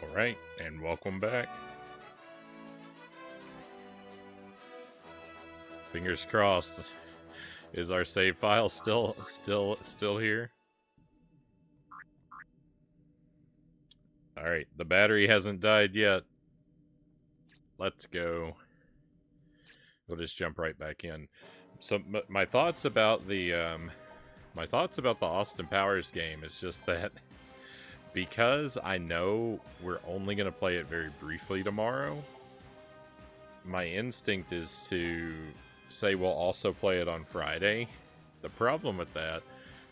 Alright, and welcome back. Fingers crossed. Is our save file still here? Alright, the battery hasn't died yet. Let's go. We'll just jump right back in. So my thoughts about the Austin Powers game is just that because I know we're only going to play it very briefly tomorrow, my instinct is to say we'll also play it on Friday. The problem with that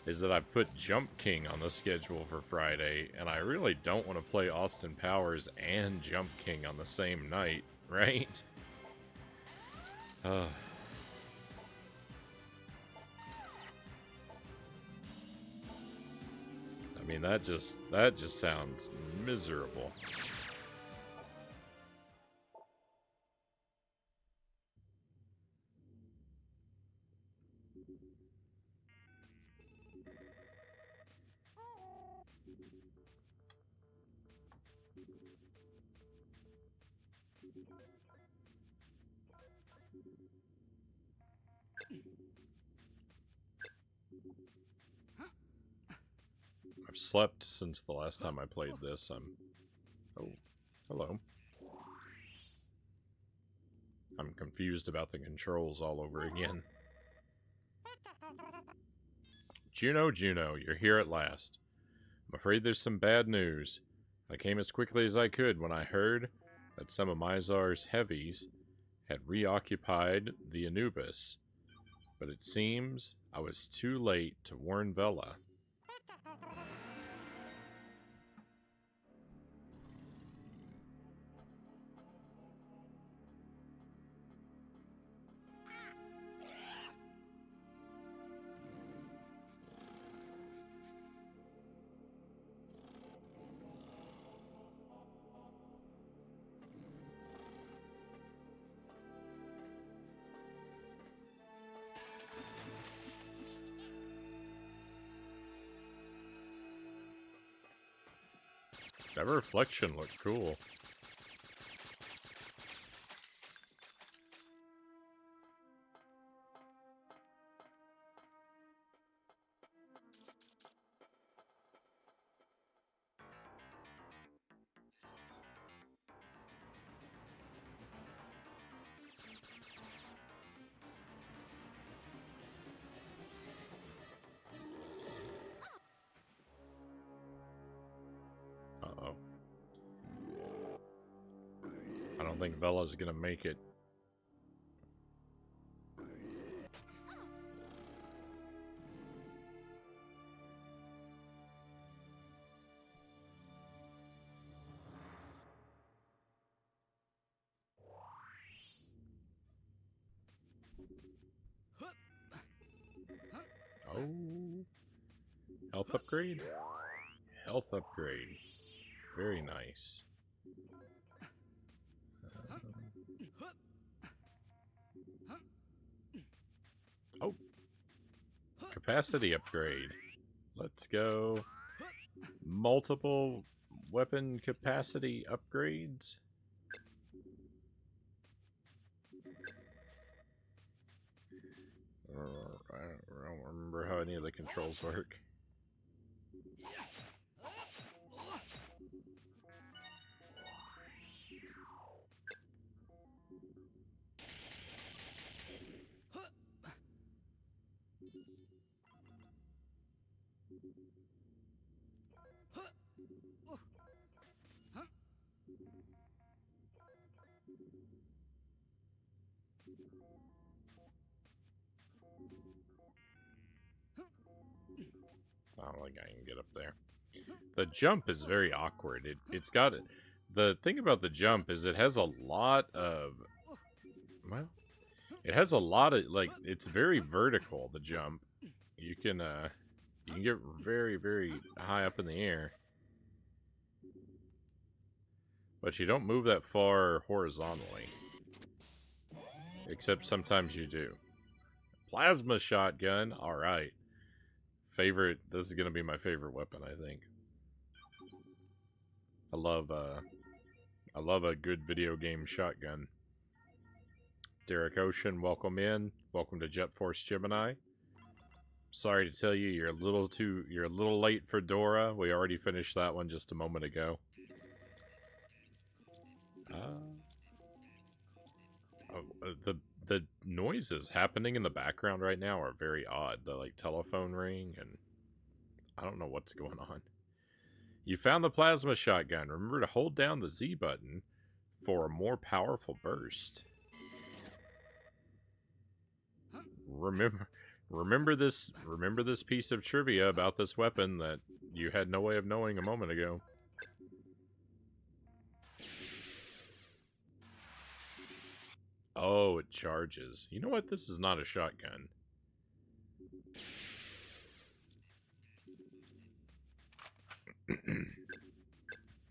is that I put Jump King on the schedule for Friday, and I really don't want to play Austin Powers and Jump King on the same night, right? I mean, that just sounds miserable. I've slept since the last time I played this. Oh, hello. I'm confused about the controls all over again. Juno, you're here at last. I'm afraid there's some bad news. I came as quickly as I could when I heard that some of Mizar's heavies had reoccupied the Anubis. But it seems I was too late to warn Vela. That reflection looked cool. Uh-oh. I don't think Vela's gonna make it. Oh. Health upgrade? Health upgrade. Very nice. Oh. Capacity upgrade. Let's go. Multiple weapon capacity upgrades. I don't remember how any of the controls work. I don't think I can get up there. The jump is very awkward. It's got it. The thing about the jump is it has a lot of, well, it has a lot of, like, it's very vertical, the jump. You can get very, very high up in the air. But you don't move that far horizontally. Except sometimes you do. Plasma shotgun, alright. Favorite, this is going to be my favorite weapon, I think. I love a good video game shotgun. Derek Ocean, welcome in. Welcome to Jet Force Gemini. Sorry to tell you, you're a little late for Dora. We already finished that one just a moment ago. The noises happening in the background right now are very odd. The like telephone ring, and I don't know what's going on. You found the plasma shotgun. Remember to hold down the Z button for a more powerful burst. Remember this piece of trivia about this weapon that you had no way of knowing a moment ago. Oh, it charges. You know what? This is not a shotgun.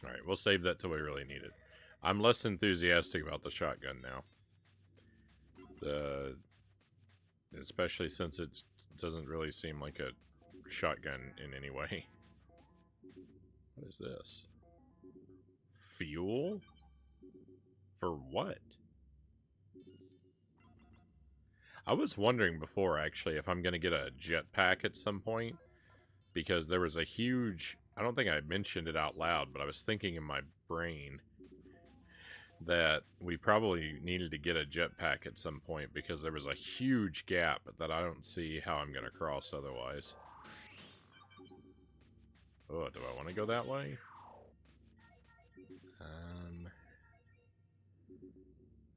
Alright, we'll save that till we really need it. I'm less enthusiastic about the shotgun now. Especially since it doesn't really seem like a shotgun in any way. What is this? Fuel? For what? I was wondering before, actually, if I'm going to get a jetpack at some point. Because there was a huge... I don't think I mentioned it out loud, but I was thinking in my brain that we probably needed to get a jetpack at some point because there was a huge gap that I don't see how I'm going to cross otherwise. Oh, do I want to go that way?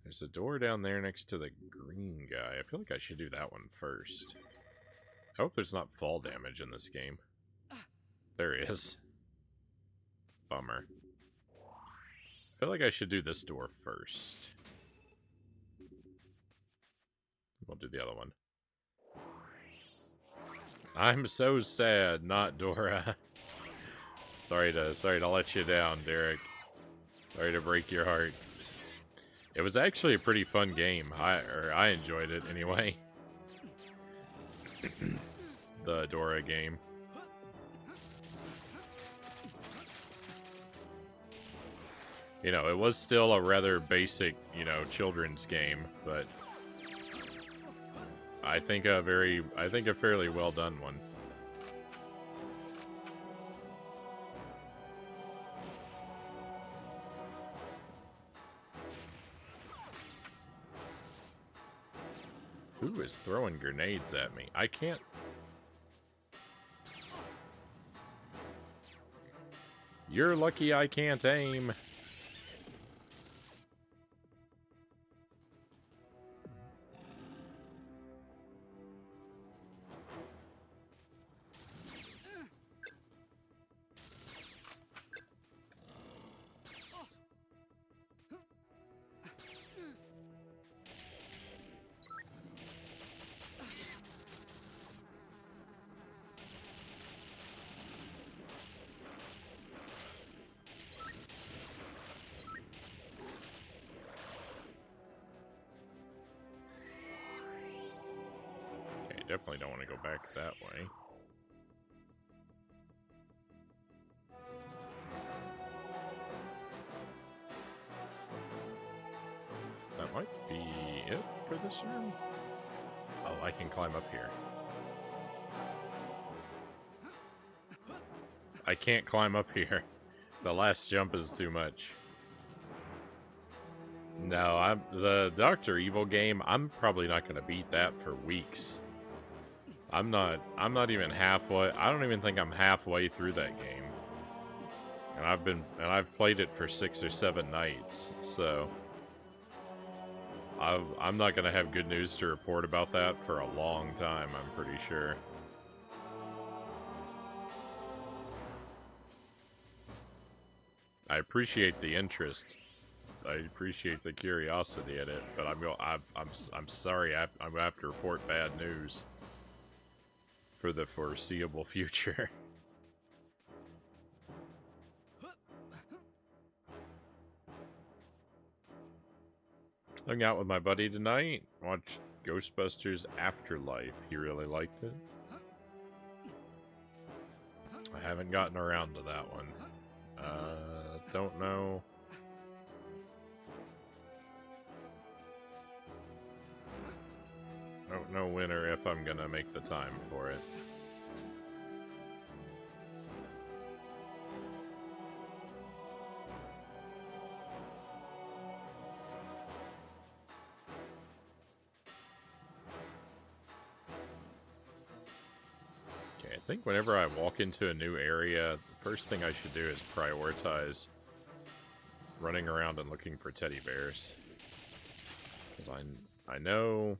There's a door down there next to the green guy. I feel like I should do that one first. I hope there's not fall damage in this game. There is. Bummer. I feel like I should do this door first. We'll do the other one. I'm so sad, not Dora. Sorry to let you down, Derek. Sorry to break your heart. It was actually a pretty fun game. I enjoyed it anyway. The Dora game. You know, it was still a rather basic, you know, children's game, but I think a fairly well done one. Who is throwing grenades at me? I can't... You're lucky I can't aim. Definitely don't want to go back that way. That might be it for this room. Oh, I can climb up here. I can't climb up here. The last jump is too much. No, the Dr. Evil game, I'm probably not going to beat that for weeks. I'm not even halfway. I don't even think I'm halfway through that game. And I've played it for 6 or 7 nights. So I'm not going to have good news to report about that for a long time, I'm pretty sure. I appreciate the interest. I appreciate the curiosity in it, but I'm sorry. I'm going to have to report bad news for the foreseeable future. Hung out with my buddy tonight. Watched Ghostbusters Afterlife. He really liked it. I haven't gotten around to that one. don't know. Don't know when or if I'm gonna make the time for it. Okay, I think whenever I walk into a new area, the first thing I should do is prioritize running around and looking for teddy bears. Because I know...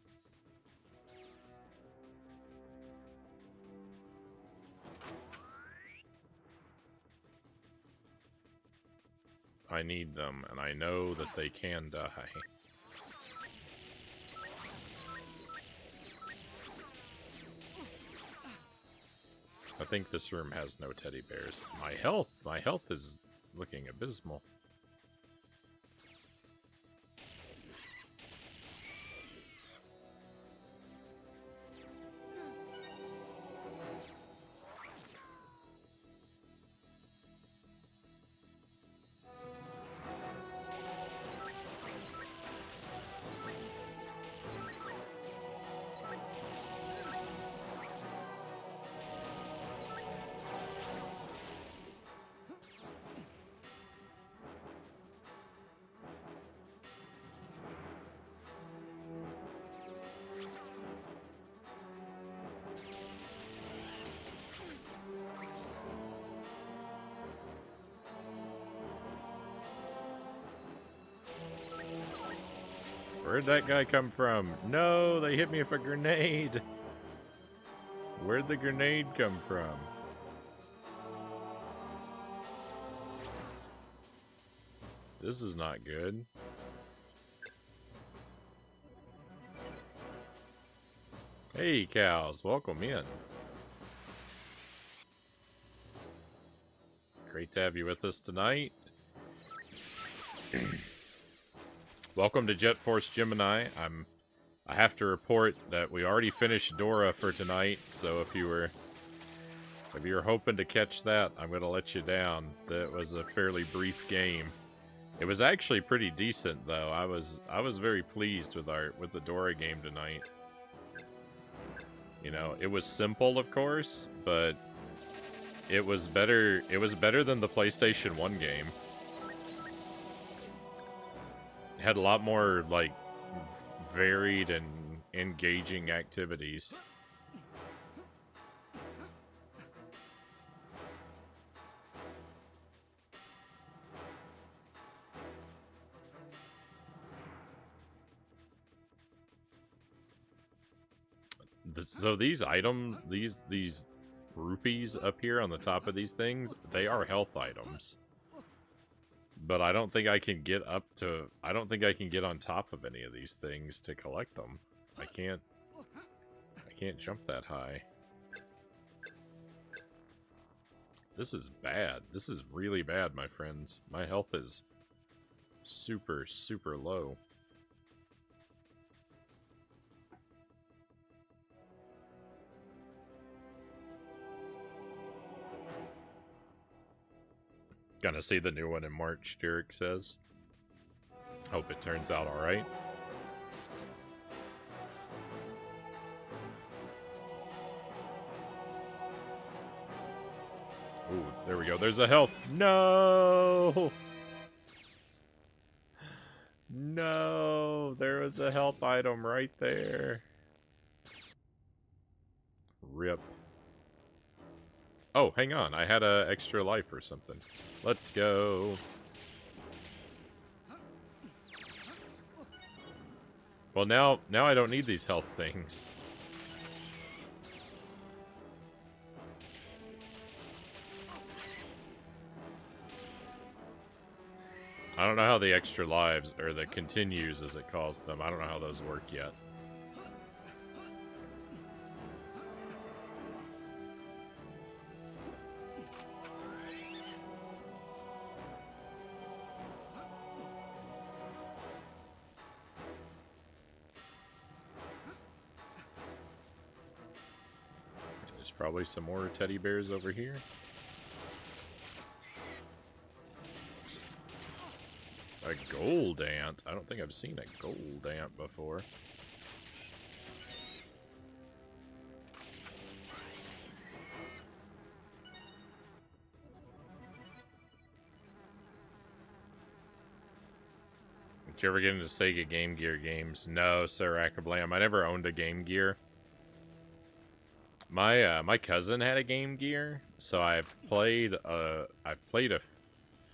I need them, and I know that they can die. I think this room has no teddy bears. My health is looking abysmal. Where'd that guy come from? No, they hit me with a grenade. Where'd the grenade come from? This is not good. Hey, cows, welcome in. Great to have you with us tonight. Welcome to Jet Force Gemini. I have to report that we already finished Dora for tonight, so if you were hoping to catch that, I'm going to let you down. That was a fairly brief game. It was actually pretty decent, though. I was very pleased with the Dora game tonight. You know, it was simple, of course, but it was better. It was better than the PlayStation 1 game. It had a lot more like varied and engaging activities. So these items, these rupees up here on the top of these things, they are health items. But I don't think I can get I don't think I can get on top of any of these things to collect them. I can't jump that high. This is bad. This is really bad, my friends. My health is super, super low. Gonna see the new one in March, Derek says. Hope it turns out alright. Ooh, there we go. There's a health. No! No! There was a health item right there. Rip. Oh, hang on. I had a extra life or something. Let's go. Well, now I don't need these health things. I don't know how the extra lives, or the continues as it calls them, I don't know how those work yet. There's probably some more teddy bears over here. A gold ant? I don't think I've seen a gold ant before. Did you ever get into Sega Game Gear games? No, Sir Akablam. I never owned a Game Gear. My cousin had a Game Gear, so I've played a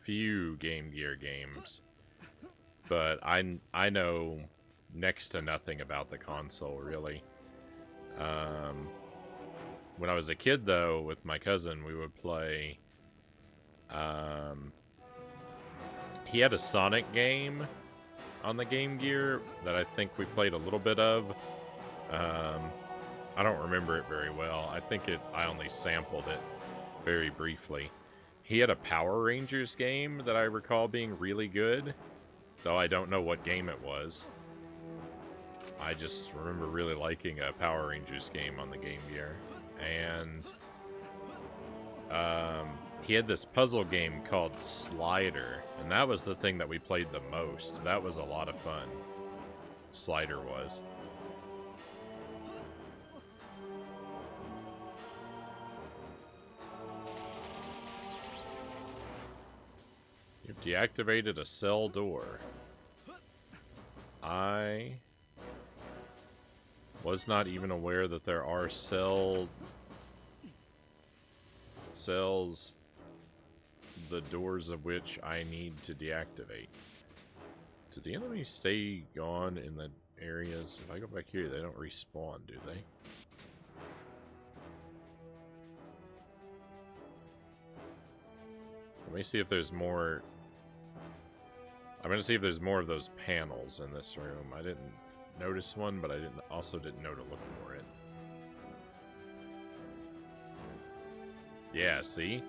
few Game Gear games, but I know next to nothing about the console really. When I was a kid though, with my cousin, we would play. He had a Sonic game on the Game Gear that I think we played a little bit of. I don't remember it very well. I think I only sampled it very briefly. He had a Power Rangers game that I recall being really good, though I don't know what game it was. I just remember really liking a Power Rangers game on the Game Gear. And he had this puzzle game called Slider, and that was the thing that we played the most. That was a lot of fun. Slider was. You've deactivated a cell door. I was not even aware that there are cells, the doors of which I need to deactivate. Do the enemies stay gone in the areas? If I go back here, they don't respawn, do they? Let me see if there's more. I'm gonna see if there's more of those panels in this room. I didn't notice one, but I also didn't know to look for it. Yeah, see?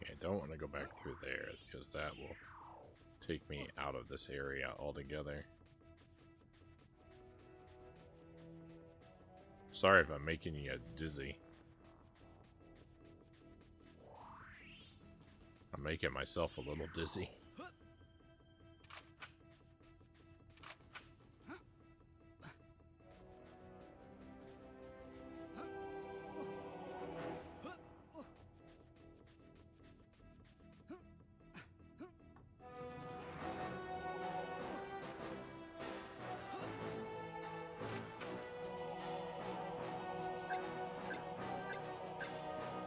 I don't want to go back through there, because that will take me out of this area altogether. Sorry if I'm making you dizzy. I'm making myself a little dizzy.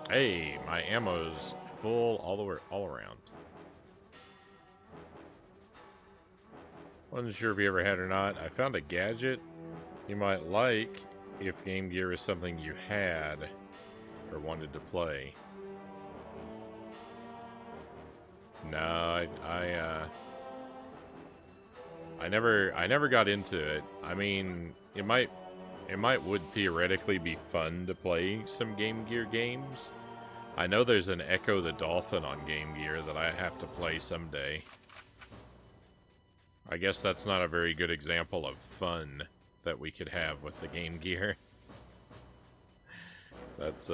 Hey, my ammo's full all around. Wasn't sure if you ever had or not. I found a gadget you might like if Game Gear is something you had or wanted to play. No, I never got into it. I mean, it would theoretically be fun to play some Game Gear games. I know there's an Echo the Dolphin on Game Gear that I have to play someday. I guess that's not a very good example of fun that we could have with the Game Gear. That's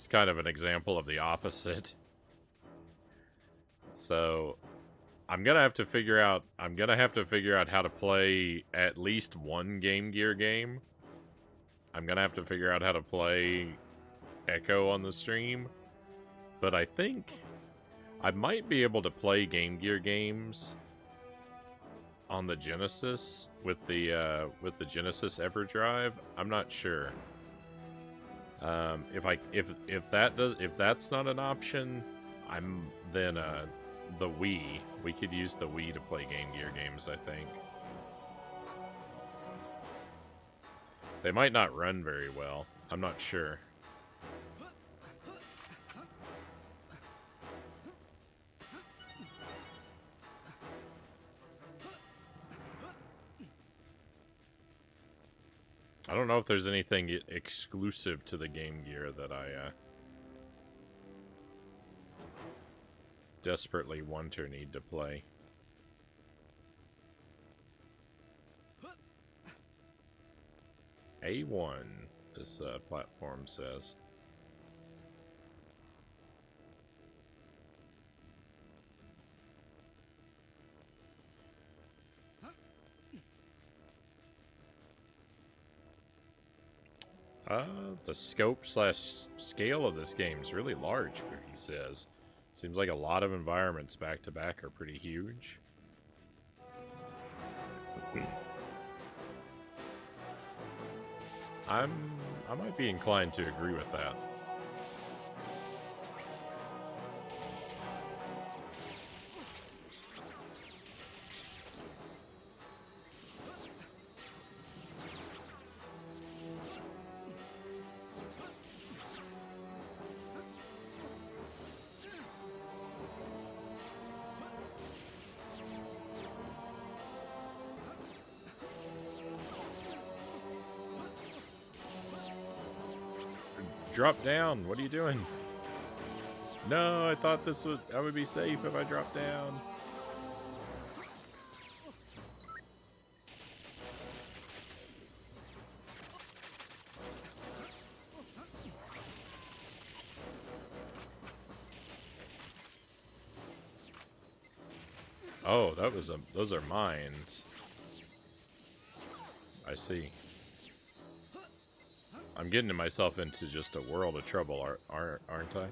kind of an example of the opposite. So I'm gonna have to figure out how to play at least one Game Gear game. I'm gonna have to figure out how to play Echo on the stream, but I think I might be able to play Game Gear games on the Genesis with the Genesis EverDrive. I'm not sure. If that's not an option, then the Wii. We could use the Wii to play Game Gear games, I think. They might not run very well. I'm not sure. I don't know if there's anything exclusive to the Game Gear that I desperately want or need to play. A1, this platform says. The scope slash scale of this game is really large, he says. Seems like a lot of environments back to back are pretty huge. I might be inclined to agree with that. Drop down. What are you doing? No, I thought I would be safe if I dropped down. Oh, those are mines. I see. I'm getting myself into just a world of trouble, aren't I?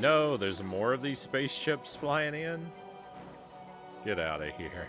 No, there's more of these spaceships flying in? Get out of here.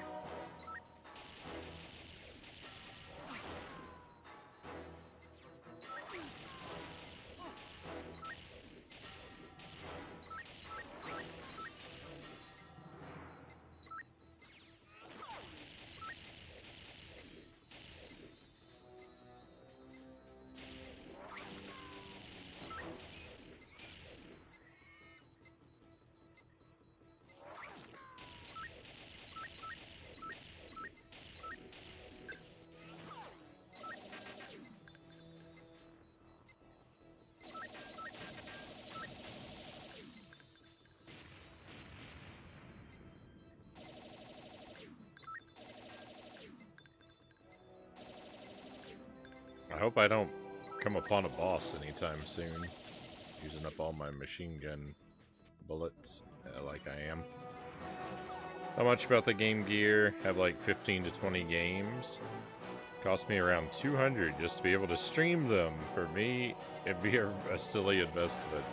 I hope I don't come upon a boss anytime soon. Using up all my machine gun bullets like I am. Not much about the Game Gear. Have like 15 to 20 games. Cost me around 200 just to be able to stream them. For me, it'd be a silly investment.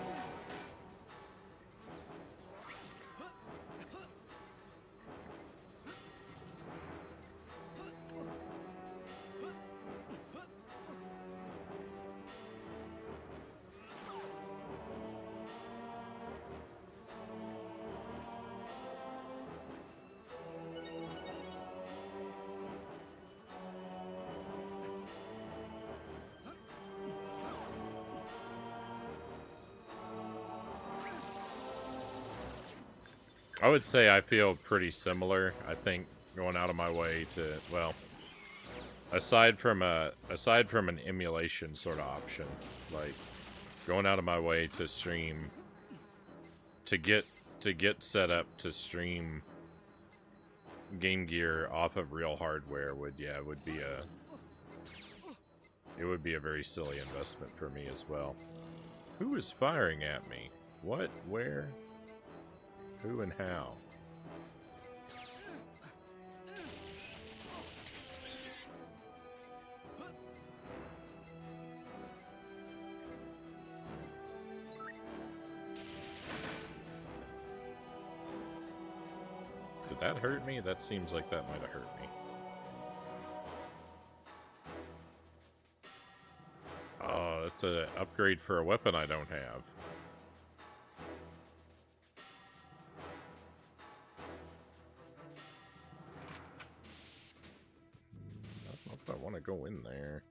I would say I feel pretty similar. I think going out of my way to, well, aside from an emulation sort of option, like going out of my way to stream, to get set up to stream Game Gear off of real hardware would be a very silly investment for me as well. Who is firing at me? What? Where? Who and how? Did that hurt me? That seems like that might have hurt me. Oh, it's an upgrade for a weapon I don't have. go in there.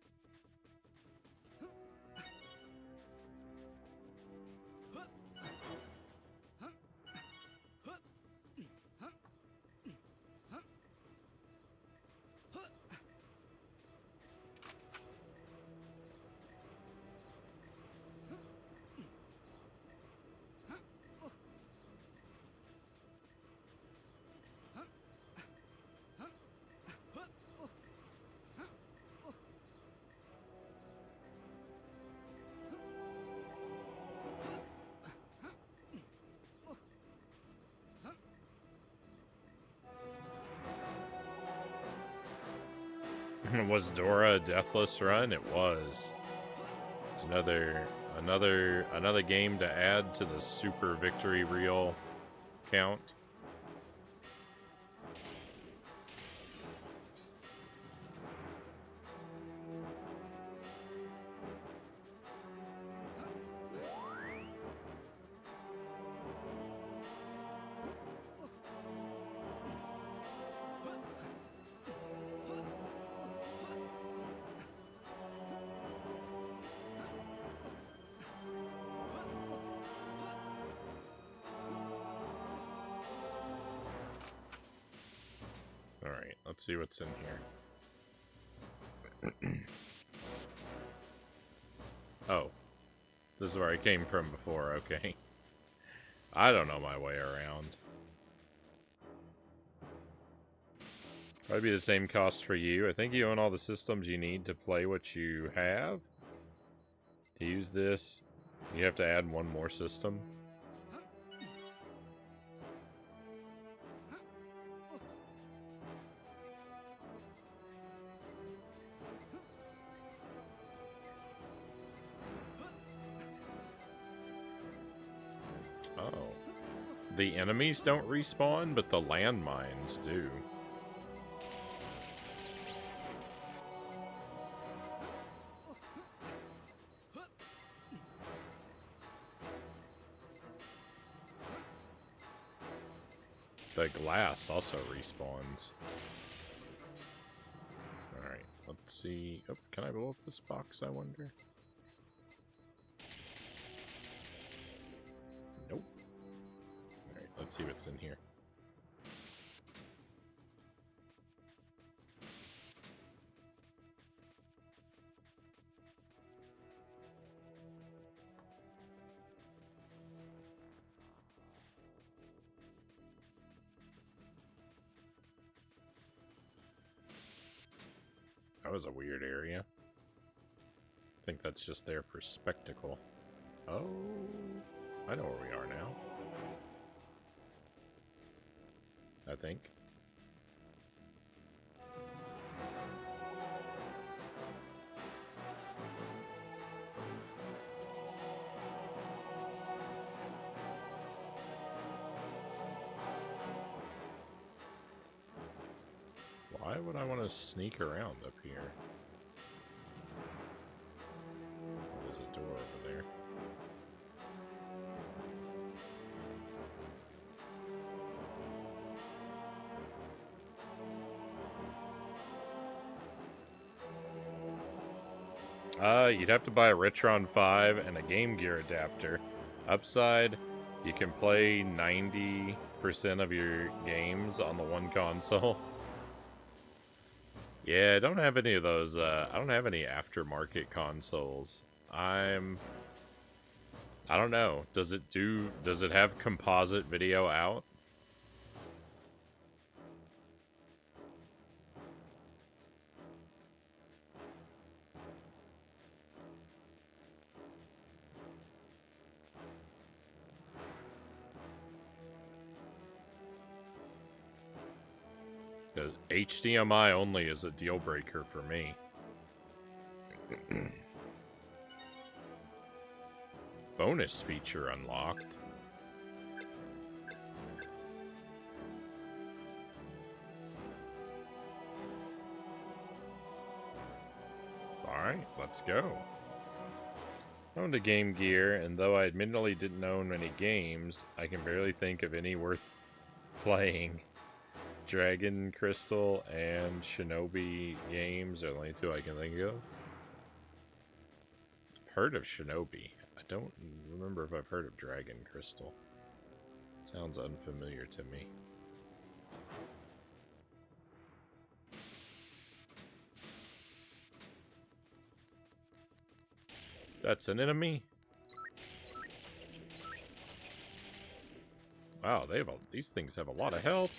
Was Dora a deathless run? It was. Another game to add to the super victory reel count. Alright, let's see what's in here. Oh. This is where I came from before, okay. I don't know my way around. Probably be the same cost for you. I think you own all the systems you need to play what you have. To use this, you have to add one more system. Oh. The enemies don't respawn, but the landmines do. The glass also respawns. Alright, let's see. Oh, can I blow up this box, I wonder? Nope. Alright, let's see what's in here. That was a weird area. I think that's just there for spectacle. Oh, I know where we are now. I think. Why would I want to sneak around up here? There's a door over there. You'd have to buy a Retron 5 and a Game Gear adapter. Upside, you can play 90% of your games on the one console. Yeah, I don't have any of those, I don't have any aftermarket consoles. I don't know. Does it have composite video out? HDMI only is a deal breaker for me. Bonus feature unlocked. Alright, let's go. I owned a Game Gear, and though I admittedly didn't own many games, I can barely think of any worth playing. Dragon Crystal and Shinobi games are the only two I can think of. I've heard of Shinobi. I don't remember if I've heard of Dragon Crystal. Sounds unfamiliar to me. That's an enemy? Wow, these things have a lot of health.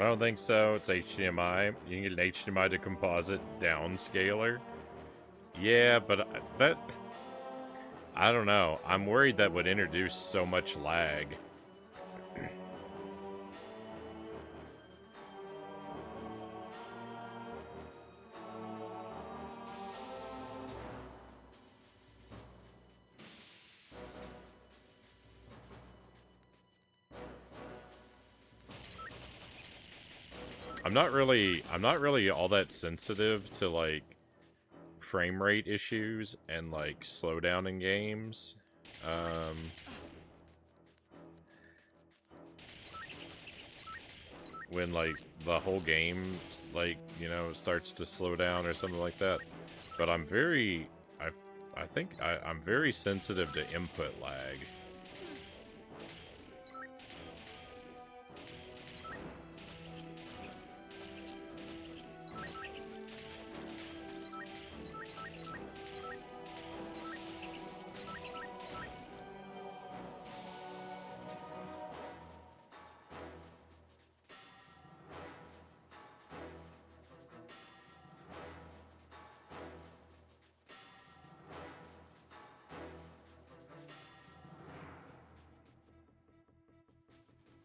I don't think so. It's HDMI. You can get an HDMI to composite downscaler. Yeah, but that... I don't know. I'm worried that would introduce so much lag. I'm not really all that sensitive to like frame rate issues and like slowdown in games. When like the whole game like, you know, starts to slow down or something like that. But I'm very I think I'm very sensitive to input lag.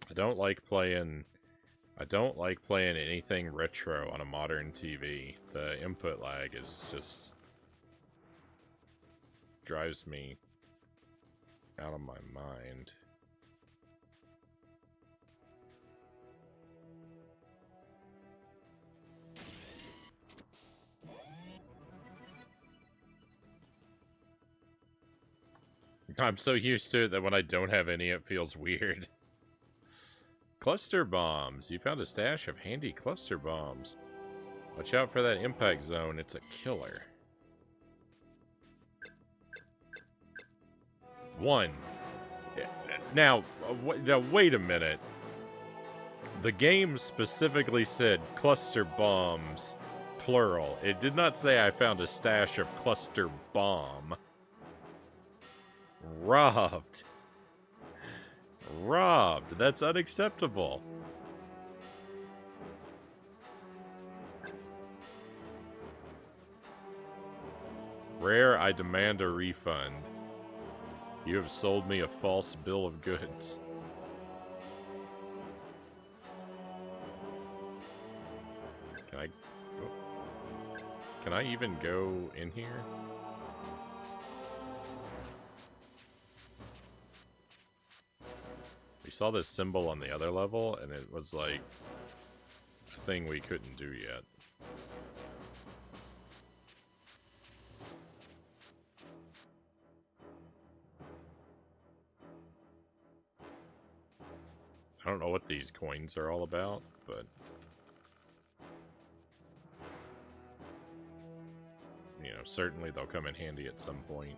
I don't like playing anything retro on a modern TV. The input lag is just drives me out of my mind. I'm so used to it that when I don't have any, it feels weird. Cluster bombs. You found a stash of handy cluster bombs. Watch out for that impact zone. It's a killer. 1. Now, wait a minute. The game specifically said cluster bombs, plural. It did not say I found a stash of cluster bomb. Robbed. Robbed. That's unacceptable. Rare, I demand a refund. You have sold me a false bill of goods. Can I even go in here? We saw this symbol on the other level, and it was like a thing we couldn't do yet. I don't know what these coins are all about, but you know, certainly they'll come in handy at some point.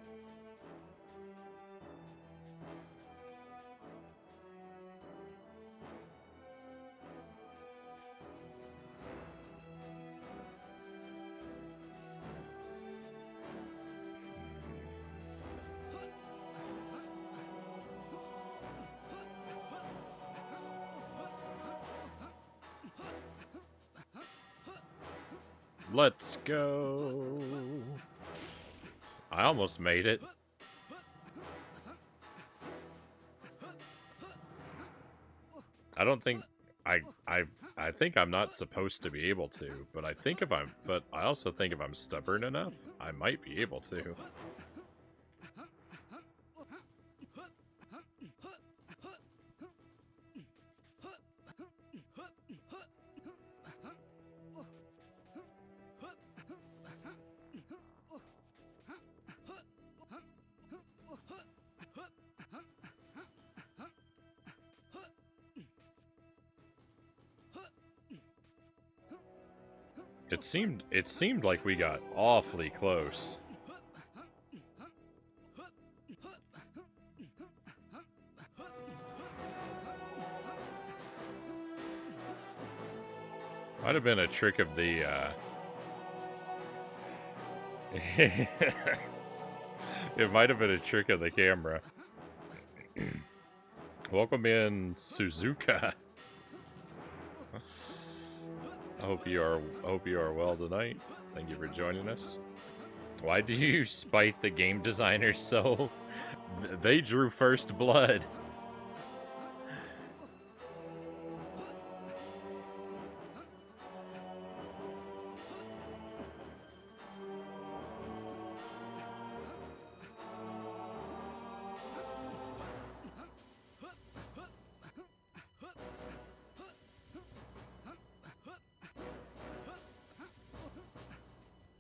Let's go. I almost made it. I don't think I think I'm not supposed to be able to, but I also think if I'm stubborn enough, I might be able to. It seemed like we got awfully close. Might have been a trick of the it might have been a trick of the camera. Welcome in, Suzuka. I hope you are well tonight. Thank you for joining us. Why do you spite the game designers so? They drew first blood.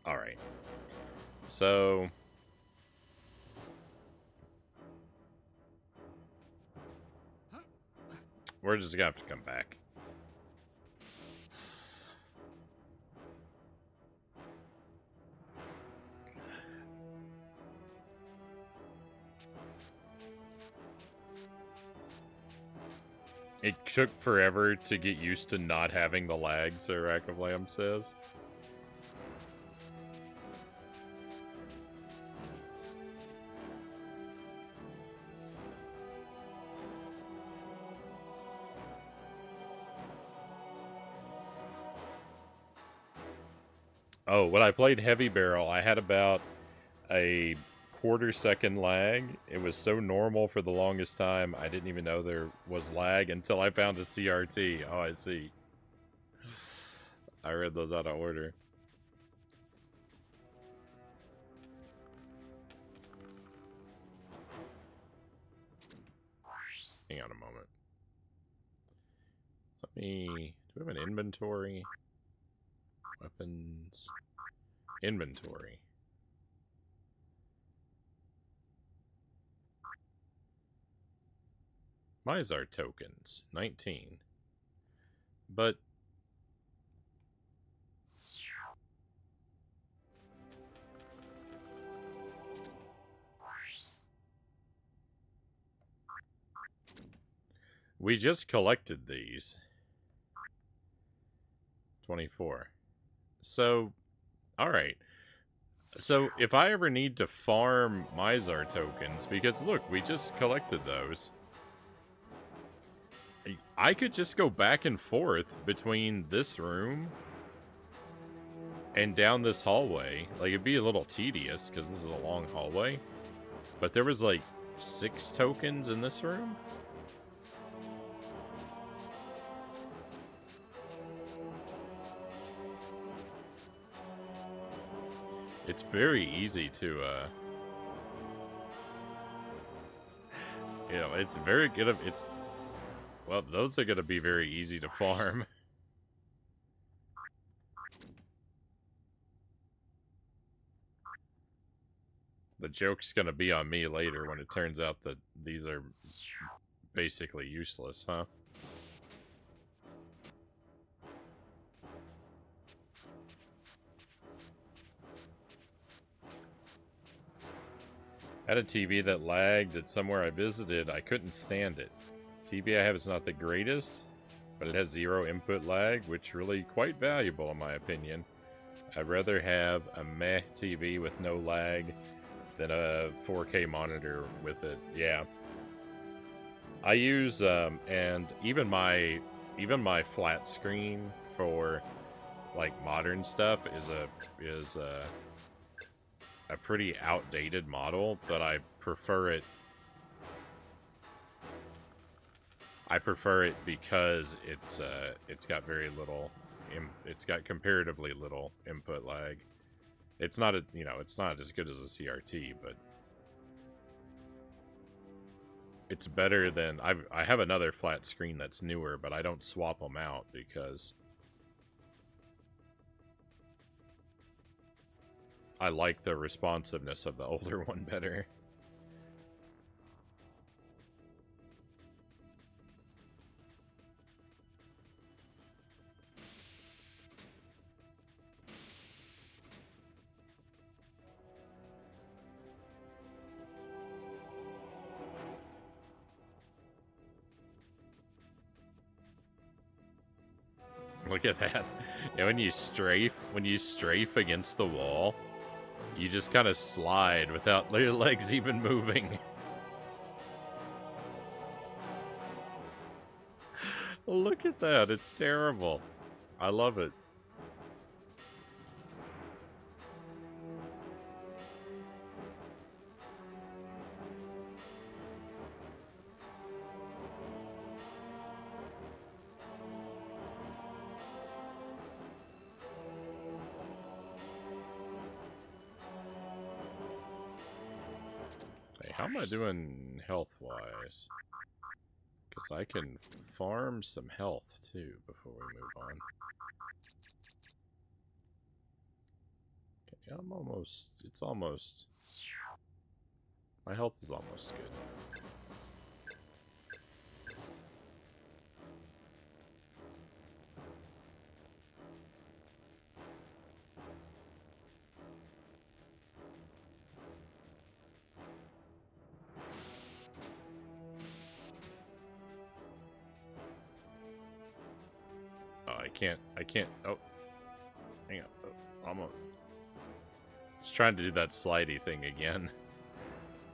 Alright. So... we're just gonna have to come back. It took forever to get used to not having the lag, Sir Rack of Lamb says. Oh, when I played Heavy Barrel, I had about a quarter-second lag. It was so normal for the longest time, I didn't even know there was lag until I found a CRT. Oh, I see. I read those out of order. Hang on a moment. Let me... do we have an inventory? Weapons... inventory. Mizar tokens, 19. But... we just collected these. 24. So, alright. So, if I ever need to farm Mizar tokens, because look, we just collected those, I could just go back and forth between this room and down this hallway. Like, it'd be a little tedious, because this is a long hallway. But there was, like, 6 tokens in this room? It's very easy to, you know, it's very good. Well, those are going to be very easy to farm. The joke's going to be on me later when it turns out that these are basically useless, huh? Had a TV that lagged at somewhere I visited. I couldn't stand it. TV I have is not the greatest, but it has 0 input lag, which really quite valuable in my opinion. I'd rather have a meh TV with no lag than a 4K monitor with it. Yeah. I use and even my flat screen for like modern stuff is a pretty outdated model, but I prefer it. I prefer it because it's got very little, it's got comparatively little input lag. It's not it's not as good as a CRT, but it's better than I have another flat screen that's newer, but I don't swap them out because I like the responsiveness of the older one better. Look at that. And when you strafe against the wall, you just kind of slide without your legs even moving. Look at that. It's terrible. I love it. How am I doing health-wise? Because I can farm some health, too, before we move on. Okay, I'm almost... It's almost... My health is almost good. I can't, oh, hang on, oh, almost. It's trying to do that slidey thing again.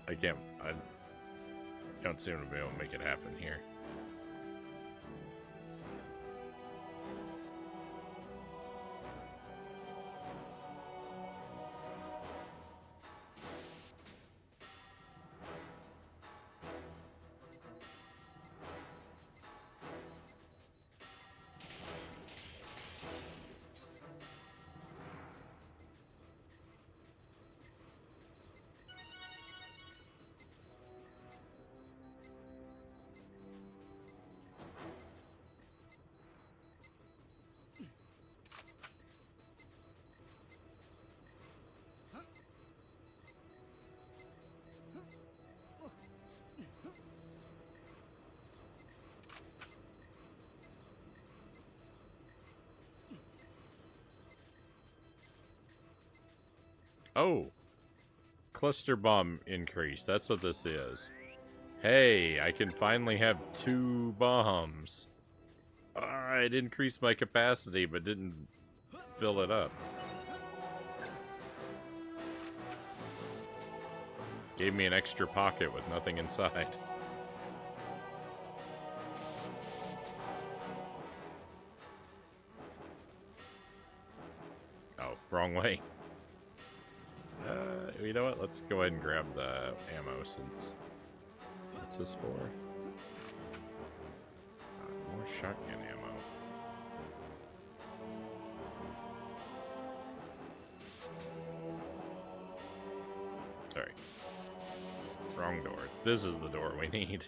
I don't seem to be able to make it happen here. Oh! Cluster bomb increase. That's what this is. Hey, I can finally have 2 bombs. It increased my capacity, but didn't fill it up. Gave me an extra pocket with nothing inside. Oh, wrong way. You know what? Let's go ahead and grab the ammo since... What's this for? More shotgun ammo. Sorry. Wrong door. This is the door we need.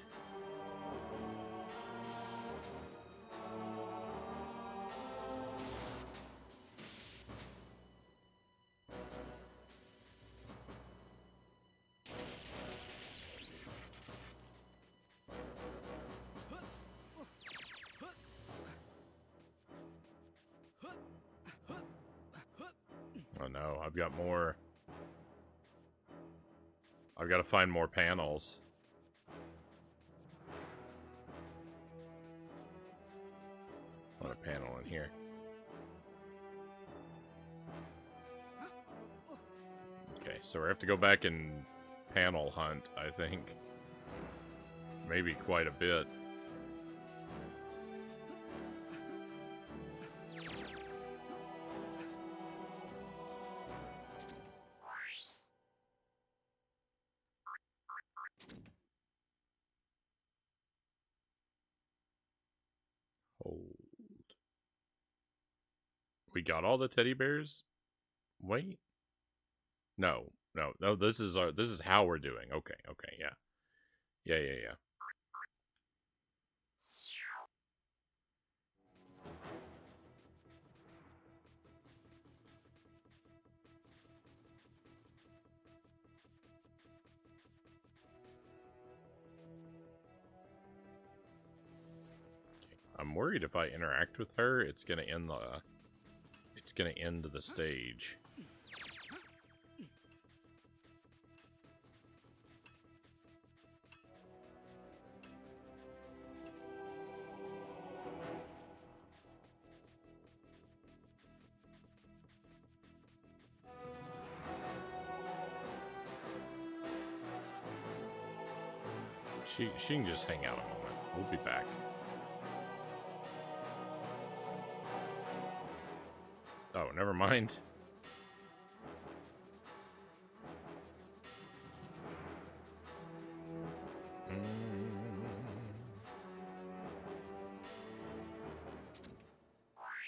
Oh no, I've got more. I've got to find more panels. What a panel in here. Okay, so we have to go back and panel hunt, I think. Maybe quite a bit. We got all the teddy bears? Wait. No. This is how we're doing. Okay, yeah. Yeah. I'm worried if I interact with her, it's gonna end the stage. She can just hang out a moment. We'll be back. Oh, never mind.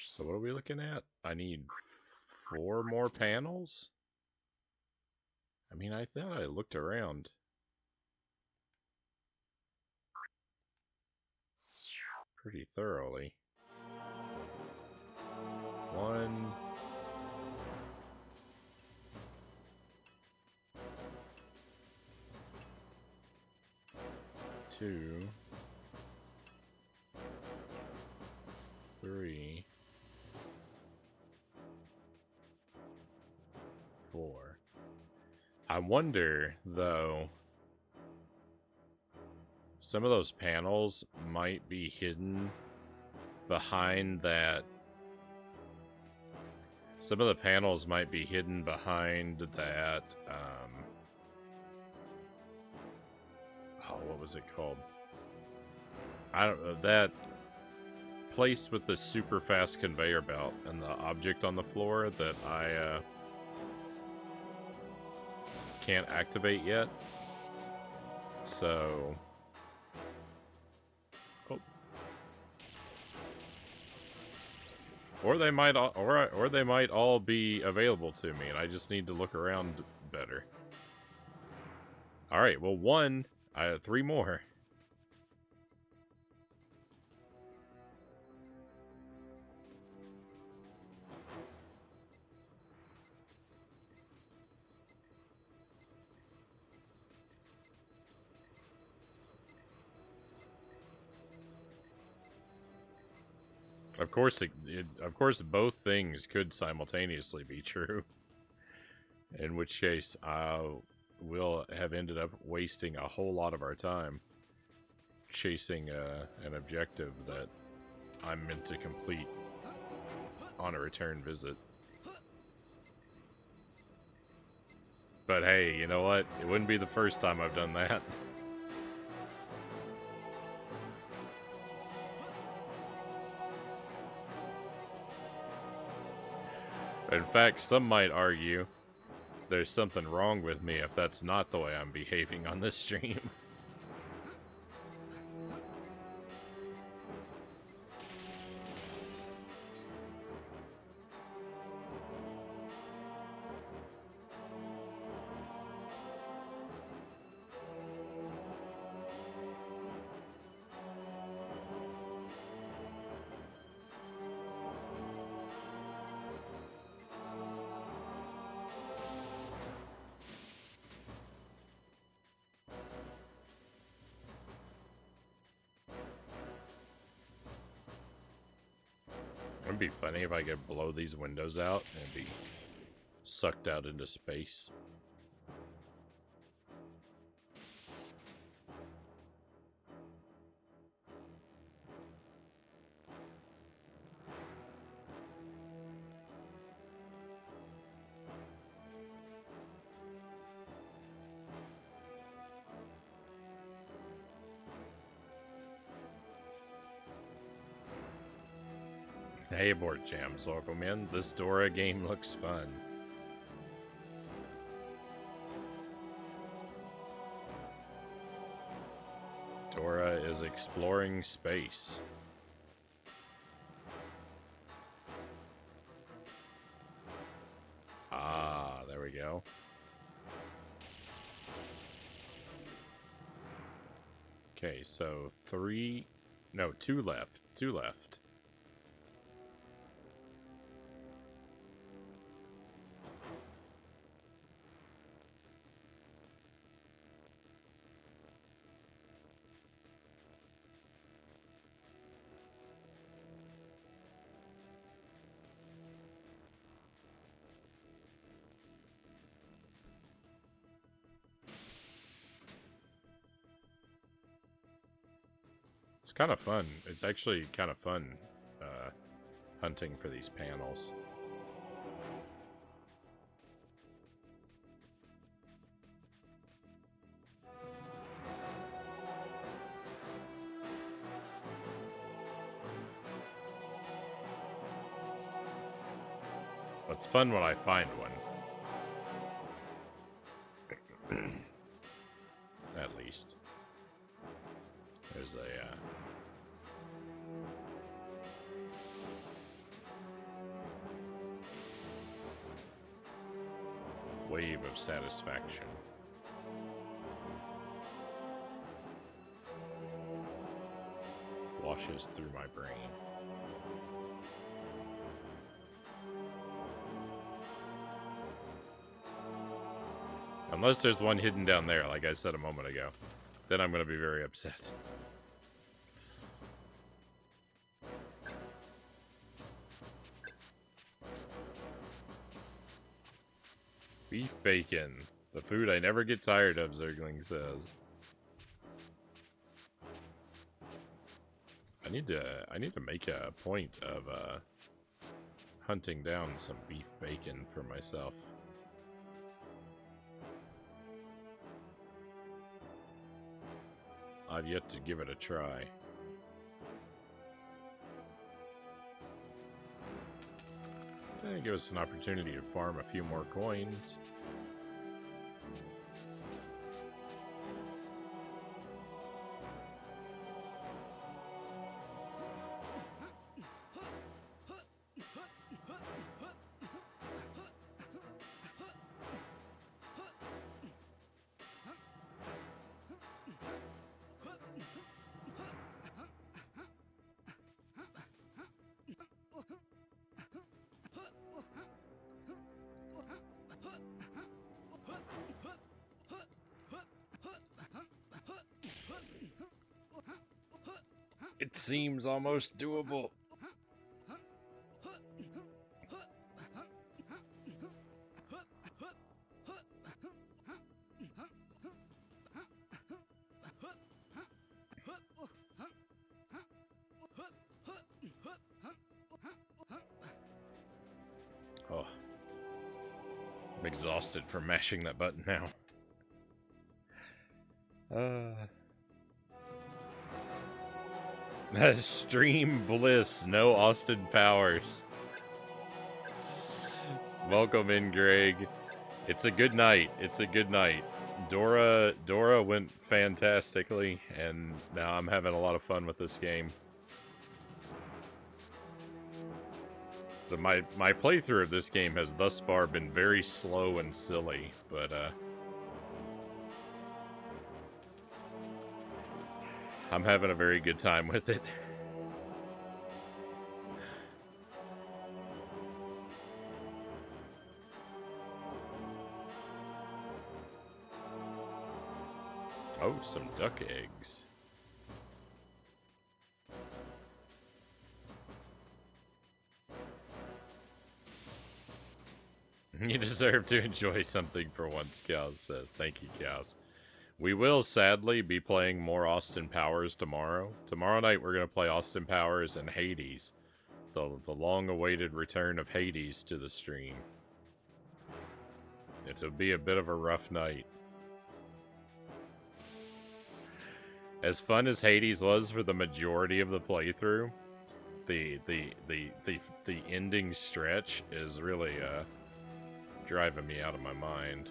So what are we looking at? I need 4 more panels? I mean, I thought I looked around. Pretty thoroughly. 1... 2... 3... 4. I wonder, though, some of those panels might be hidden behind that. Some of the panels might be hidden behind that, oh, what was it called? I don't know, that place with the super fast conveyor belt and the object on the floor that I, can't activate yet. So... Oh. Or they might all be available to me, and I just need to look around better. Alright, well, 1, I have 3 more. Of course, both things could simultaneously be true. In which case, we'll have ended up wasting a whole lot of our time chasing an objective that I'm meant to complete on a return visit. But hey, you know what? It wouldn't be the first time I've done that. In fact, some might argue there's something wrong with me if that's not the way I'm behaving on this stream. It'd be funny if I could blow these windows out and be sucked out into space. Hey, Abort Jams, welcome in. This Dora game looks fun. Dora is exploring space. go. Okay, so 2 left. 2 left. It's kind of fun. It's actually kind of fun hunting for these panels. It's fun when I find one. At least. There's a wave of satisfaction. Washes through my brain. Unless there's one hidden down there, like I said a moment ago. Then I'm going to be very upset. Beef bacon. The food I never get tired of, Zergling says. I need to make a point of hunting down some beef bacon for myself. I've yet to give it a try. Give us an opportunity to farm a few more coins. It seems almost doable. Oh. I'm exhausted from mashing that button now. Stream bliss, no Austin Powers. Welcome in, Greg. It's a good night. It's a good night. Dora went fantastically, and now I'm having a lot of fun with this game. My playthrough of this game has thus far been very slow and silly, but I'm having a very good time with it. Oh, some duck eggs. You deserve to enjoy something for once, Cows says. Thank you, Cows. We will, sadly, be playing more Austin Powers tomorrow. Tomorrow night, we're going to play Austin Powers and Hades. The long-awaited return of Hades to the stream. It'll be a bit of a rough night. As fun as Hades was for the majority of the playthrough, the ending stretch is really driving me out of my mind.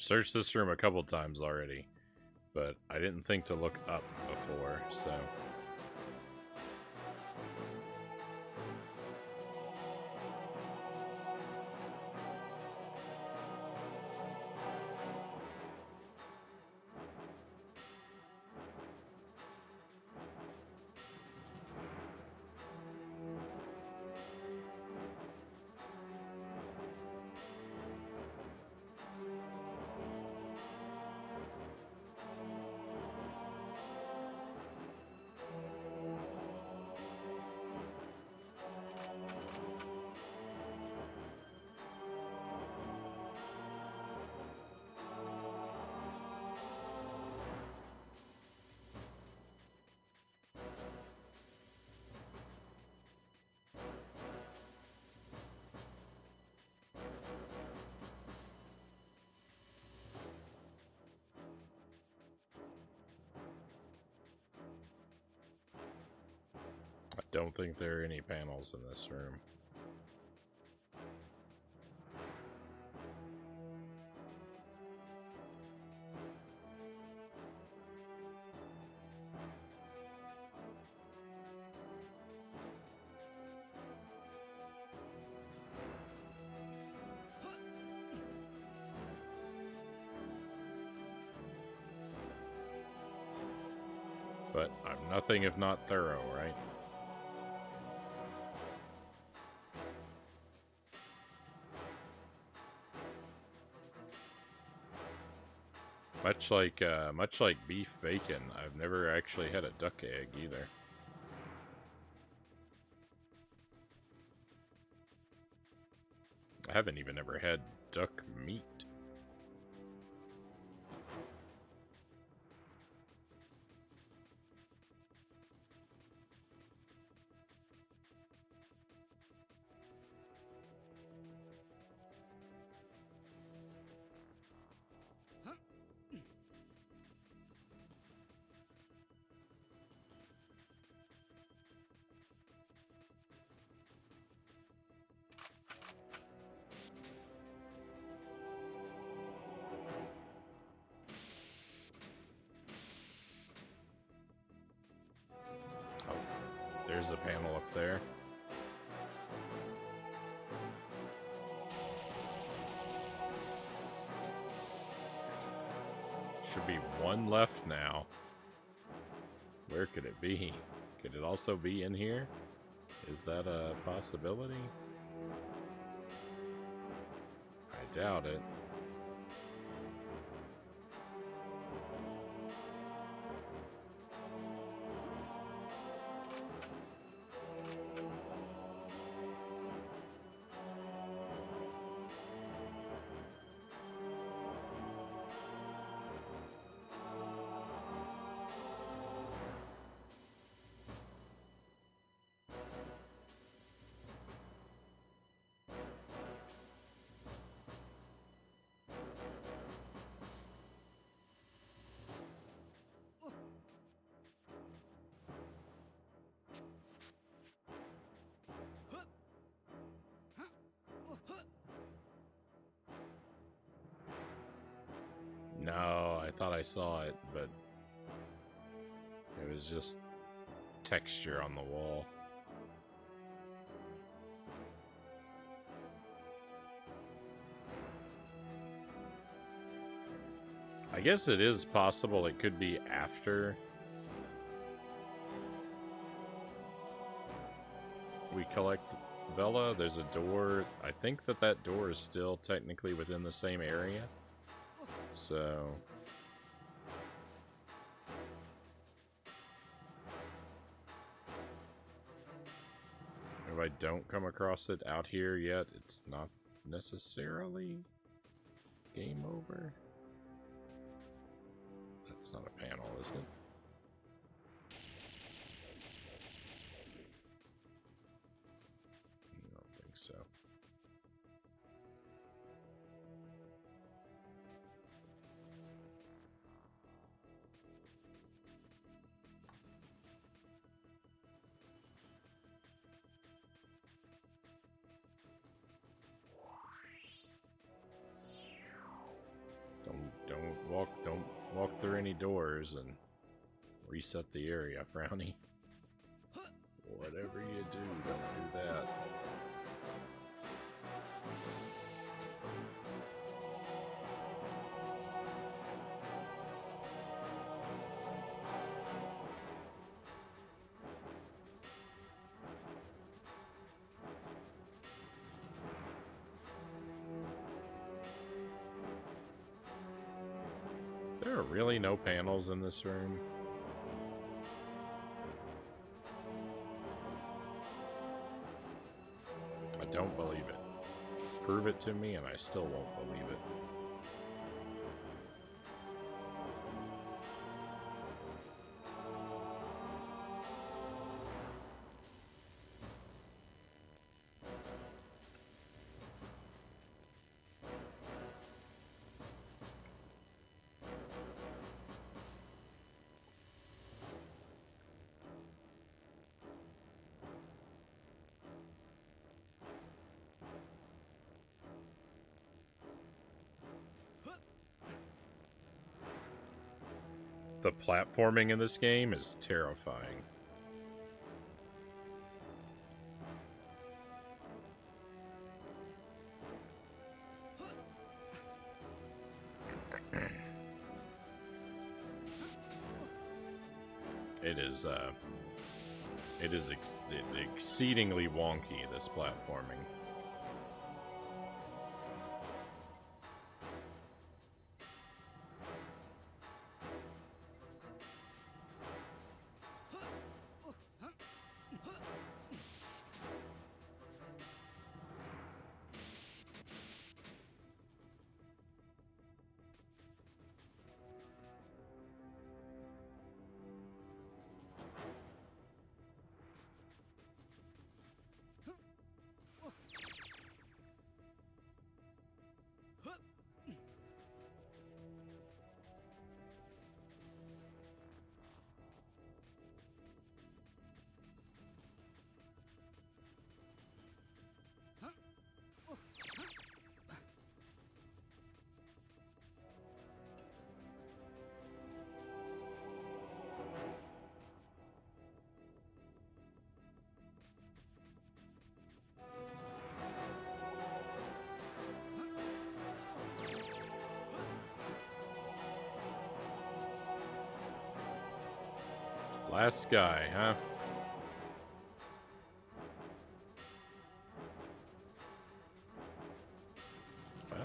searched this room a couple times already, but I didn't think to look up before, so... I don't think there are any panels in this room. But I'm nothing if not thorough, right? Much like beef bacon, I've never actually had a duck egg either. I haven't even ever had duck meat. There's a panel up there. Should be one left now. Where could it be? Could it also be in here? Is that a possibility? I doubt it. No, I thought I saw it, but it was just texture on the wall. I guess it is possible it could be after we collect Vela. There's a door. I think that door is still technically within the same area. So... if I don't come across it out here yet, it's not necessarily game over. That's not a panel, is it? I don't think so. through any doors and reset the area, Frownie. Whatever you do, don't do that. There are really no panels in this room. I don't believe it. Prove it to me and I still won't believe it. The platforming in this game is terrifying. It is exceedingly wonky, this platforming. Last guy, huh? Well.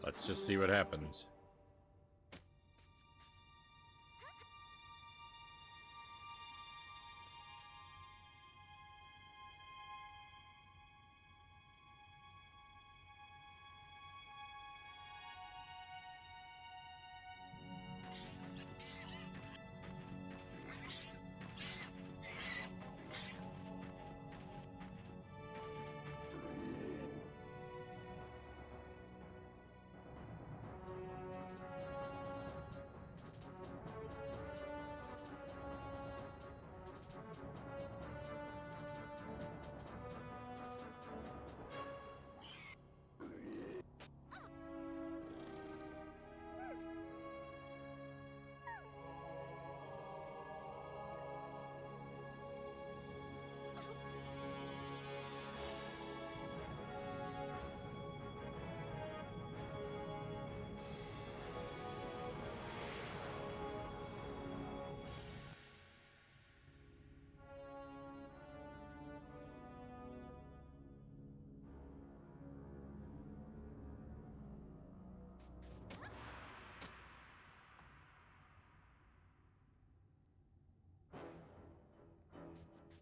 Let's just see what happens.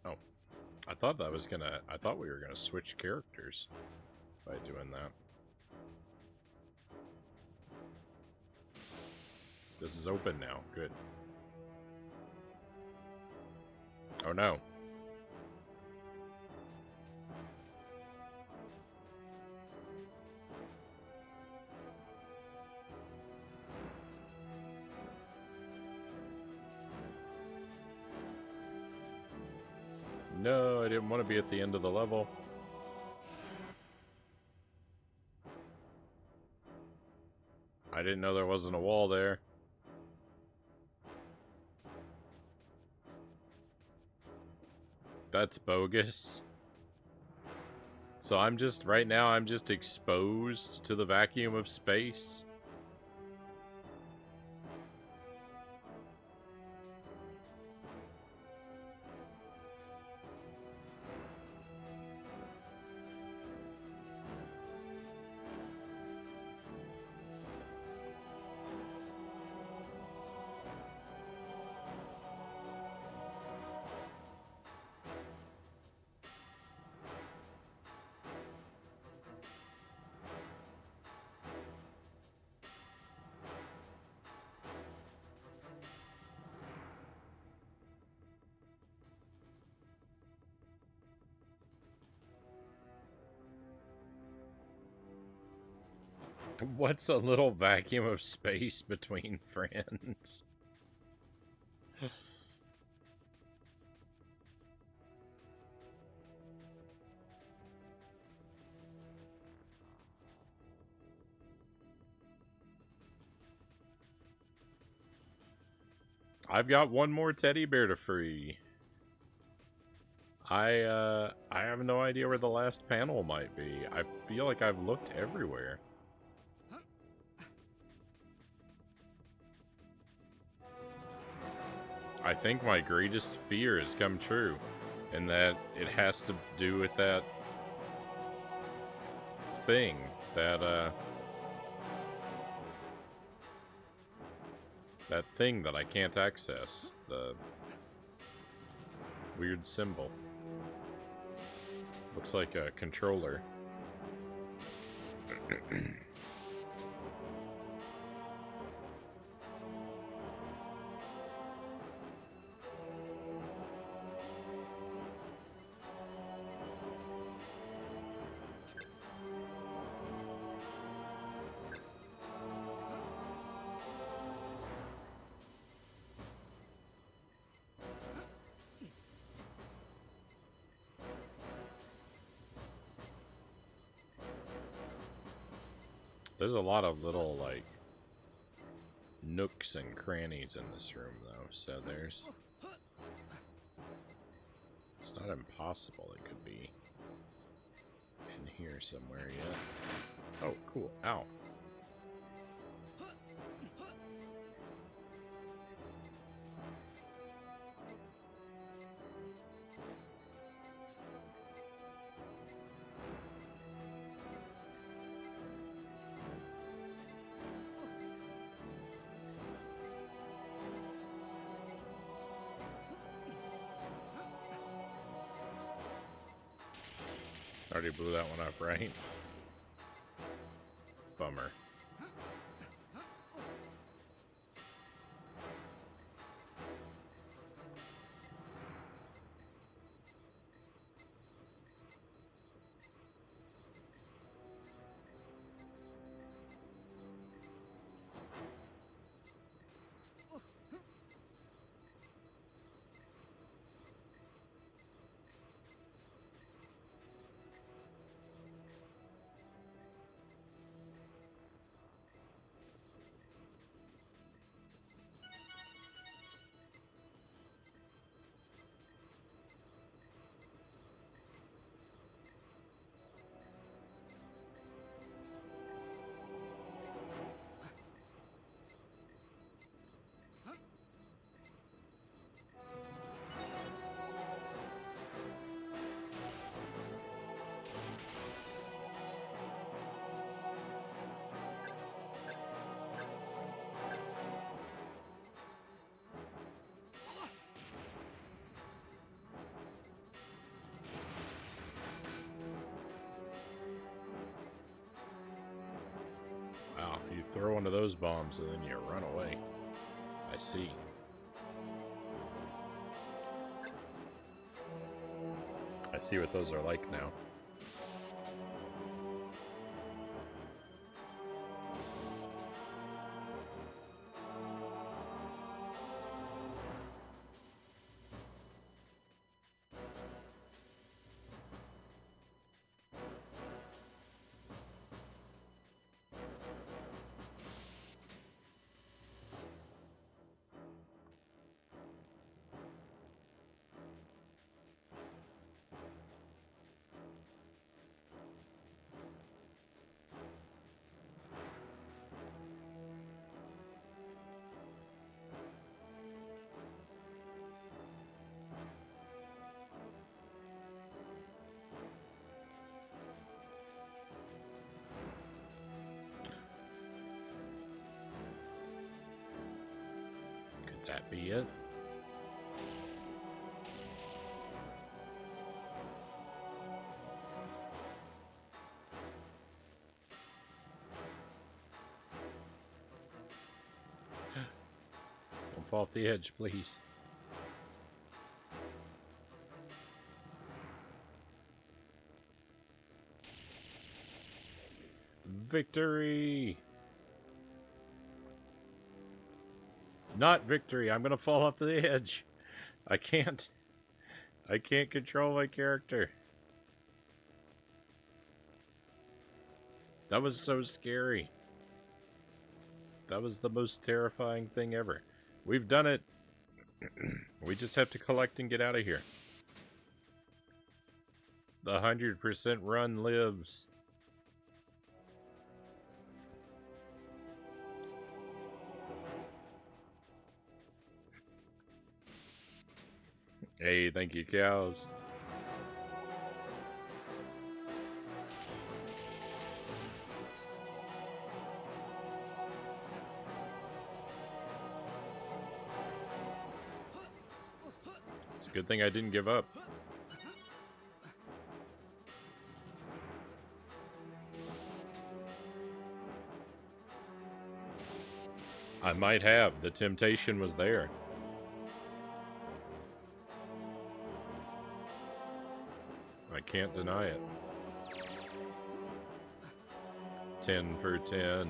Oh, I thought we were gonna switch characters by doing that. This is open now. Good. Oh no. No, I didn't want to be at the end of the level. I didn't know there wasn't a wall there. That's bogus. So right now I'm just exposed to the vacuum of space. What's a little vacuum of space between friends? I've got one more teddy bear to free. I have no idea where the last panel might be. I feel like I've looked everywhere. I think my greatest fear has come true, and that it has to do with that thing, that thing that I can't access, the weird symbol. Looks like a controller. There's a lot of little, like, nooks and crannies in this room, though, so it's not impossible it could be in here somewhere yet. Oh, cool. Ow. Already blew that one up, right? Bummer. Wow, you throw one of those bombs and then you run away. I see. I see what those are like now. be it. Don't fall off the edge, please. Victory! Not victory. I'm gonna fall off the edge. I can't control my character. That was so scary. That was the most terrifying thing ever. We've done it. We just have to collect and get out of here. The 100% run lives. Hey, thank you, cows. It's a good thing I didn't give up. I might have. The temptation was there. I can't deny it. 10 for 10.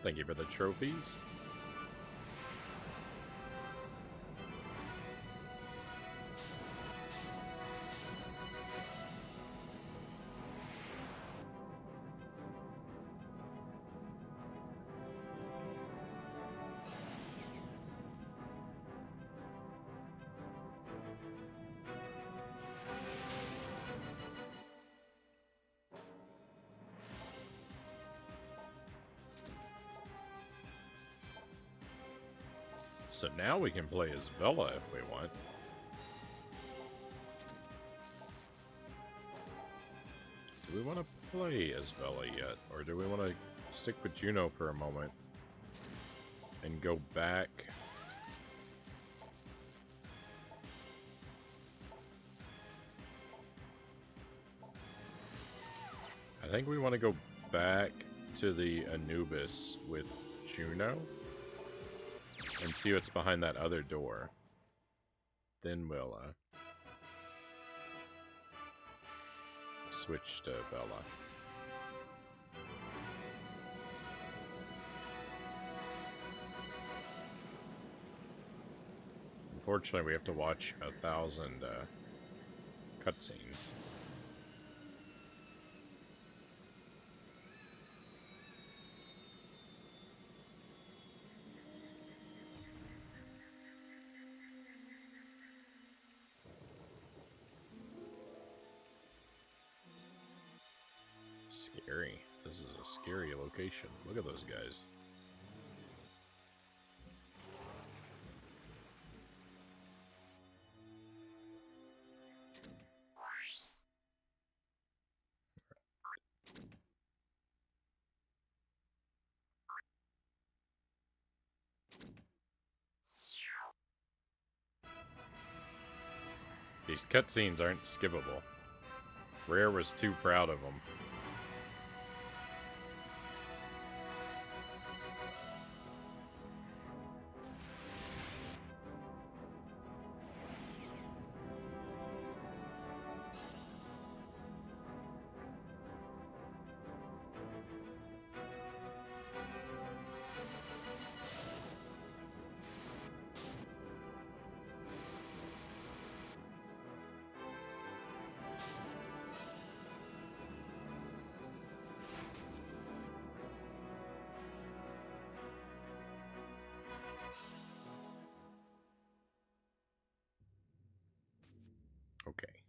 Thank you for the trophies. So now we can play as Bella if we want. Do we want to play as Bella yet? Or do we want to stick with Juno for a moment and go back? I think we want to go back to the Anubis with Juno and see what's behind that other door. Then we'll switch to Bella. Unfortunately, we have to watch 1,000 cutscenes. Scary. This is a scary location. Look at those guys. These cutscenes aren't skippable. Rare was too proud of them.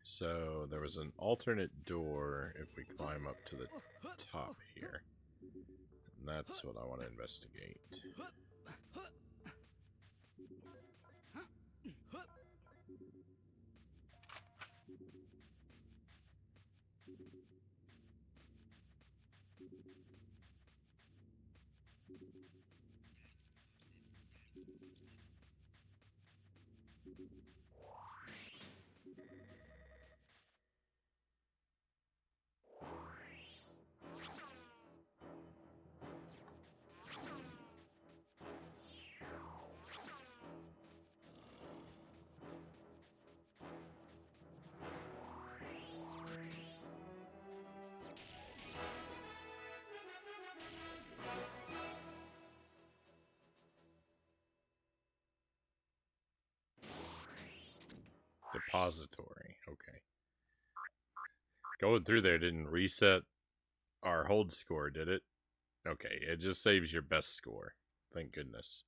So there was an alternate door if we climb up to the top here. And that's what I want to investigate. Depository, okay. Going through there didn't reset our hold score, did it? Okay, it just saves your best score. Thank goodness.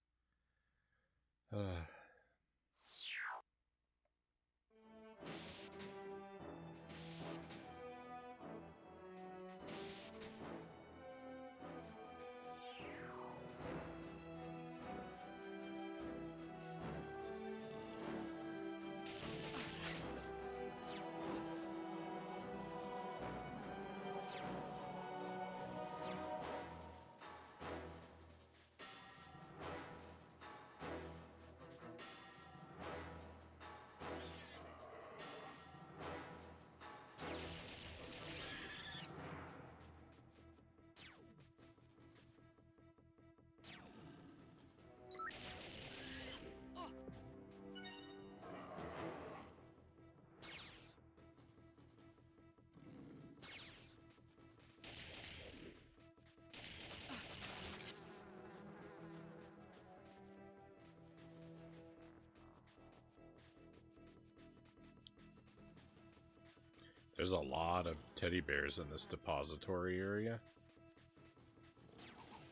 There's a lot of teddy bears in this depository area.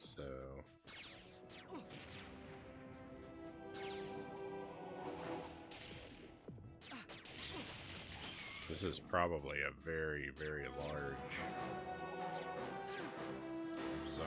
So... this is probably a very, very large zone.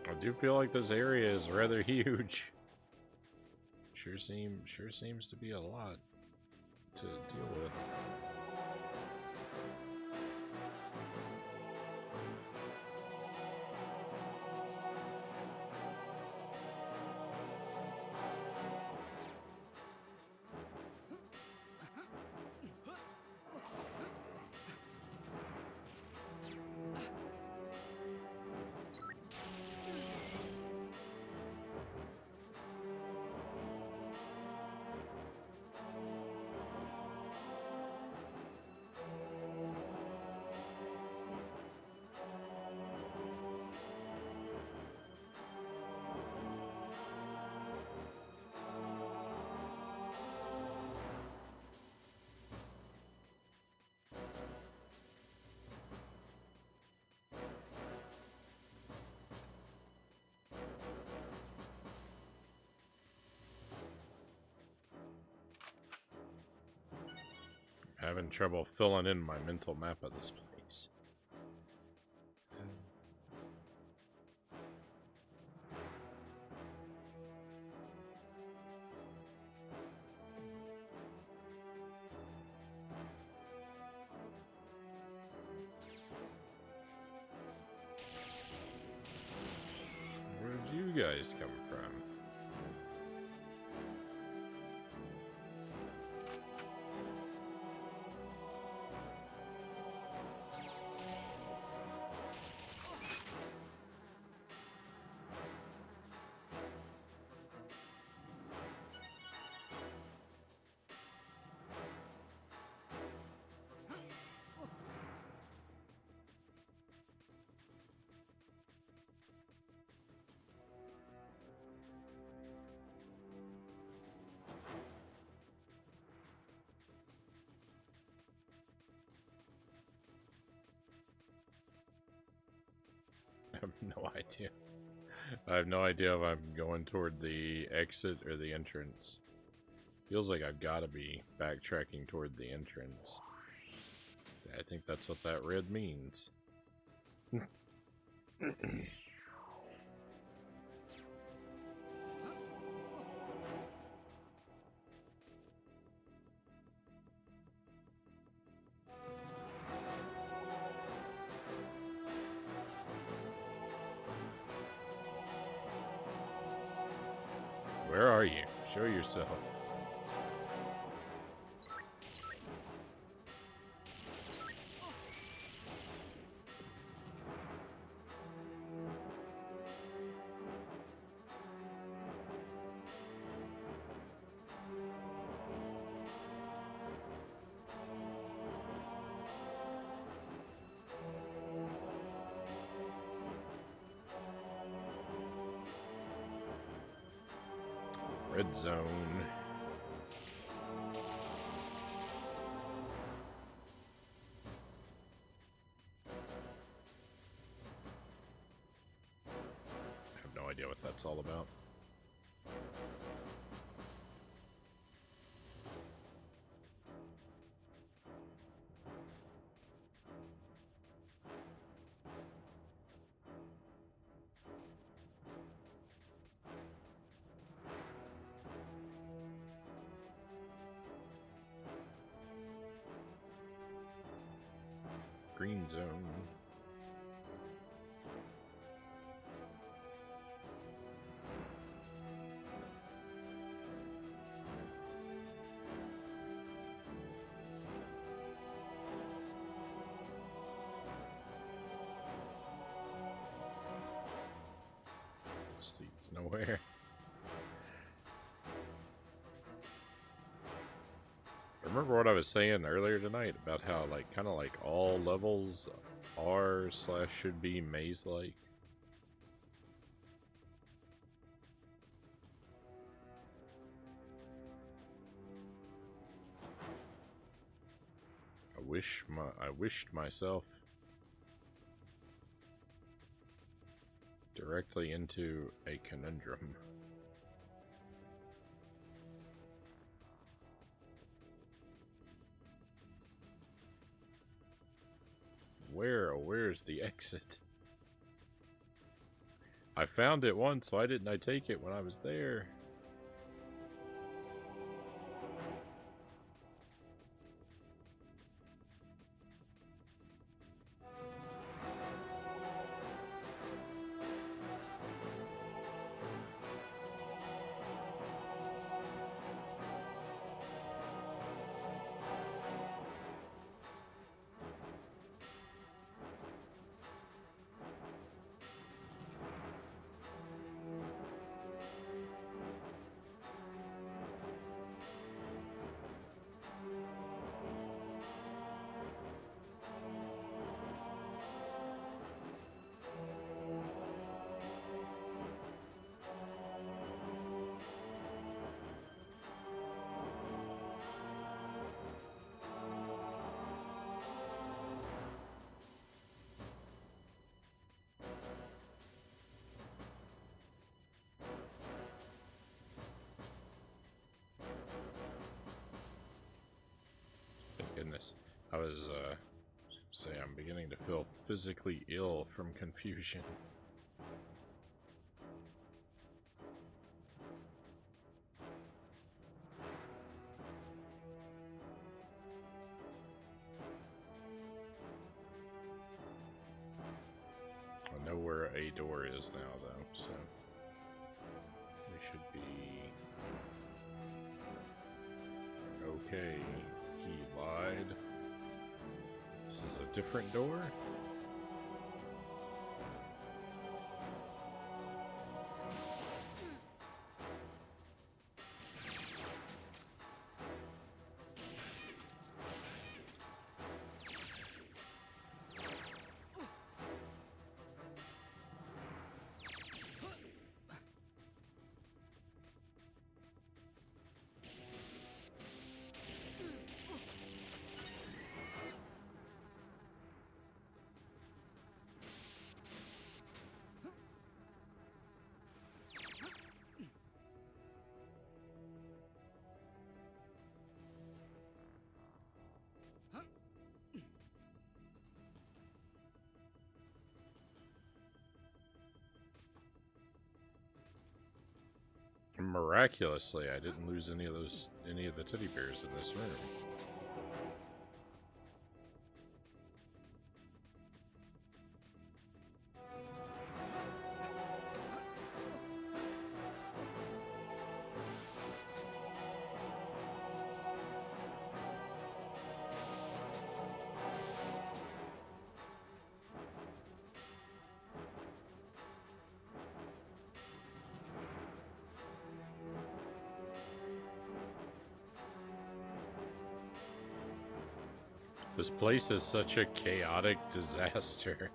I do feel like this area is rather huge. Sure seems to be a lot to deal with. Having trouble filling in my mental map of this place. Where did you guys come from? I have no idea. I have no idea if I'm going toward the exit or the entrance. Feels like I've got to be backtracking toward the entrance. I think that's what that red means. Where are you? Show yourself. Red zone. I have no idea what that's all about. Green zone. This leads nowhere. Remember what I was saying earlier tonight about how, like, kind of like all levels are / should be maze-like? I wished myself directly into a conundrum. Where's the exit? I found it once, why didn't I take it when I was there? goodness. I was, say I'm beginning to feel physically ill from confusion. I know where a door is now, though, so we should be okay. He lied. This is a different door? Miraculously, I didn't lose any of the teddy bears in this room. This place is such a chaotic disaster.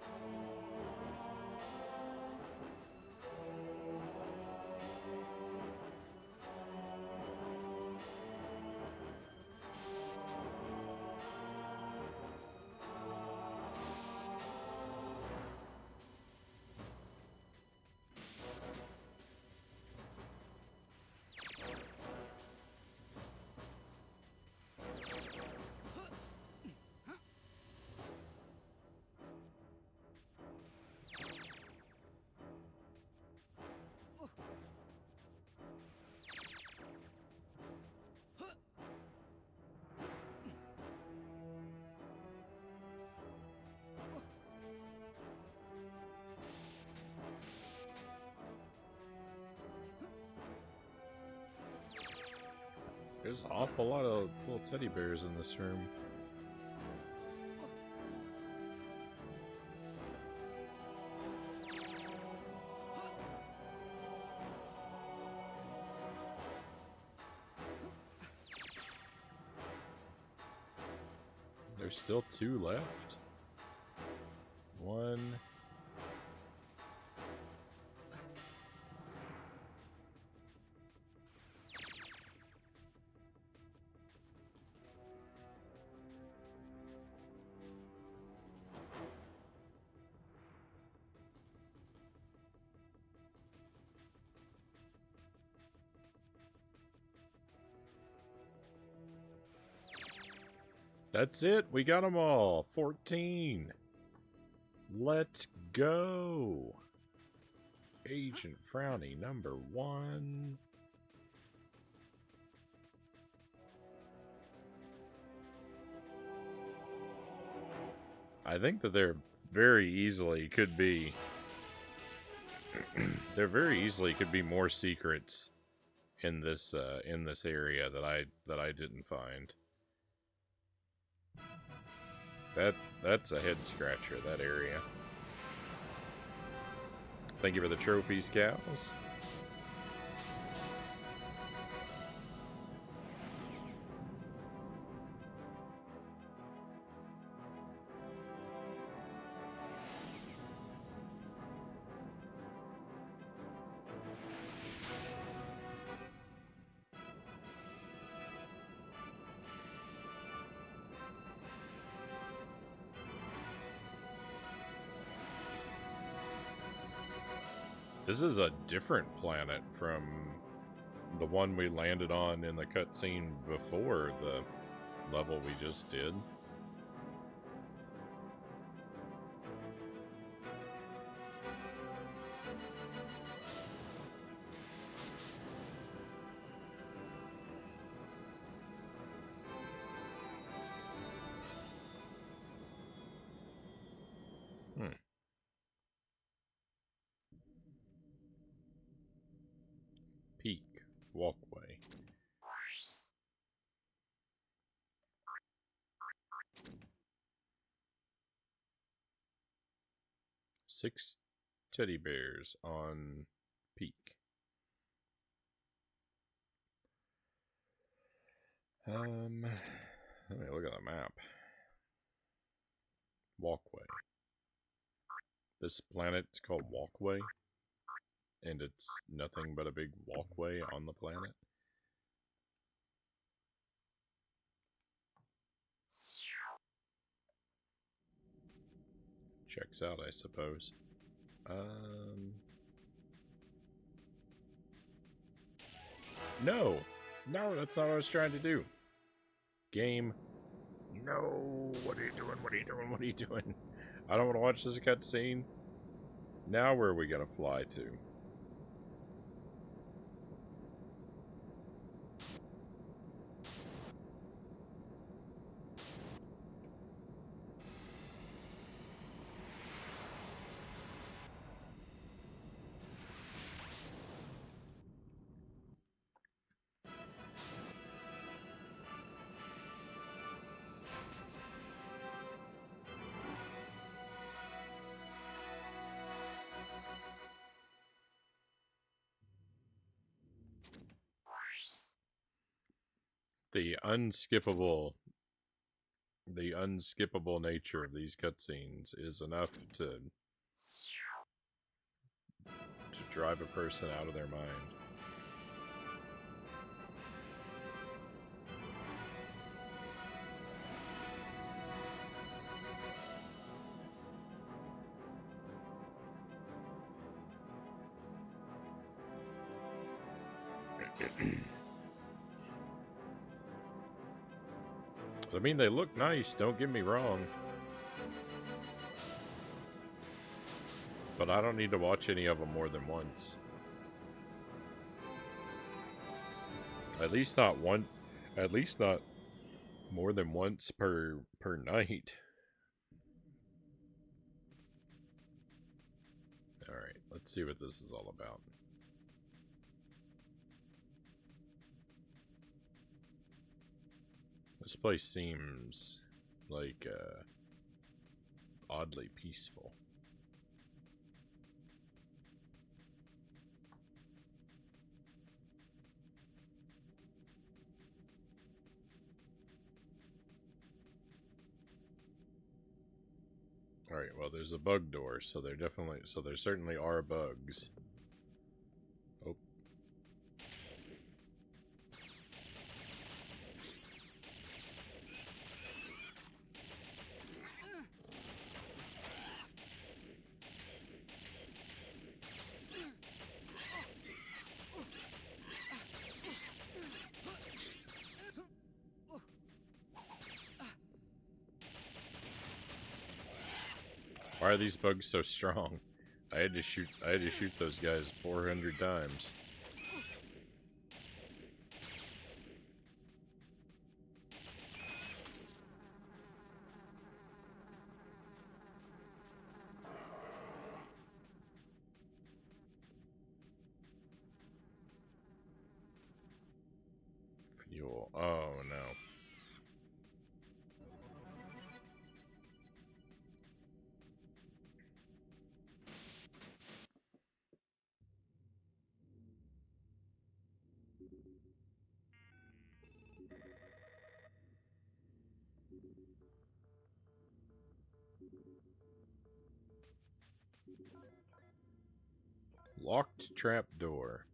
There's an awful lot of little teddy bears in this room. There's still 2 left. 1. That's it. We got them all. 14. Let's go. Agent Frownie number 1. I think that there very easily could be more secrets in this area that I didn't find. That's a head scratcher, that area. Thank you for the trophies, cows. This is a different planet from the one we landed on in the cutscene before the level we just did. walkway. Six teddy bears on peak. Let me look at the map. Walkway. This planet is called Walkway, and it's nothing but a big walkway on the planet. Checks out, I suppose. No! No, that's not what I was trying to do. Game. No! What are you doing? What are you doing? What are you doing? I don't want to watch this cutscene. Now where are we gonna fly to? The unskippable nature of these cutscenes is enough to drive a person out of their mind. I mean, they look nice, don't get me wrong. But I don't need to watch any of them more than once. At least not more than once per night. Alright, let's see what this is all about. This place seems like oddly peaceful. Alright, well there's a bug door, so there certainly are bugs. Oh. Why are these bugs so strong? I had to shoot those guys 400 times. Fuel. Oh no. Locked trap door.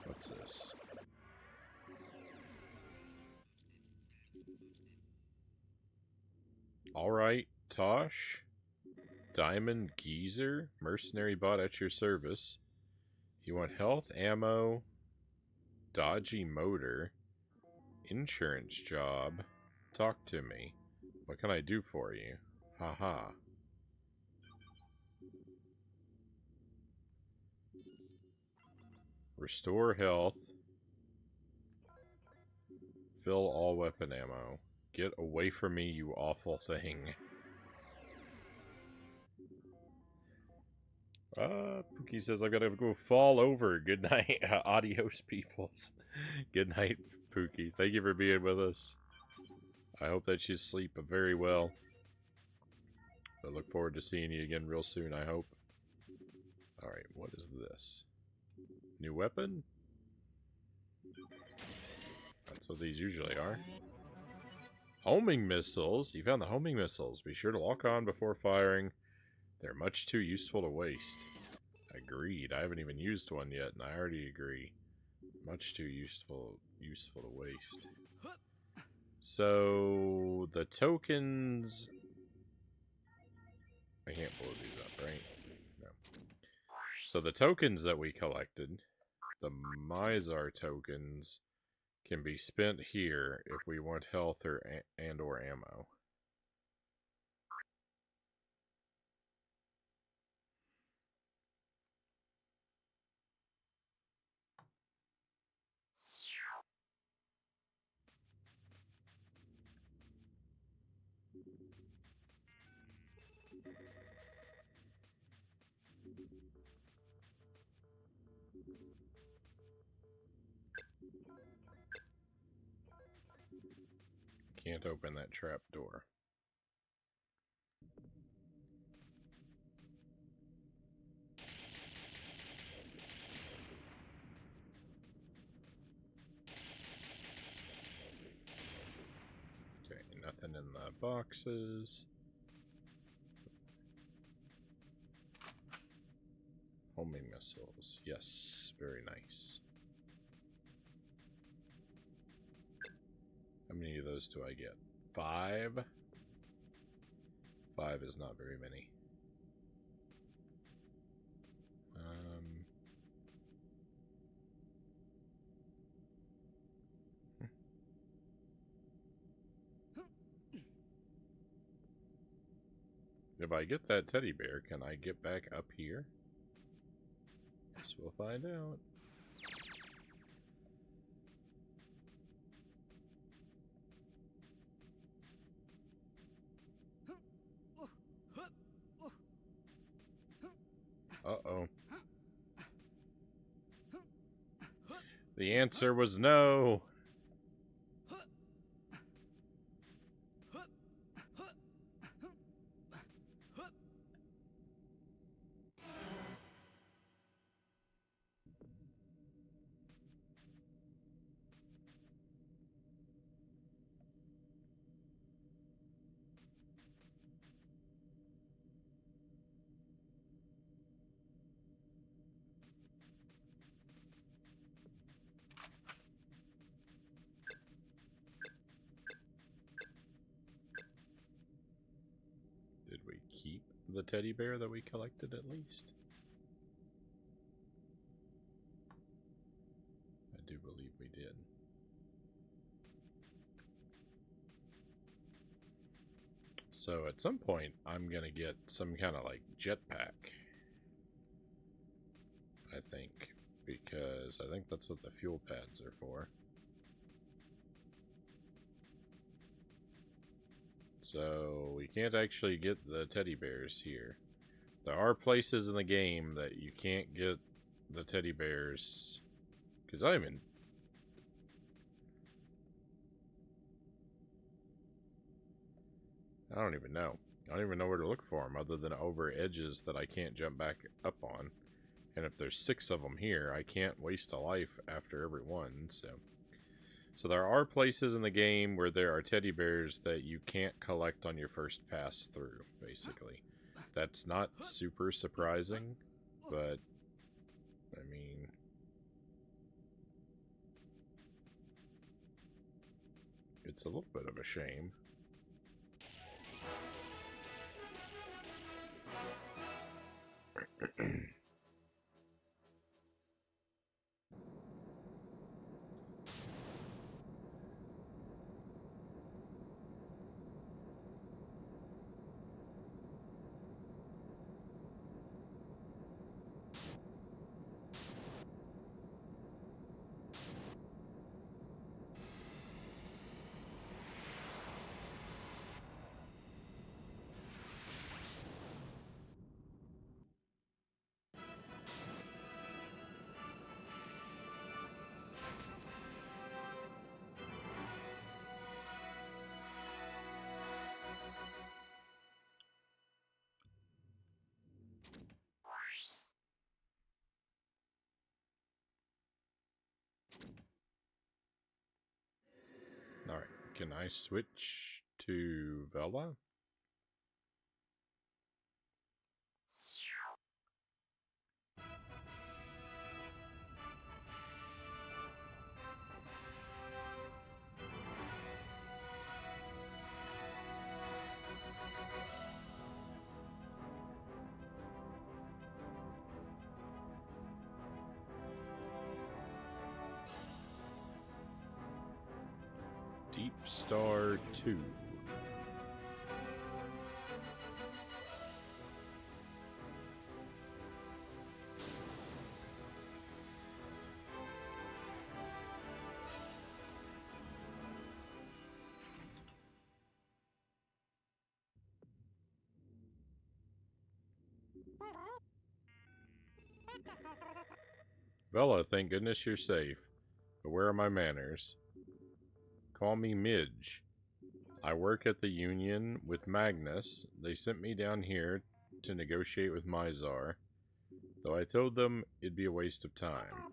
What's this? Alright, Tosh. Diamond Geezer. Mercenary bot at your service. You want health, ammo, dodgy motor, insurance job. Talk to me. What can I do for you? Haha. Restore health. Fill all weapon ammo. Get away from me, you awful thing. Pookie says, I've got to go fall over. Good night, adios, peoples. Good night, Pookie. Thank you for being with us. I hope that you sleep very well. I look forward to seeing you again real soon, I hope. Alright, what is this? New weapon? That's what these usually are. Homing missiles. You found the homing missiles. Be sure to lock on before firing. They're much too useful to waste. Agreed. I haven't even used one yet, and I already agree. Much too useful to waste. So the tokens. I can't blow these up, right? No. So the tokens that we collected, the Mizar tokens, can be spent here if we want health or or ammo. Can't open that trap door. Okay, nothing in the boxes. Homing missiles. Yes, very nice. How many of those do I get? 5? 5 is not very many. If I get that teddy bear, can I get back up here? Guess we'll find out. Uh-oh. The answer was no. Did we keep the teddy bear that we collected at least? I do believe we did. So at some point, I'm gonna get some kind of like jetpack. I think. Because I think that's what the fuel pads are for. So we can't actually get the teddy bears here. There are places in the game that you can't get the teddy bears. Because I don't even know. I don't even know where to look for them other than over edges that I can't jump back up on. And if there's 6 of them here, I can't waste a life after every one, So there are places in the game where there are teddy bears that you can't collect on your first pass through, basically. That's not super surprising, but, I mean... it's a little bit of a shame. I switch to Vela? Deep Star 2. Bella, thank goodness you're safe. But where are my manners? Call me Midge. I work at the Union with Magnus. They sent me down here to negotiate with Mizar, though I told them it'd be a waste of time.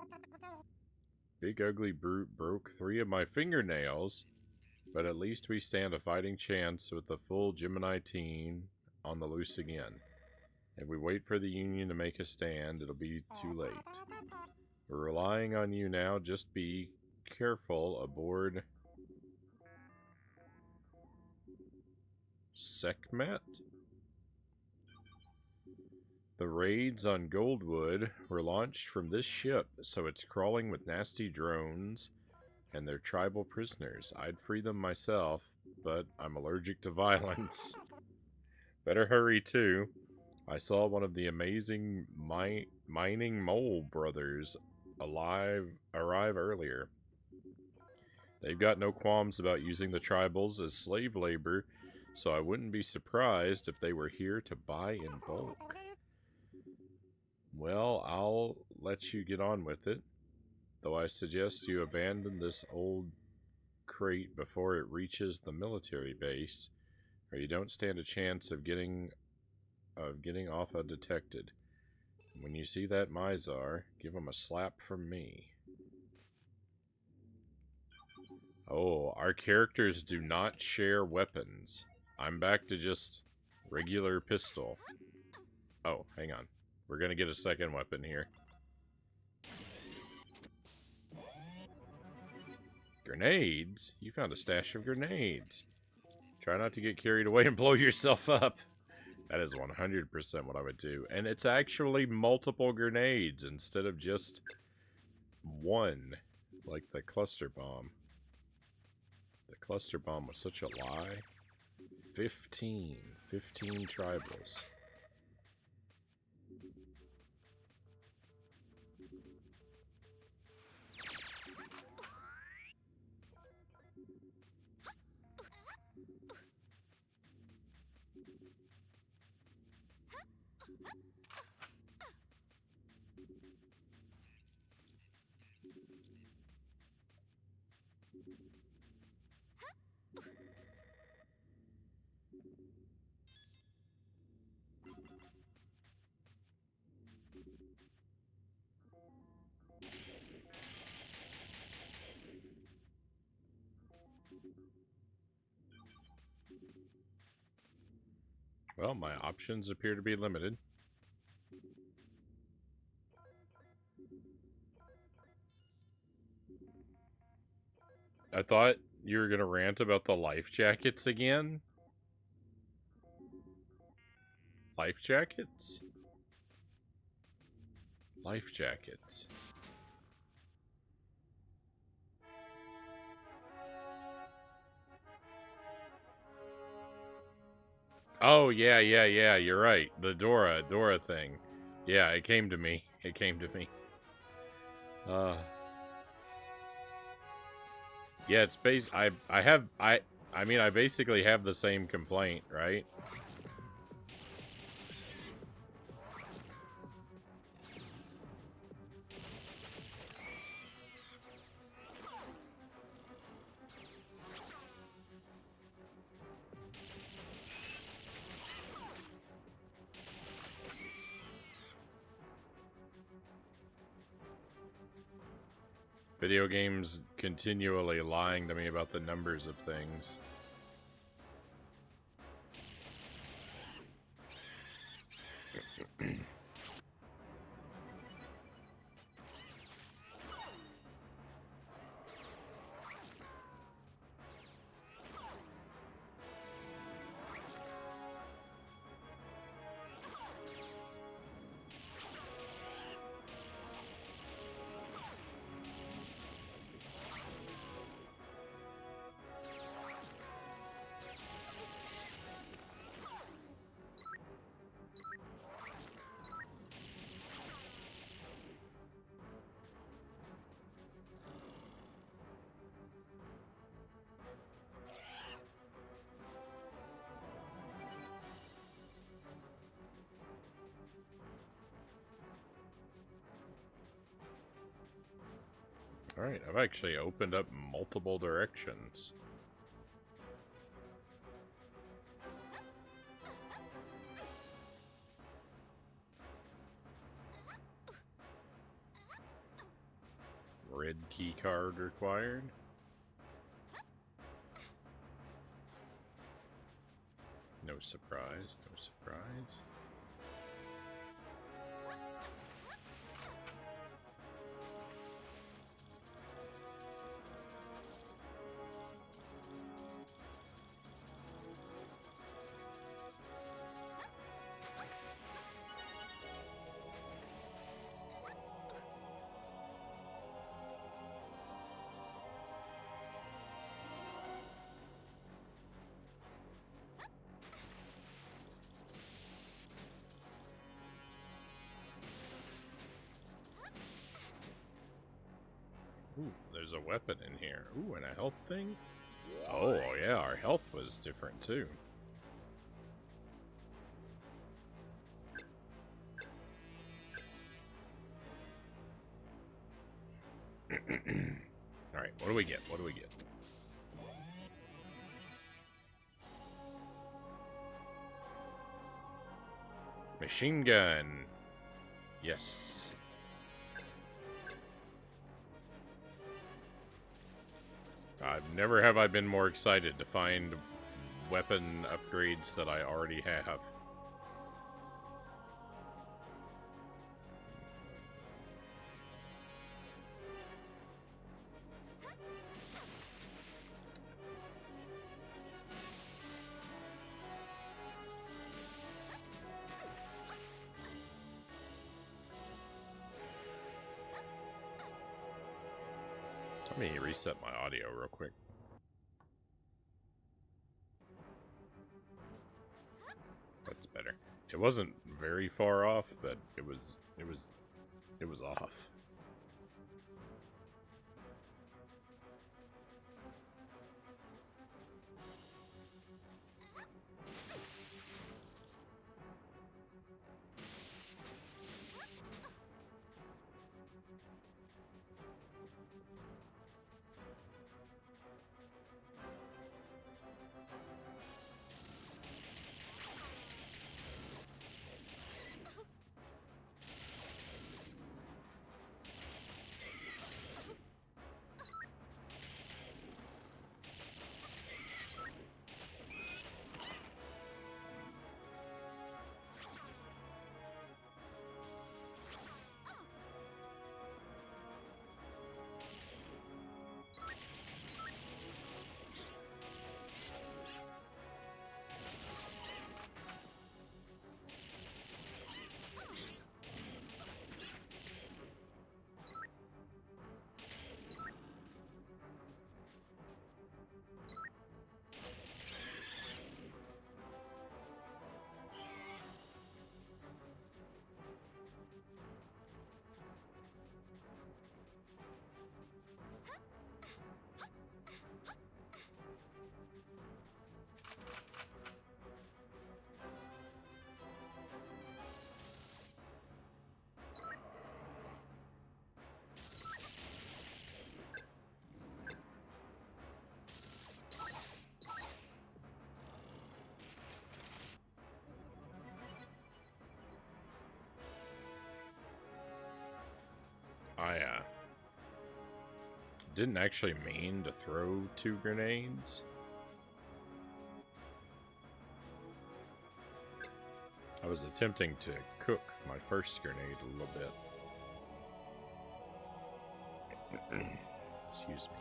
Big Ugly Brute broke 3 of my fingernails, but at least we stand a fighting chance with the full Gemini team on the loose again. If we wait for the Union to make a stand, it'll be too late. We're relying on you now. Just be careful aboard Sekhmet? The raids on Goldwood were launched from this ship, so it's crawling with nasty drones and their tribal prisoners. I'd free them myself, but I'm allergic to violence. Better hurry, too. I saw one of the amazing mining mole brothers arrive earlier. They've got no qualms about using the tribals as slave labor, so I wouldn't be surprised if they were here to buy in bulk. Well, I'll let you get on with it, though I suggest you abandon this old crate before it reaches the military base, or you don't stand a chance of getting off undetected. When you see that Mizar, give him a slap from me. Oh, our characters do not share weapons. I'm back to just regular pistol. Oh, hang on. We're gonna get a second weapon here. Grenades? You found a stash of grenades. Try not to get carried away and blow yourself up. That is 100% what I would do. And it's actually multiple grenades instead of just one, like the cluster bomb. The cluster bomb was such a lie. 15 tribals. Well, my options appear to be limited. I thought you were going to rant about the life jackets again. Life jackets? Life jackets. Oh, yeah, you're right. The Dora thing. Yeah, it came to me. It came to me. Yeah, it's I mean, I basically have the same complaint, right? Video games continually lying to me about the numbers of things. Alright, I've actually opened up multiple directions. Red key card required. No surprise, no surprise. Ooh, there's a weapon in here. Ooh, and a health thing? Oh, yeah, our health was different, too. Alright, what do we get? What do we get? Machine gun. Yes. Never have I been more excited to find weapon upgrades that I already have. Let me reset my audio real quick. That's better. It wasn't very far off, but it was off. Didn't actually mean to throw 2 grenades. I was attempting to cook my first grenade a little bit. Excuse me.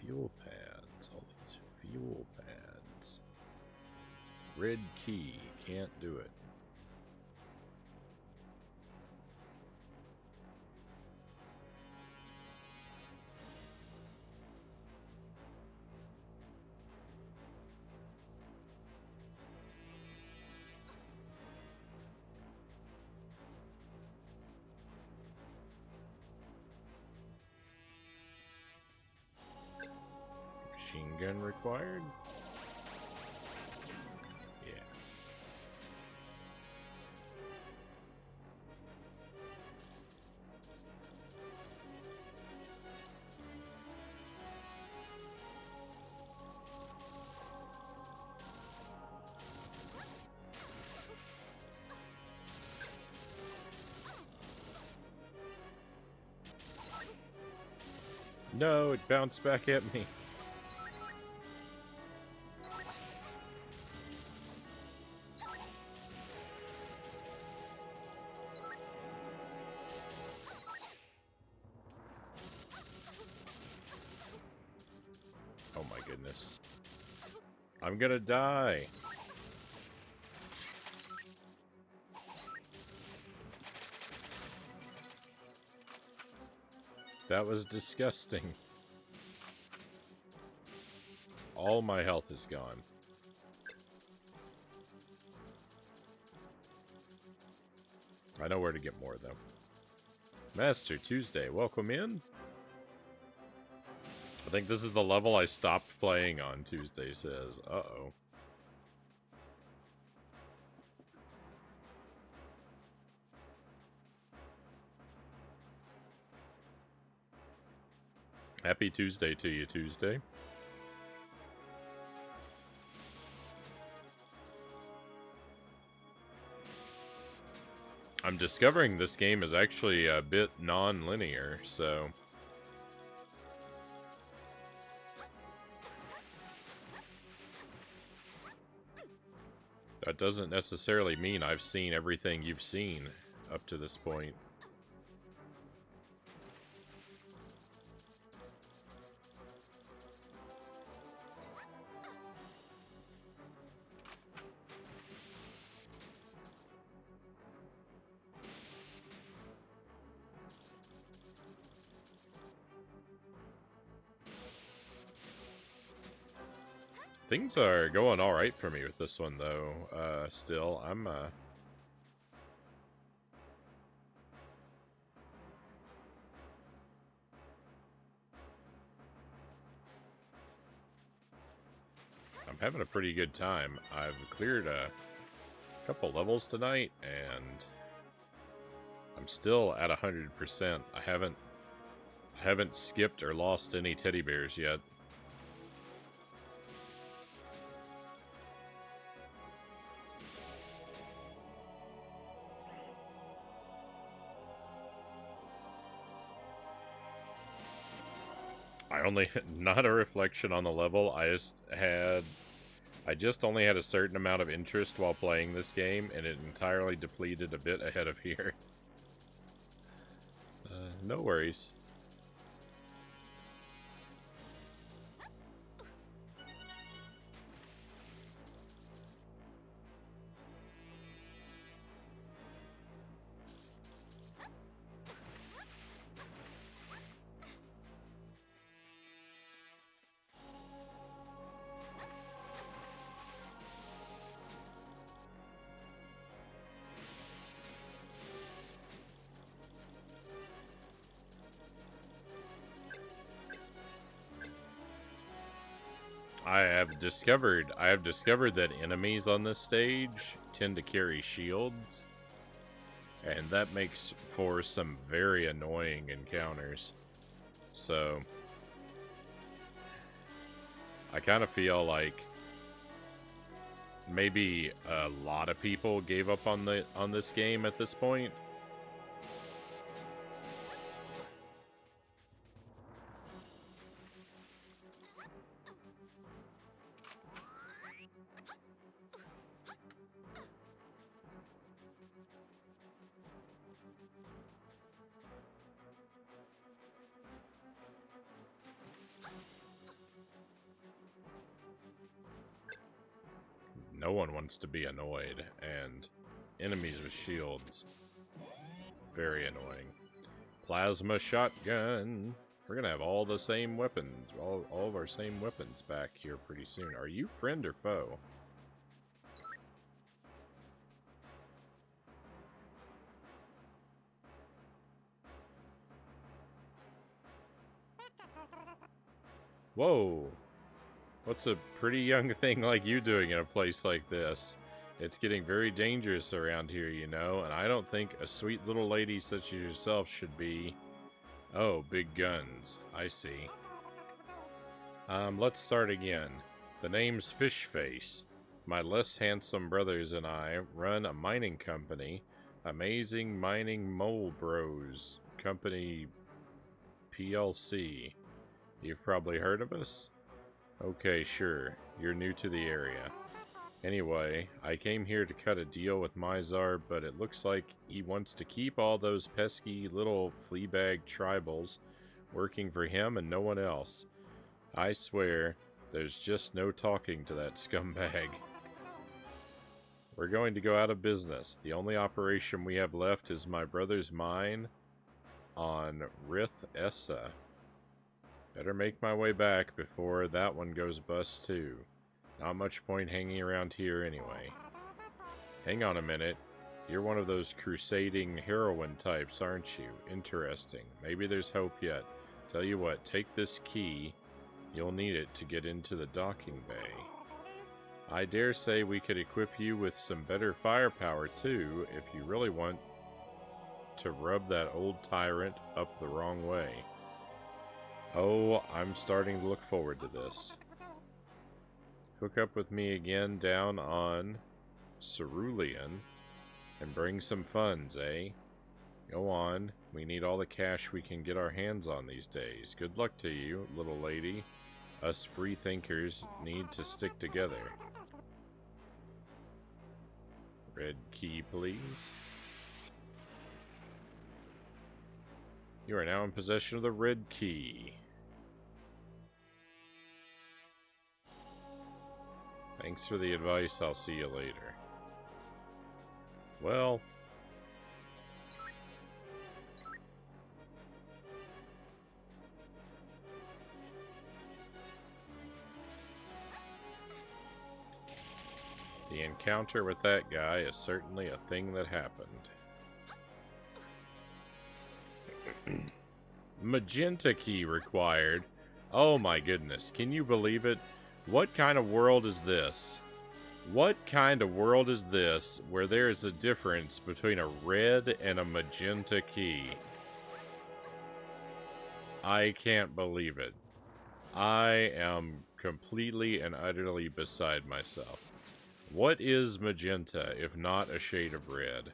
Fuel pads. All these fuel pads. Red key. Can't do it. Machine gun required? Yeah. No, it bounced back at me. Oh my goodness. I'm gonna die. That was disgusting. All my health is gone. I know where to get more, though. Master Tuesday, welcome in. I think this is the level I stopped playing on, Tuesday says. Uh-oh. Happy Tuesday to you, Tuesday. I'm discovering this game is actually a bit non-linear, so... That doesn't necessarily mean I've seen everything you've seen up to this point. Things are going alright for me with this one, though. Still, I'm having a pretty good time. I've cleared a couple levels tonight, and I'm still at 100%. I haven't skipped or lost any teddy bears yet. Not a reflection on the level, I just only had a certain amount of interest while playing this game, and it entirely depleted a bit ahead of here. No worries. I have discovered that enemies on this stage tend to carry shields, and that makes for some very annoying encounters. So I kind of feel like maybe a lot of people gave up on this game at this point, No one wants to be annoyed, and enemies with shields, very annoying. Plasma shotgun. We're gonna have all the same weapons, all of our same weapons back here pretty soon. Are you friend or foe? Whoa! What's a pretty young thing like you doing in a place like this? It's getting very dangerous around here, you know, and I don't think a sweet little lady such as yourself should be... Oh, big guns. I see. Let's start again. The name's Fishface. My less handsome brothers and I run a mining company, Amazing Mining Mole Bros Company PLC. You've probably heard of us? Okay, sure. You're new to the area. Anyway, I came here to cut a deal with Mizar, but it looks like he wants to keep all those pesky little fleabag tribals working for him and no one else. I swear, there's just no talking to that scumbag. We're going to go out of business. The only operation we have left is my brother's mine on Rith Essa. Better make my way back before that one goes bust too. Not much point hanging around here anyway. Hang on a minute. You're one of those crusading heroine types, aren't you? Interesting. Maybe there's hope yet. Tell you what, take this key. You'll need it to get into the docking bay. I dare say we could equip you with some better firepower too, if you really want to rub that old tyrant up the wrong way. Oh, I'm starting to look forward to this. Hook up with me again down on Cerulean and bring some funds, eh? Go on. We need all the cash we can get our hands on these days. Good luck to you, little lady. Us free thinkers need to stick together. Red key, please. You are now in possession of the red key. Thanks for the advice. I'll see you later. Well... the encounter with that guy is certainly a thing that happened. Magenta key required. Oh my goodness, can you believe it? What kind of world is this? What kind of world is this where there is a difference between a red and a magenta key? I can't believe it. I am completely and utterly beside myself. What is magenta if not a shade of red?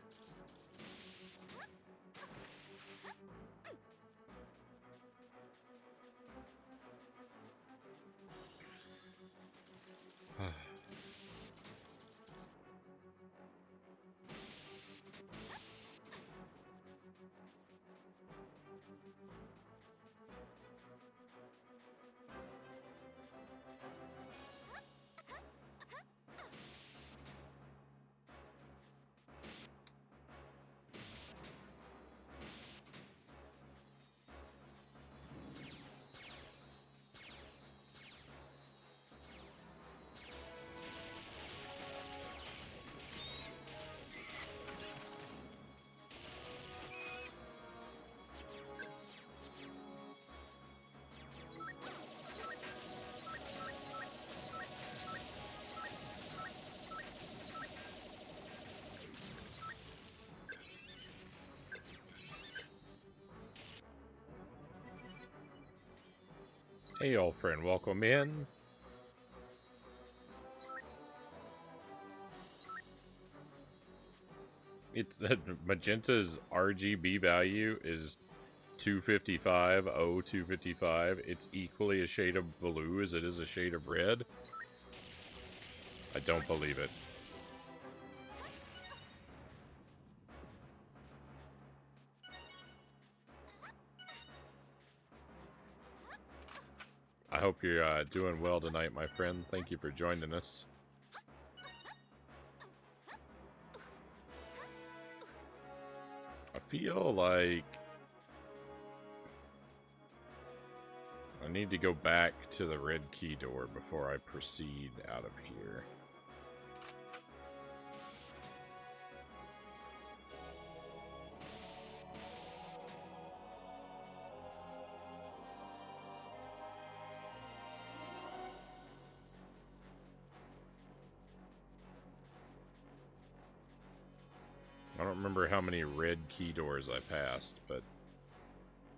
Hey, old friend, welcome in. It's that magenta's RGB value is 255, 255. It's equally a shade of blue as it is a shade of red. I don't believe it. I hope you're doing well tonight, my friend. Thank you for joining us. I feel like I need to go back to the red key door before I proceed out of here. I don't remember how many red key doors I passed, but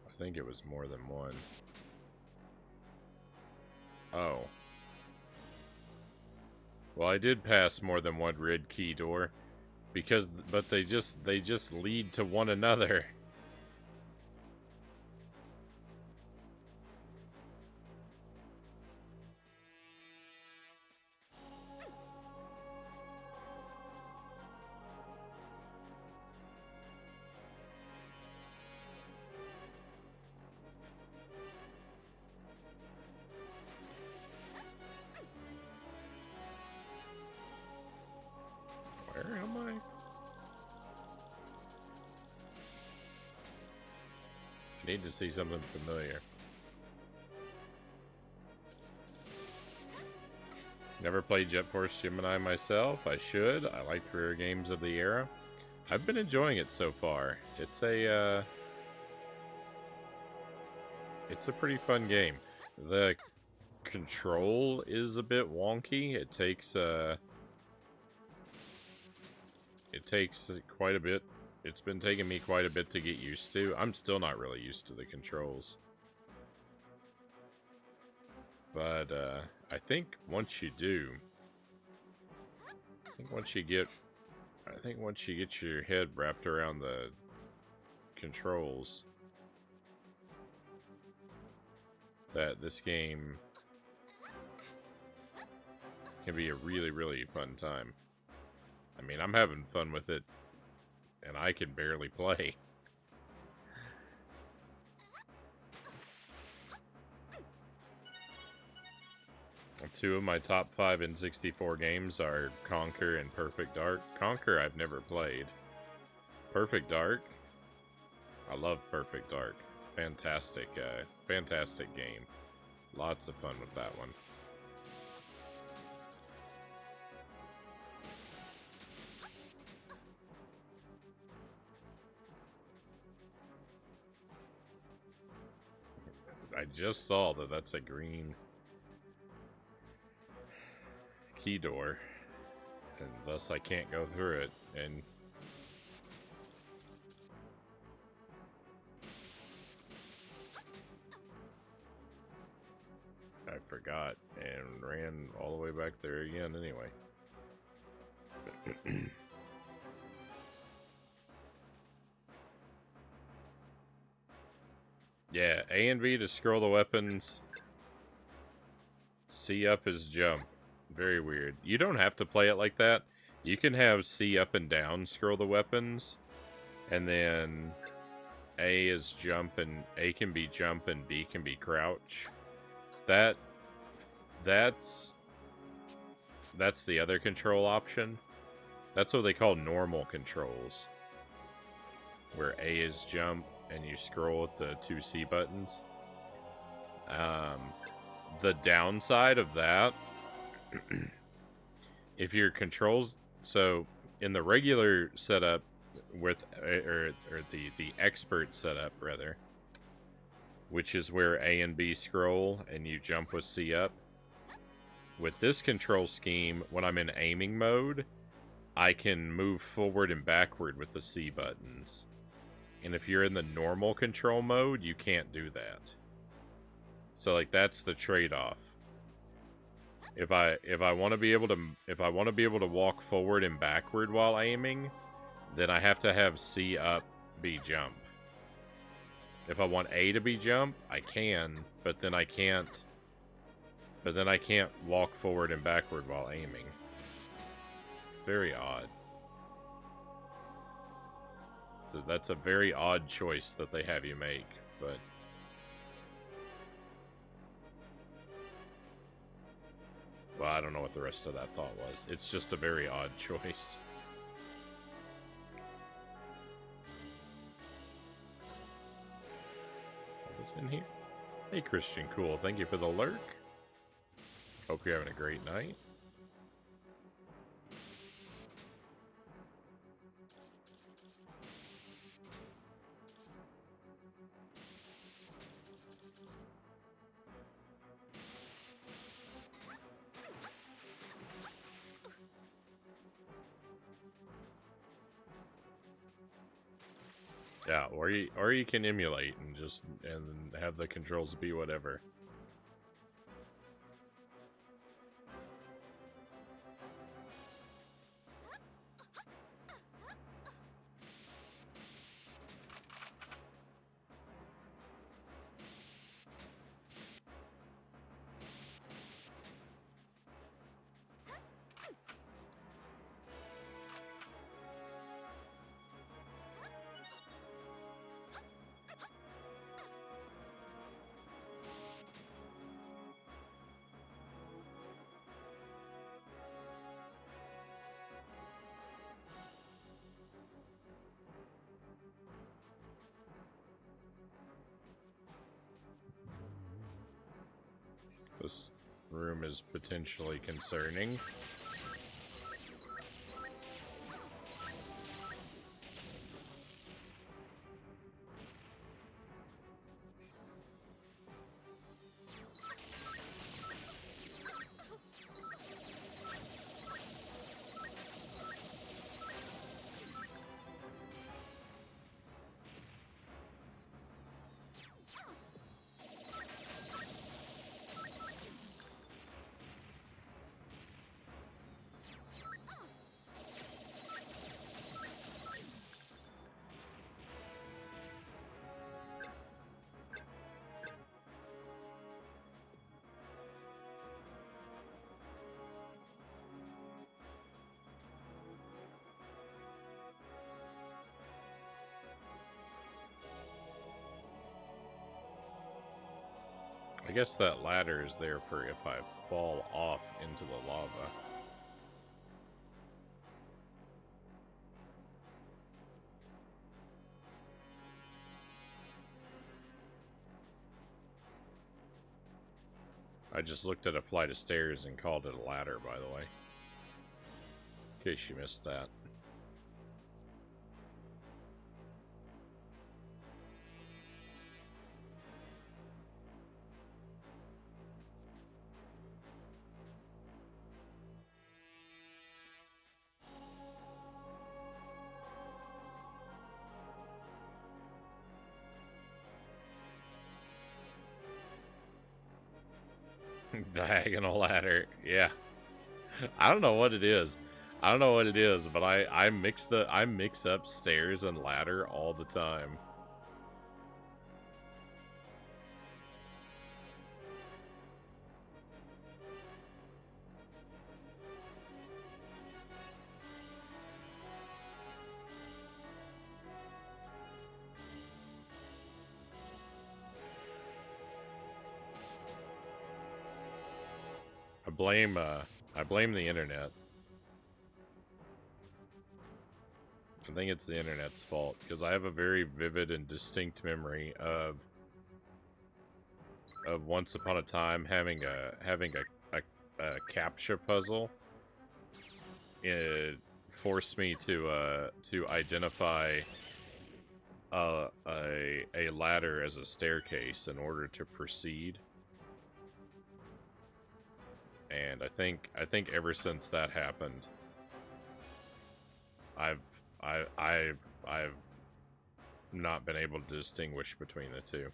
I think it was more than one. Oh. Well, I did pass more than one red key door, but they just lead to one another. Where am I? I need to see something familiar. Never played Jet Force Gemini myself. I should. I like career games of the era. I've been enjoying it so far. It's a pretty fun game. The control is a bit wonky. It takes quite a bit. It's been taking me quite a bit to get used to. I'm still not really used to the controls. But I think once you do, I think once you get your head wrapped around the controls, that this game can be a really, really fun time. I mean, I'm having fun with it, and I can barely play. Two of my top 5 N64 games are Conquer and Perfect Dark. Conquer I've never played. Perfect Dark, I love Perfect Dark. Fantastic, fantastic game. Lots of fun with that one. I just saw that that's a green key door, and thus I can't go through it, and I forgot and ran all the way back there again anyway. Yeah, A and B to scroll the weapons. C up is jump. Very weird. You don't have to play it like that. You can have C up and down scroll the weapons, and then A is jump, and A can be jump and B can be crouch. That's the other control option. That's what they call normal controls, where A is jump and you scroll with the 2 C buttons. The downside of that, if your controls, so in the regular setup with, or the expert setup rather, which is where A and B scroll and you jump with C up, with this control scheme, when I'm in aiming mode, I can move forward and backward with the C buttons. And if you're in the normal control mode, you can't do that. So like that's the trade-off. If I want to be able to walk forward and backward while aiming, then I have to have C up be jump. If I want A to be jump, I can, but then I can't walk forward and backward while aiming. Very odd. So that's a very odd choice that they have you make, but well, I don't know what the rest of that thought was. It's just a very odd choice. is in here. Hey, Christian Cool, thank you for the lurk. Hope you're having a great night. Yeah, or you can emulate and just have the controls be whatever. This room is potentially concerning. I guess that ladder is there for if I fall off into the lava. I just looked at a flight of stairs and called it a ladder, by the way. In case you missed that. Diagonal ladder, yeah. I don't know what it is. I don't know what it is, but I mix up stairs and ladder all the time. I blame the internet. I think it's the internet's fault because I have a very vivid and distinct memory of once upon a time having a captcha puzzle. It forced me to identify a ladder as a staircase in order to proceed. And I think ever since that happened, I've not been able to distinguish between the two.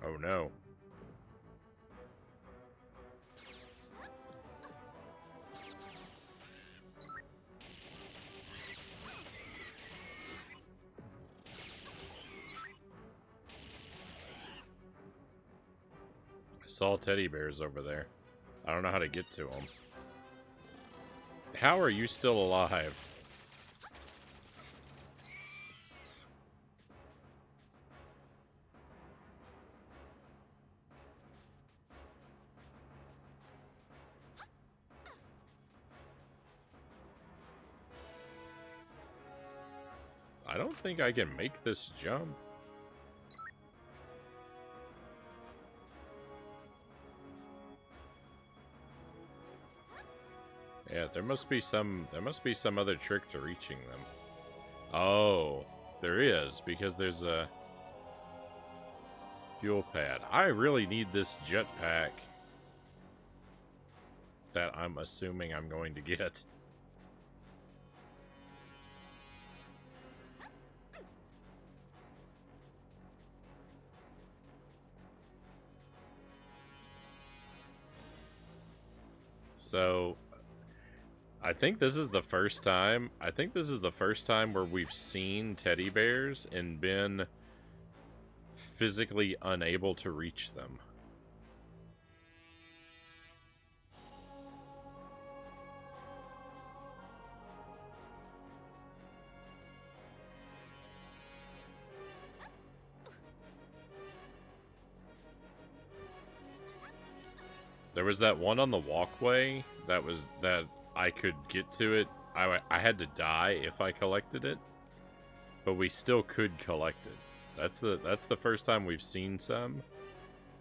Oh no. saw teddy bears over there. I don't know how to get to them. How are you still alive? I don't think I can make this jump. Yeah, there must be some other trick to reaching them. Oh, there is, because there's a fuel pad. I really need this jetpack that I'm assuming I'm going to get. So, I think this is the first time where we've seen teddy bears and been physically unable to reach them. There was that one on the walkway that I could get to it. I had to die if I collected it, but we still could collect it. That's the first time we've seen some,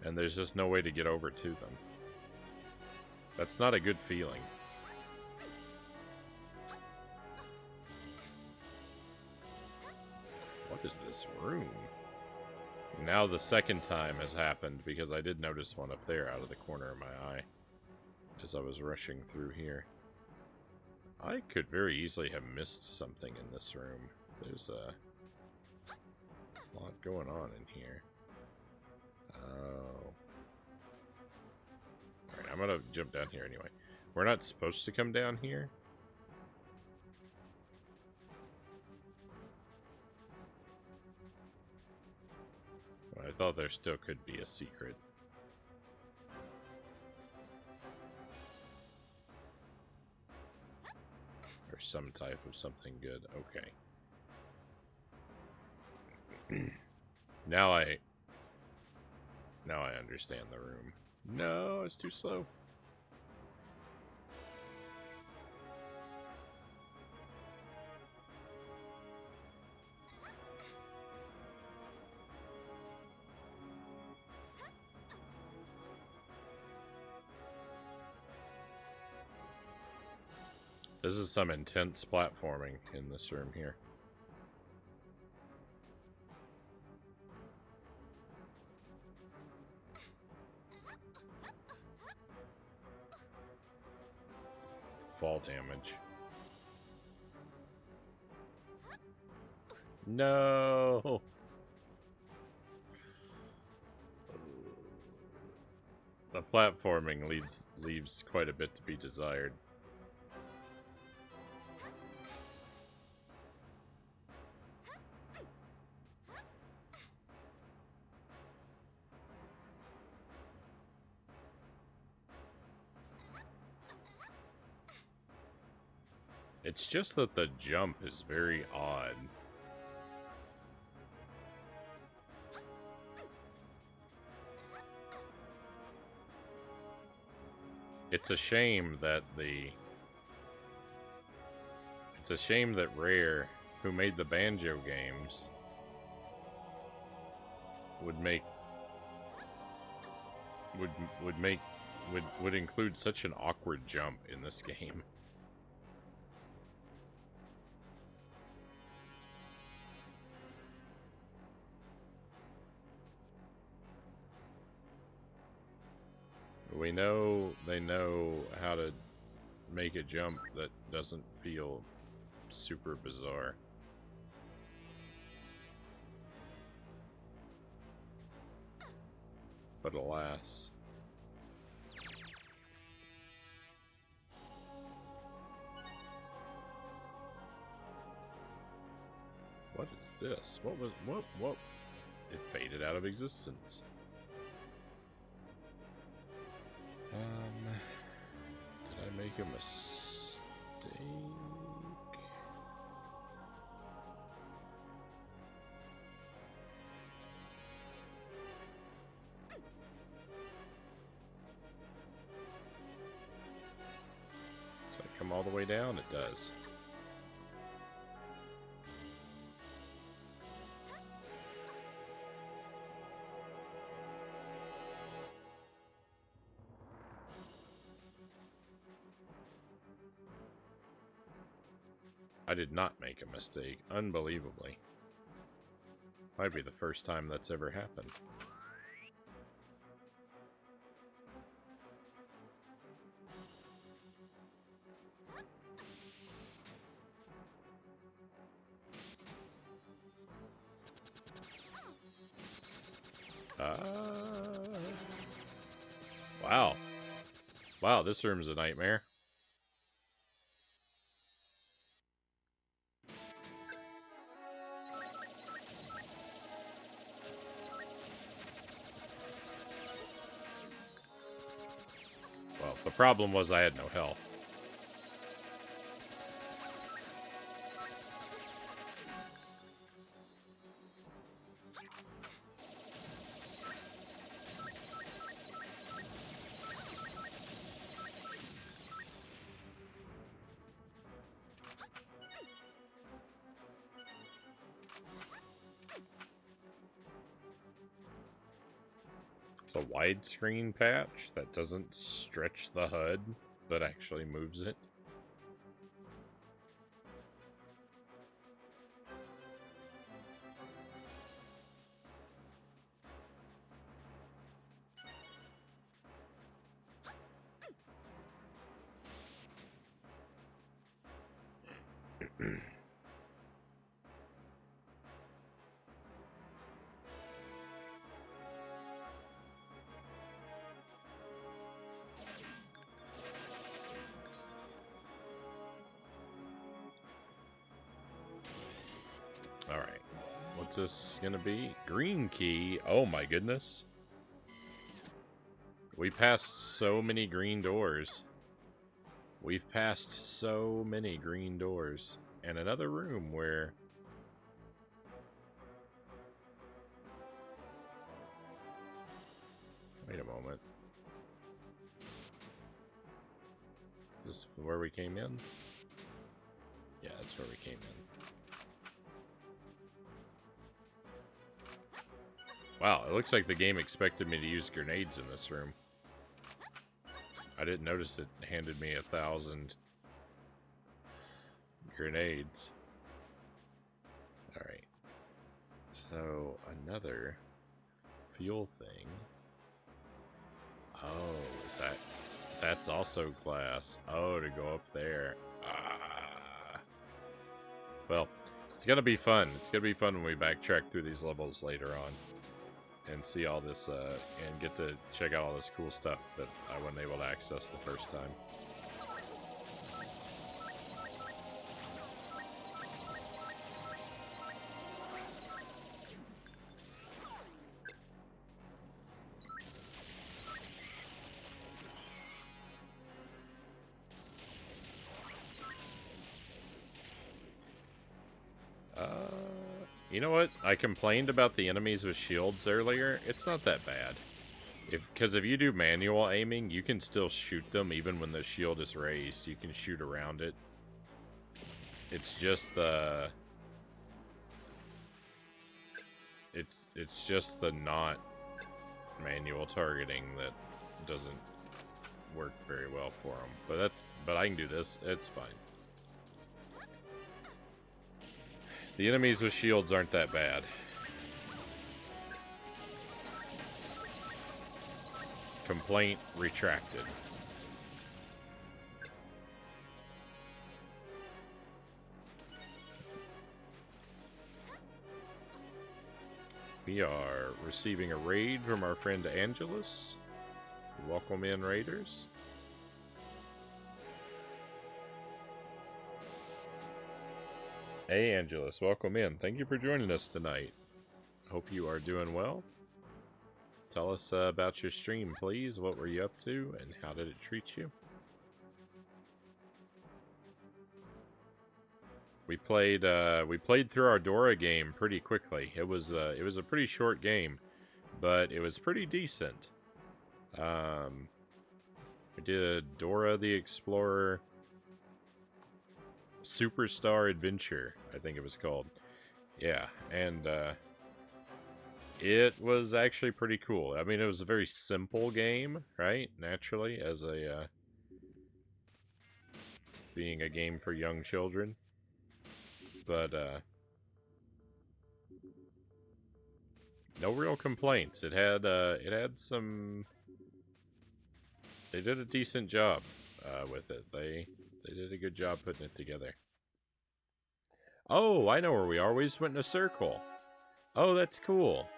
and there's just no way to get over to them. That's not a good feeling. What is this room? Now the second time has happened, because I did notice one up there out of the corner of my eye as I was rushing through here. I could very easily have missed something in this room. There's a lot going on in here. Oh. Alright, I'm gonna jump down here anyway. We're not supposed to come down here. I thought there still could be a secret. Or some type of something good. Okay. Now I understand the room. No, it's too slow. This is some intense platforming in this room here. Fall damage. No! The platforming leaves quite a bit to be desired. It's just that the jump is very odd. It's a shame that Rare, who made the Banjo games, would include such an awkward jump in this game. We know they know how to make a jump that doesn't feel super bizarre. But alas. What is this? What? It faded out of existence. make a mistake. Does that come all the way down? It does. I did not make a mistake, unbelievably. Might be the first time that's ever happened. Wow. Wow, this room's a nightmare. Well, the problem was I had no health. It's a widescreen patch that doesn't stretch the HUD, but actually moves it. Alright. What's this gonna be? Green key. Oh my goodness. We passed so many green doors. We've passed so many green doors. And another room where... Wait a moment. This is where we came in? Yeah, that's where we came in. Wow, it looks like the game expected me to use grenades in this room. I didn't notice it handed me 1,000 grenades. Alright. So, another fuel thing. Oh, is that... That's also glass. Oh, to go up there. Ah. Well, it's gonna be fun. It's gonna be fun when we backtrack through these levels later on. And see all this, and get to check out all this cool stuff that I wasn't able to access the first time. You know what? I complained about the enemies with shields earlier. It's not that bad. Because if you do manual aiming, you can still shoot them even when the shield is raised. You can shoot around it. It's just the... It's just the not manual targeting that doesn't work very well for them. But I can do this. It's fine. The enemies with shields aren't that bad. Complaint retracted. We are receiving a raid from our friend Angelus. Welcome in, raiders. Hey Angelus, welcome in. Thank you for joining us tonight. Hope you are doing well. Tell us about your stream, please. What were you up to, and how did it treat you? We played through our Dora game pretty quickly. It was a pretty short game, but it was pretty decent. We did Dora the Explorer Superstar Adventure, I think it was called. Yeah, and it was actually pretty cool. I mean, it was a very simple game, right? Naturally, as a being a game for young children, but no real complaints. It had some. They did a decent job with it. They did a good job putting it together. Oh, I know where we are. We just went in a circle. Oh, that's cool.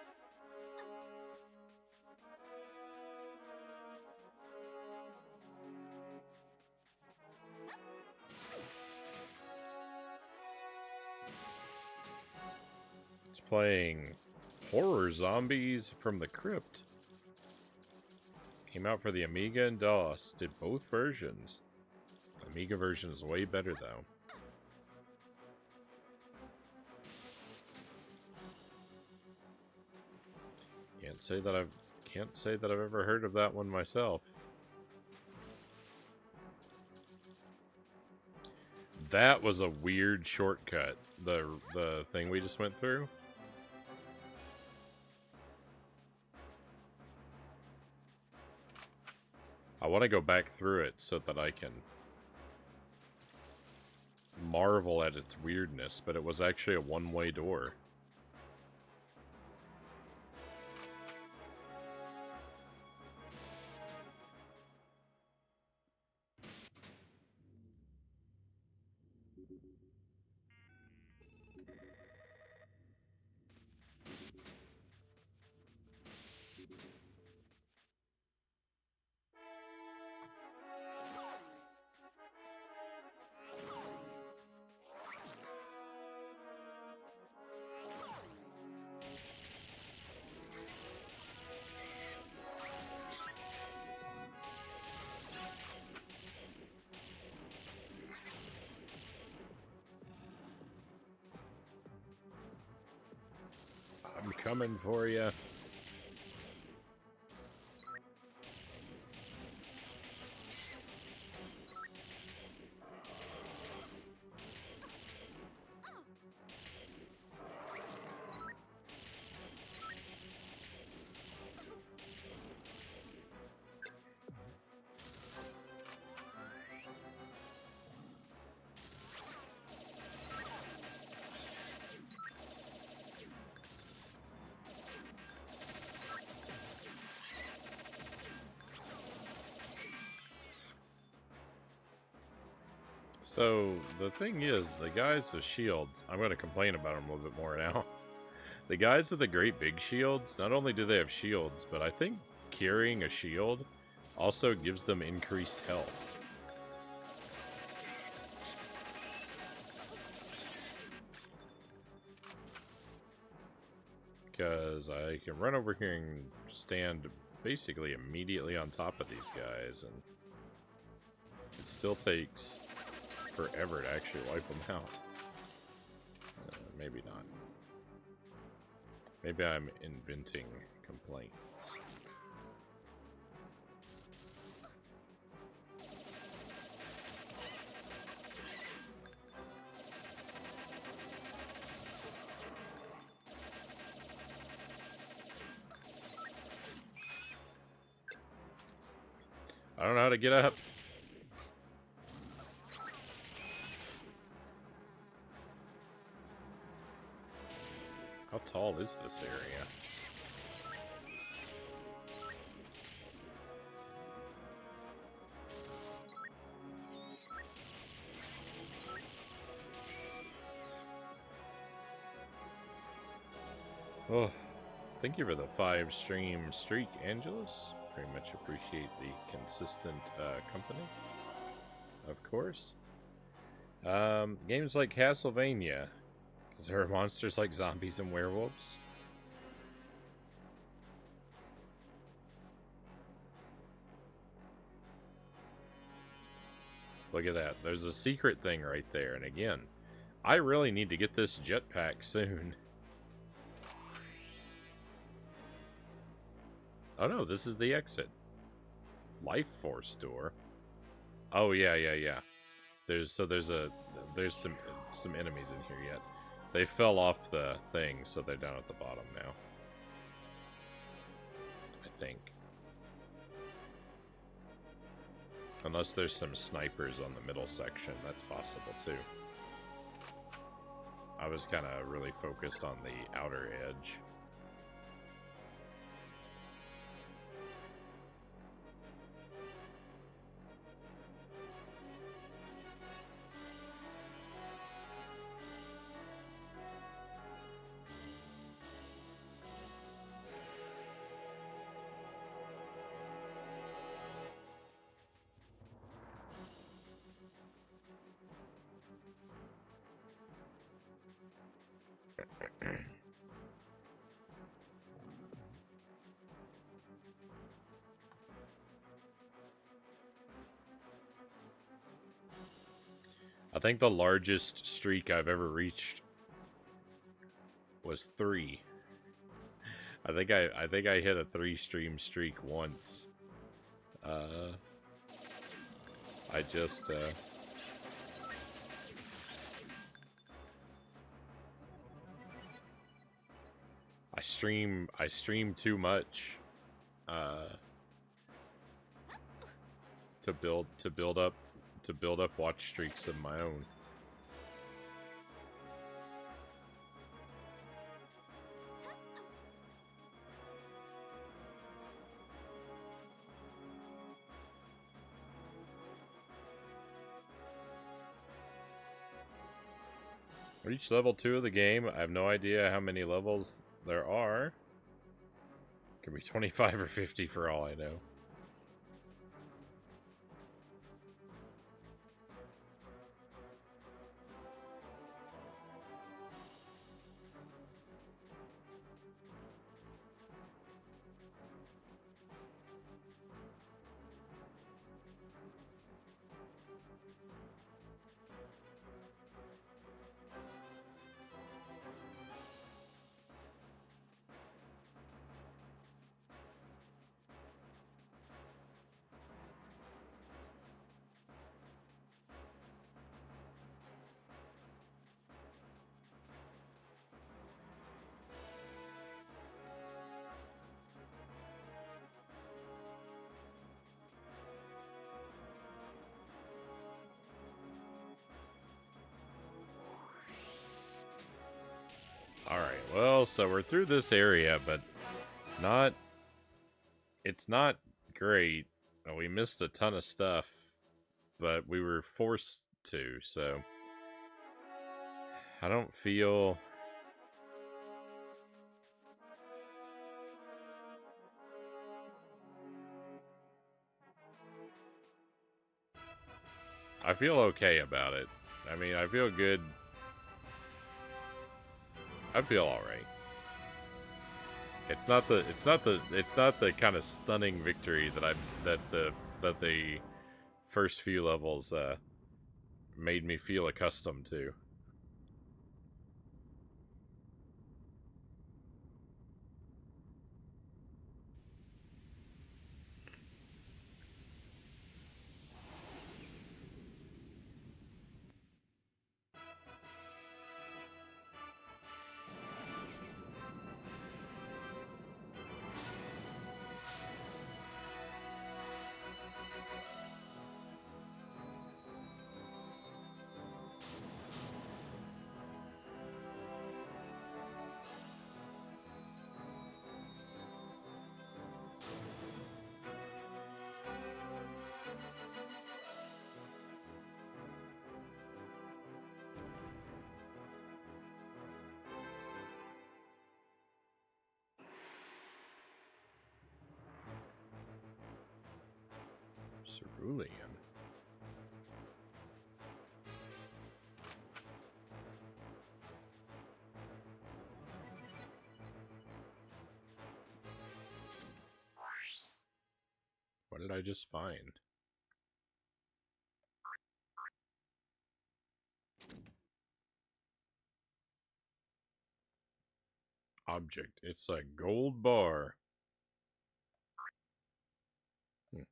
It's playing Horror Zombies from the Crypt. Came out for the Amiga and DOS. Did both versions. The Amiga version is way better though. Can't say that I've ever heard of that one myself. That was a weird shortcut. The thing we just went through. I want to go back through it so that I can marvel at its weirdness, but it was actually a one-way door. I'm coming for you. So, the thing is, the guys with shields, I'm going to complain about them a little bit more now. The guys with the great big shields, not only do they have shields, but I think carrying a shield also gives them increased health. Because I can run over here and stand basically immediately on top of these guys, and it still takes forever to actually wipe them out. Maybe not. Maybe I'm inventing complaints. I don't know how to get up. How tall is this area? Oh, thank you for the 5-stream streak, Angelus. Very much appreciate the consistent company. Of course. Games like Castlevania. Because there are monsters like zombies and werewolves. Look at that. There's a secret thing right there. And again, I really need to get this jetpack soon. Oh no, this is the exit. Life Force door. Oh yeah, yeah, yeah. There's some enemies in here yet. They fell off the thing, so they're down at the bottom now. I think. Unless there's some snipers on the middle section, that's possible too. I was kind of really focused on the outer edge. I think the largest streak I've ever reached was 3. I think I hit a 3-stream streak once. I just I stream too much to build up watch streaks of my own. Reach level 2 of the game. I have no idea how many levels there are. Could be 25 or 50 for all I know. Alright, well, so we're through this area, but it's not great. We missed a ton of stuff, but we were forced to, so I don't feel... I feel okay about it. I mean, I feel good. I feel alright. It's not the kind of stunning victory that the first few levels made me feel accustomed to. Cerulean. What did I just find? Object. It's a gold bar. Hmm.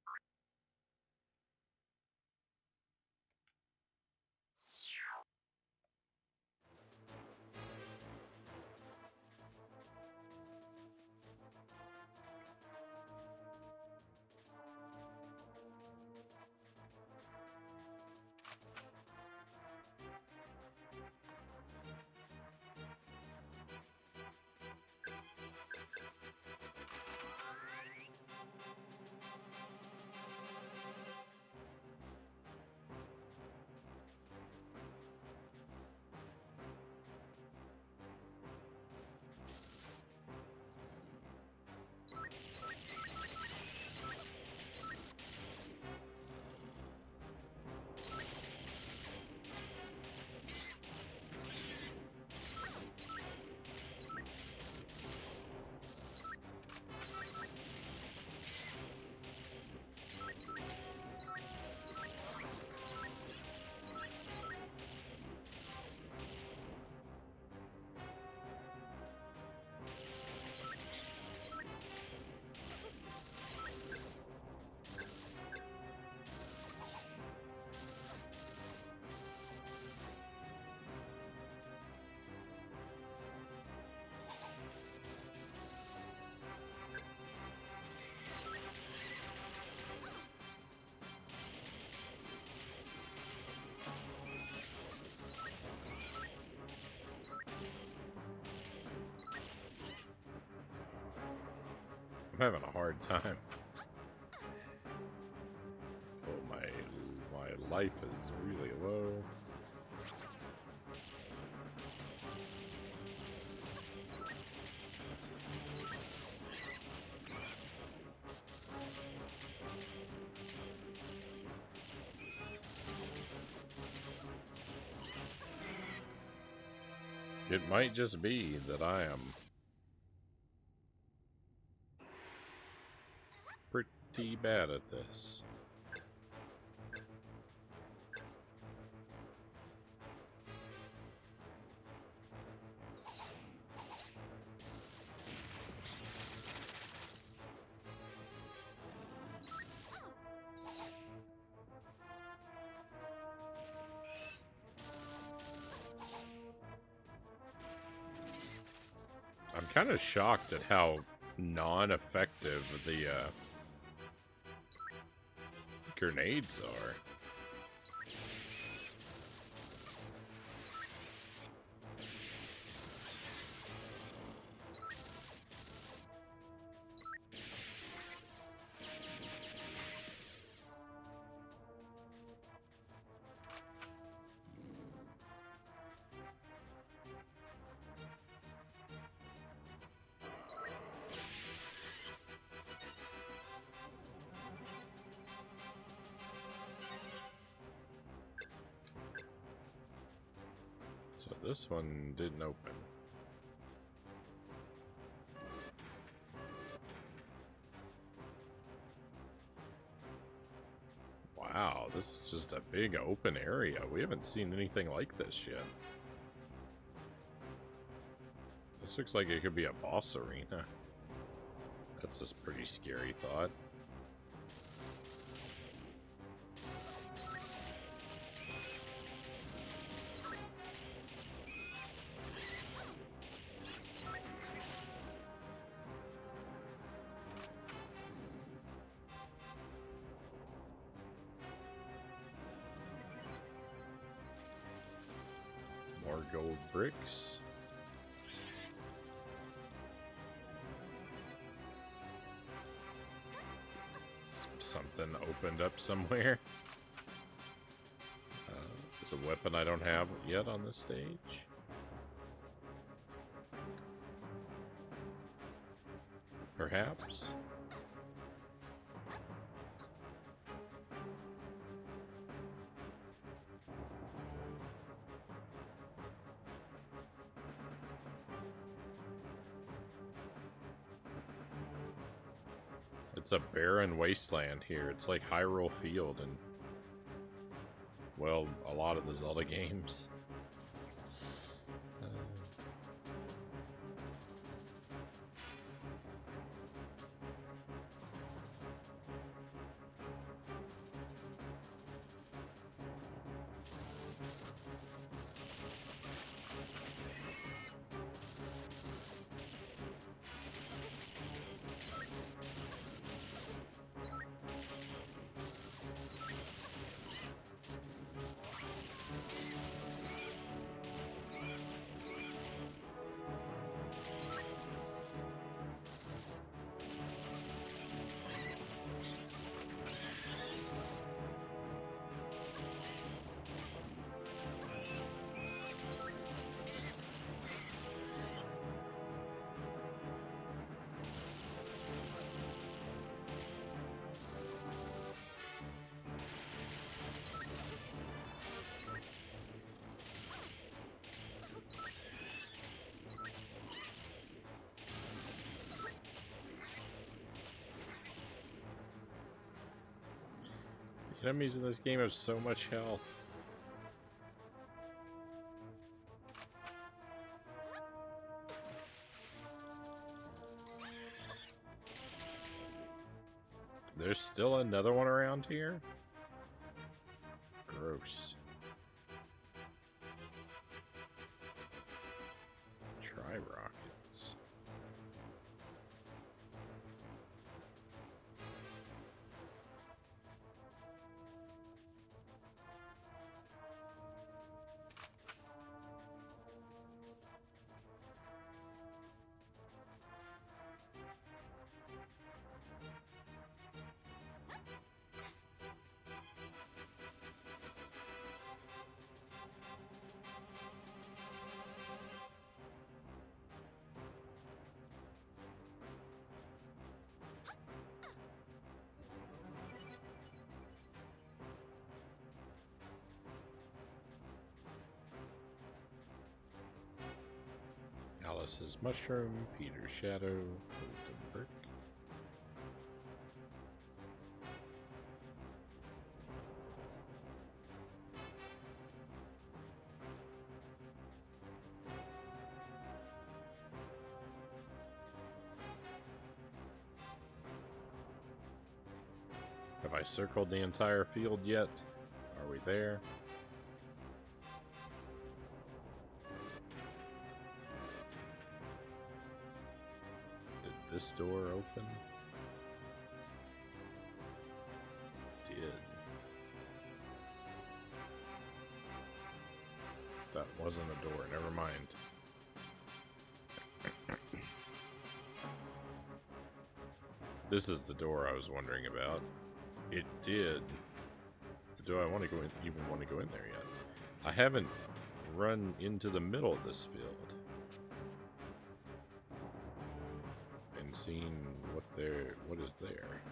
I'm having a hard time. Oh, my life is really low. It might just be that I am pretty bad at this. I'm kind of shocked at how non-effective the grenades are. So this one didn't open. Wow, this is just a big open area. We haven't seen anything like this yet. This looks like it could be a boss arena. That's a pretty scary thought. More gold bricks. Something opened up somewhere. There's a weapon I don't have yet on this stage. Perhaps. It's a barren wasteland here. It's like Hyrule Field and, well, a lot of the Zelda games. Enemies in this game have so much health. There's still another one around here? Gross. Try rockets. Alice's mushroom, Peter's shadow, golden brick. Have I circled the entire field yet? Are we there? Did this door open? It did. That wasn't a door, never mind. This is the door I was wondering about. It did. Do I want to go in, even want to go in there yet? I haven't run into the middle of this field and seen what is there.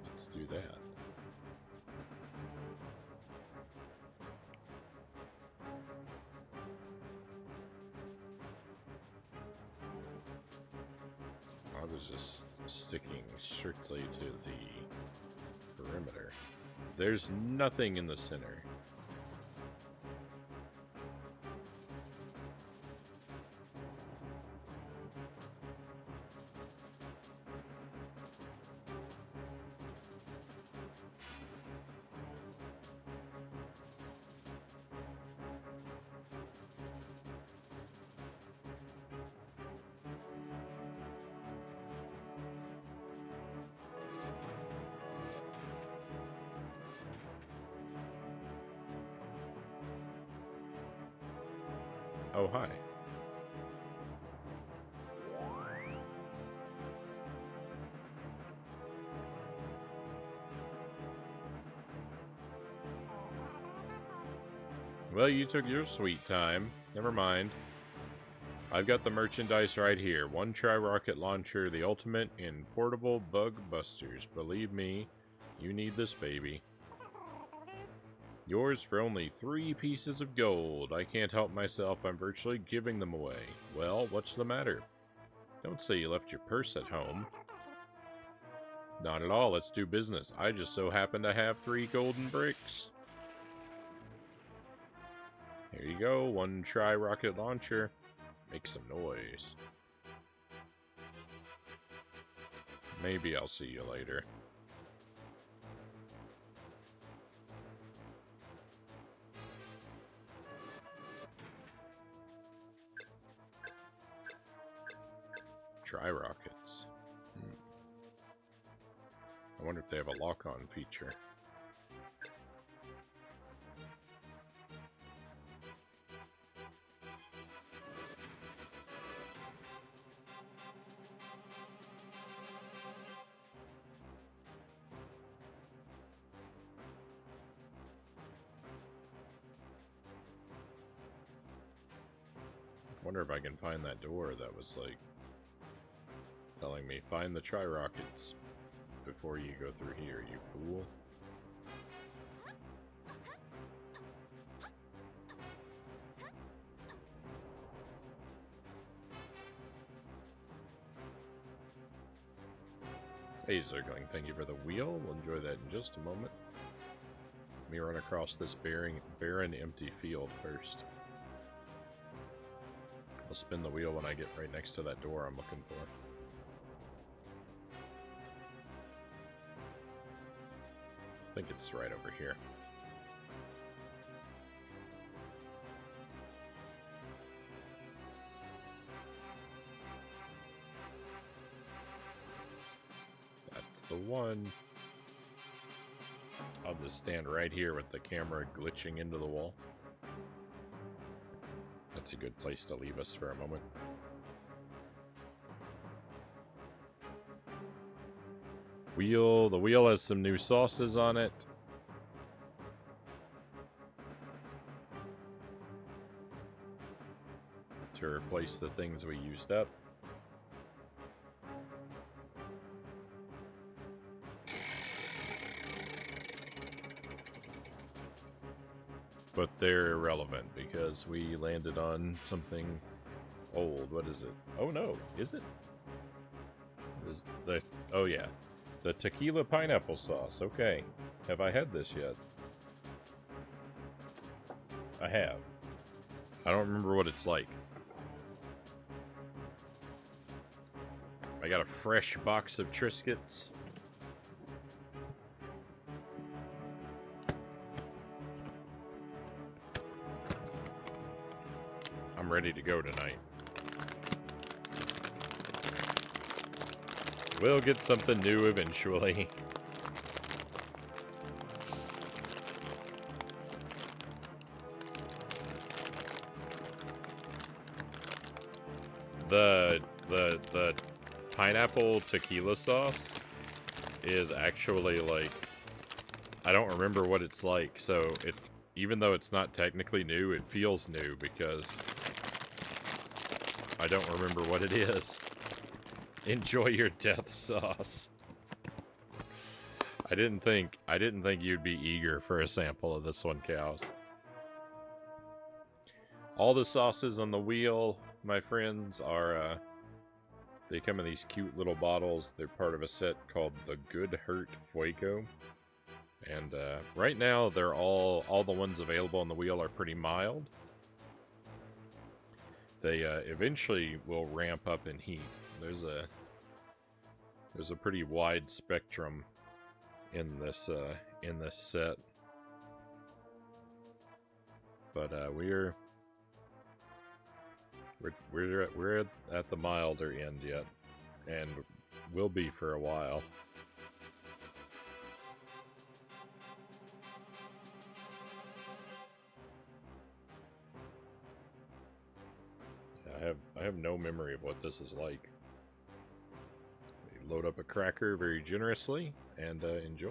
Let's do that. I was just sticking strictly to the perimeter. There's nothing in the center. Oh, hi. Well, you took your sweet time. Never mind. I've got the merchandise right here. One tri-rocket launcher, the ultimate in portable bug busters. Believe me, you need this baby. Yours for only 3 pieces of gold. I can't help myself. I'm virtually giving them away. Well, what's the matter? Don't say you left your purse at home. Not at all. Let's do business. I just so happen to have 3 golden bricks. Here you go. 1 tri-rocket launcher. Make some noise. Maybe I'll see you later. Tri-rockets. I wonder if they have a lock-on feature. I wonder if I can find that door that was like telling me, find the tri-rockets before you go through here, you fool. Hey, Zergling, thank you for the wheel. We'll enjoy that in just a moment. Let me run across this barren empty field first. I'll spin the wheel when I get right next to that door I'm looking for. I think it's right over here. That's the one. I'll just stand right here with the camera glitching into the wall. That's a good place to leave us for a moment. Wheel. The wheel has some new sauces on it. To replace the things we used up. But they're irrelevant because we landed on something old. What is it? Oh no, is it? Oh yeah. The tequila pineapple sauce. Okay. Have I had this yet? I have. I don't remember what it's like. I got a fresh box of Triscuits. I'm ready to go tonight. We'll get something new eventually. The pineapple tequila sauce is actually like, I don't remember what it's like, so even though it's not technically new, it feels new because I don't remember what it is. Enjoy your death sauce. I didn't think you'd be eager for a sample of this one, Cows. All the sauces on the wheel, my friends, are they come in these cute little bottles. They're part of a set called the Good Hurt Fuego. And right now, they're all the ones available on the wheel are pretty mild. They eventually will ramp up in heat. There's a pretty wide spectrum in this set, but we're at the milder end yet, and will be for a while. I have no memory of what this is like. Load up a cracker very generously and enjoy.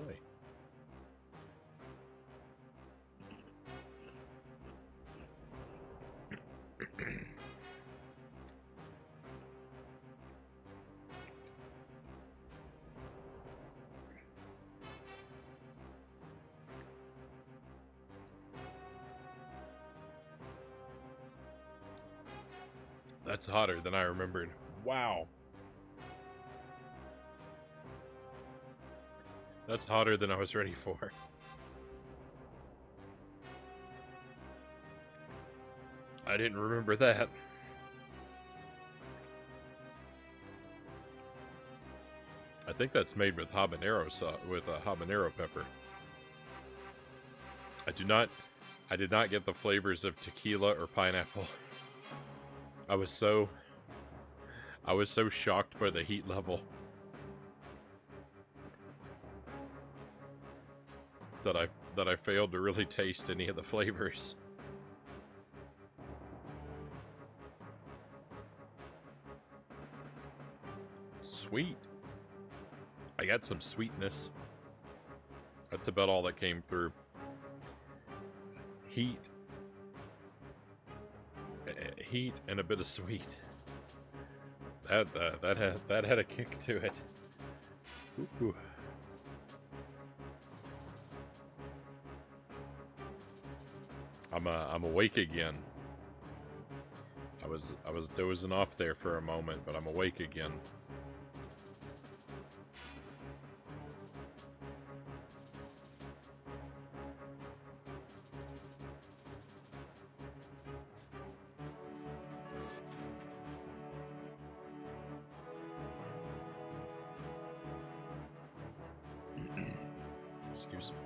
That's hotter than I remembered. Wow. That's hotter than I was ready for. I didn't remember that. I think that's made with habanero sauce, with a habanero pepper. I did not get the flavors of tequila or pineapple. I was so shocked by the heat level that I failed to really taste any of the flavors. It's sweet. I got some sweetness. That's about all that came through. Heat and a bit of sweet. That had a kick to it. Ooh. I'm awake again. I was dozing off there for a moment, but I'm awake again. Excuse me.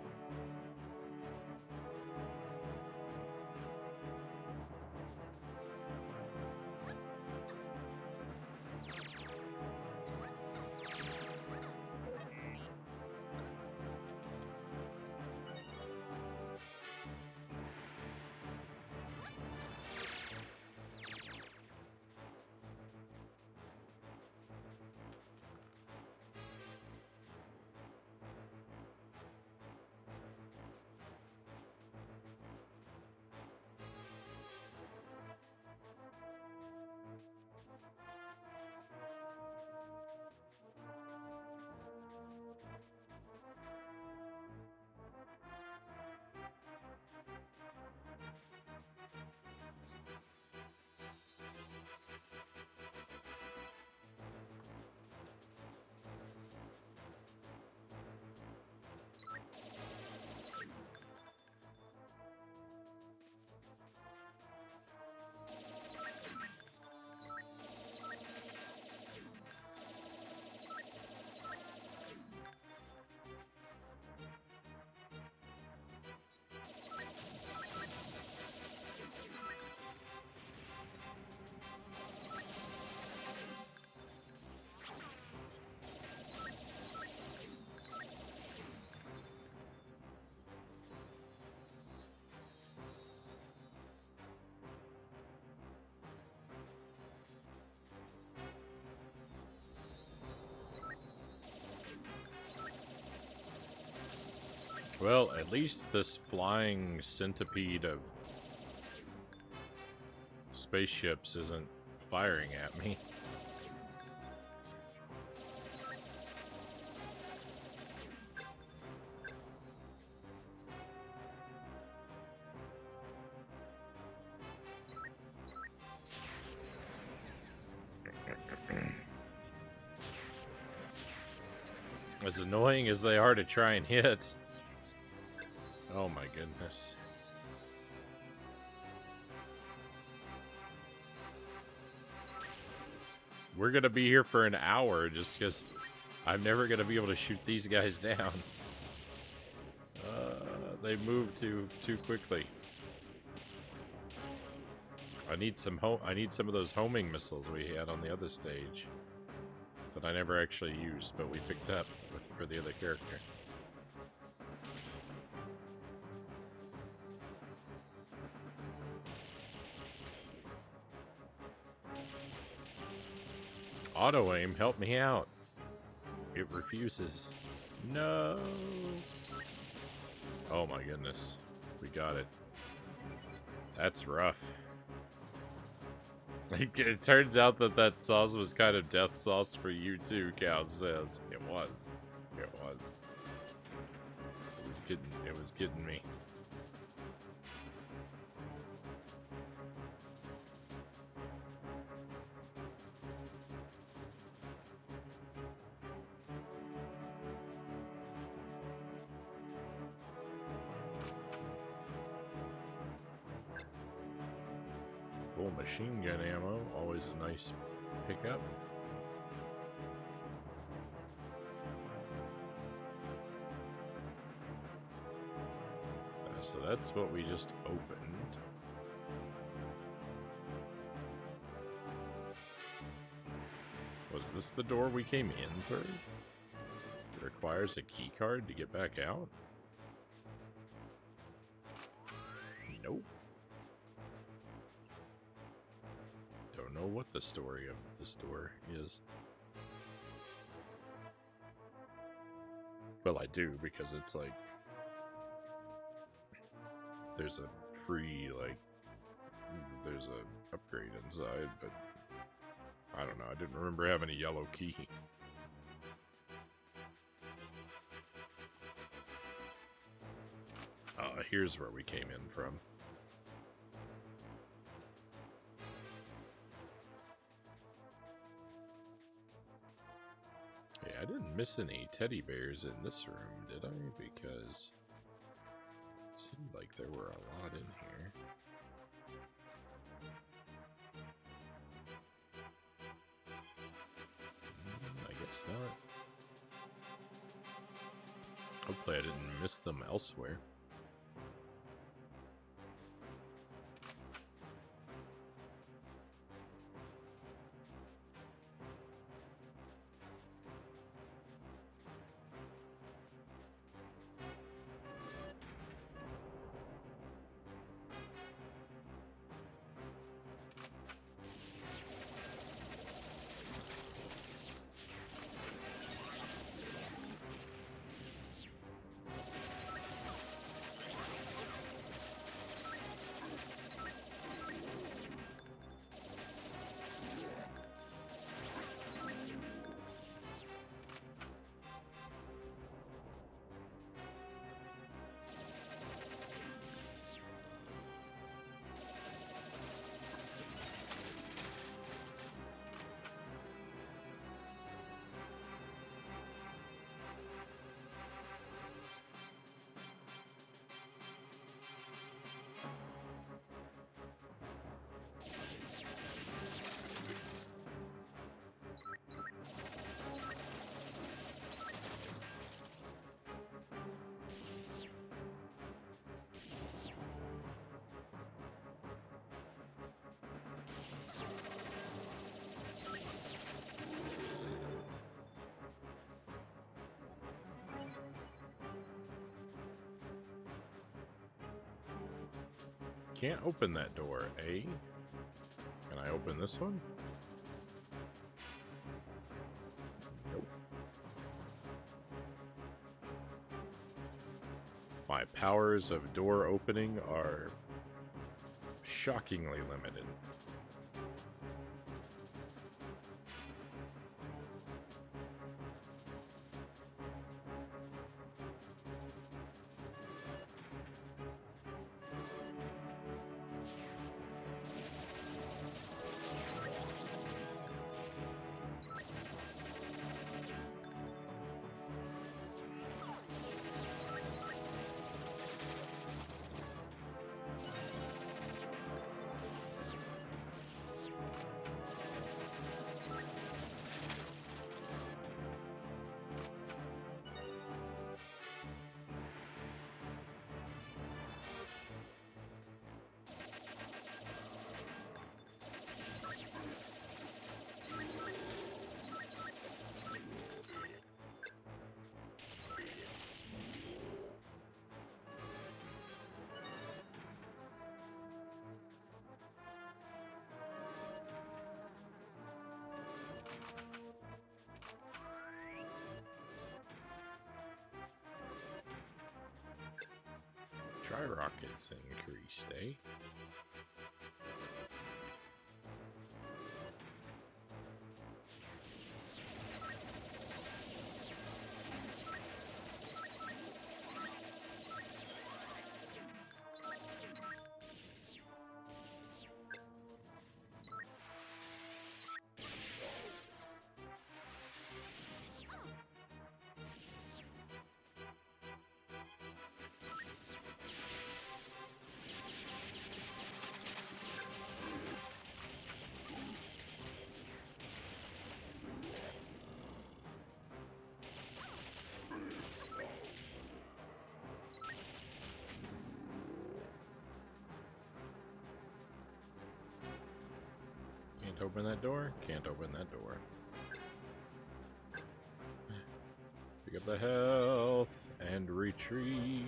Well, at least this flying centipede of spaceships isn't firing at me. As annoying as they are to try and hit. Oh my goodness. We're gonna be here for an hour just because I'm never gonna be able to shoot these guys down. They move too quickly. I need some of those homing missiles we had on the other stage that I never actually used, but we picked up for the other character. Auto aim, help me out. It refuses. No. Oh my goodness. We got it. That's rough. It turns out that sauce was kind of death sauce for you too, Cal says. It was. It was. It was getting me. Full machine gun ammo, always a nice pickup. So that's what we just opened. Was this the door we came in through? It requires a key card to get back out? Nope. Don't know what the story of this door is. Well, I do, because it's like... There's a free, like... There's a upgrade inside, but... I don't know, I didn't remember having a yellow key. Here's where we came in from. Hey, I didn't miss any teddy bears in this room, did I? Because it seemed like there were a lot in here. I guess not. Hopefully I didn't miss them elsewhere. Can't open that door, eh? Can I open this one? Nope. My powers of door opening are shockingly limited. Dry rockets increased, eh? Can't open that door? Can't open that door. Pick up the health and retreat.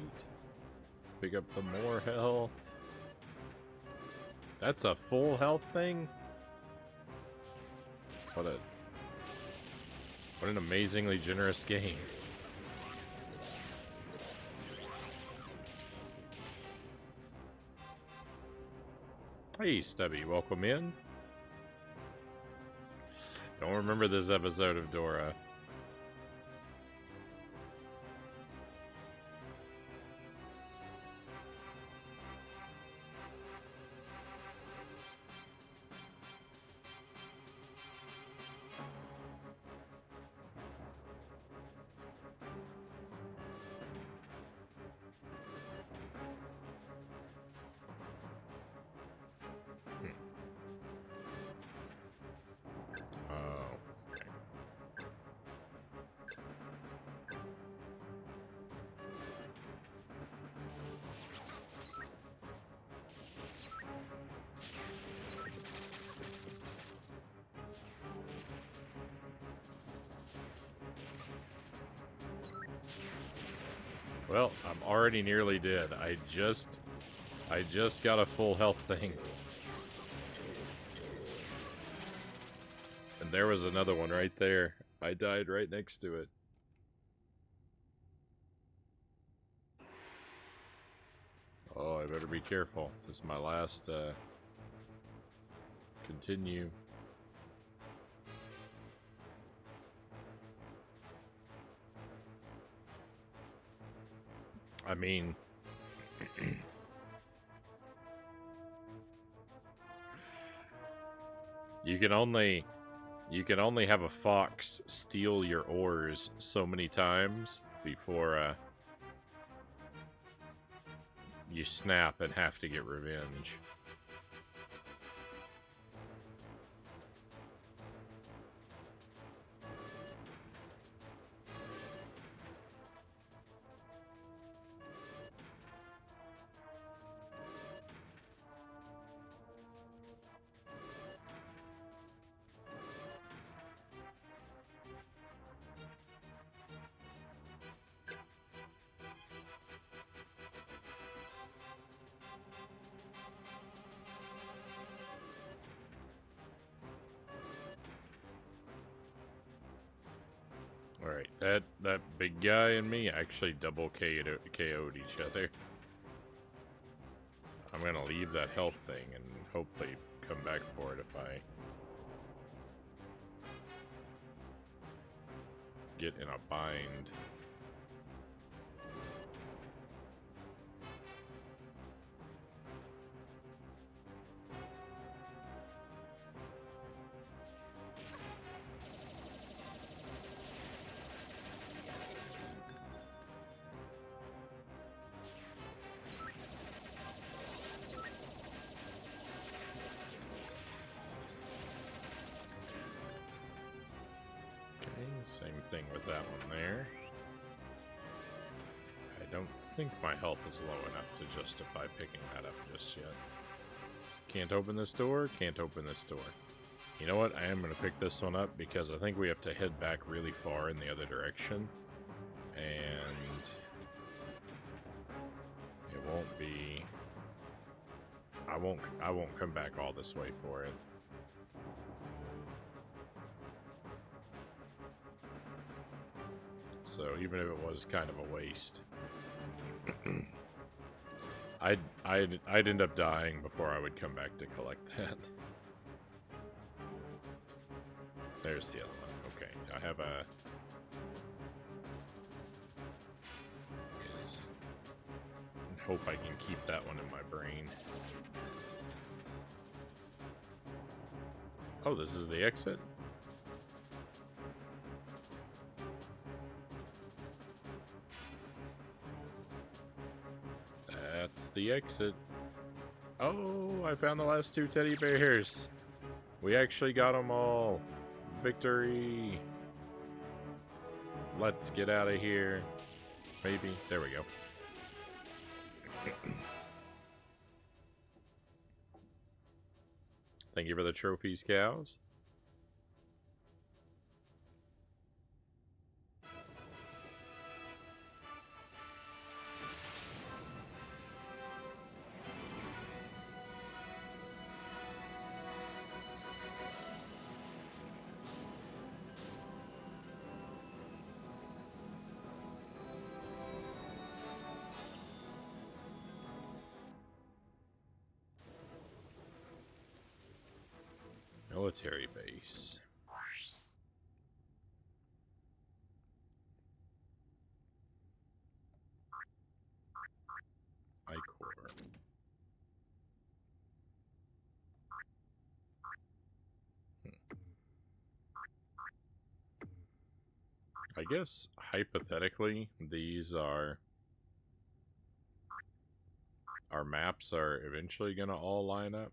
Pick up the more health. That's a full health thing? What an amazingly generous game. Hey Stubby, welcome in. Don't remember this episode of Dora. Well, I'm already nearly dead. I just got a full health thing. And there was another one right there. I died right next to it. Oh, I better be careful. This is my last, continue. I mean... You can only have a fox steal your ores so many times before you snap and have to get revenge. Alright, that big guy and me actually double KO'd each other. I'm gonna leave that health thing and hopefully come back for it if I get in a bind. Same thing with that one there. I don't think my health is low enough to justify picking that up just yet. Can't open this door, can't open this door. You know what, I am going to pick this one up because I think we have to head back really far in the other direction. And it won't be... I won't come back all this way for it. So even if it was kind of a waste, I'd end up dying before I would come back to collect that. There's the other one. Okay, I have a... hope I can keep that one in my brain. Oh, this is the exit? That's the exit. Oh, I found the last two teddy bears. We actually got them all. Victory. Let's get out of here. Maybe. There we go. Thank you for the trophies, cows. Military base. Icor. I guess, hypothetically, these are... our maps are eventually going to all line up.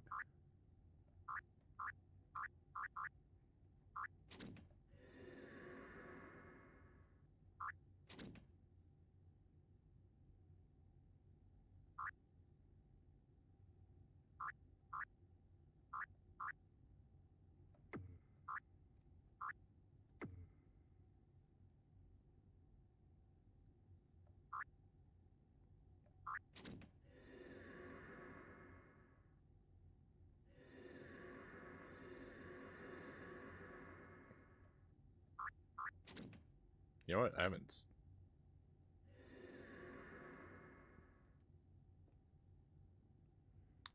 You know what? I haven't...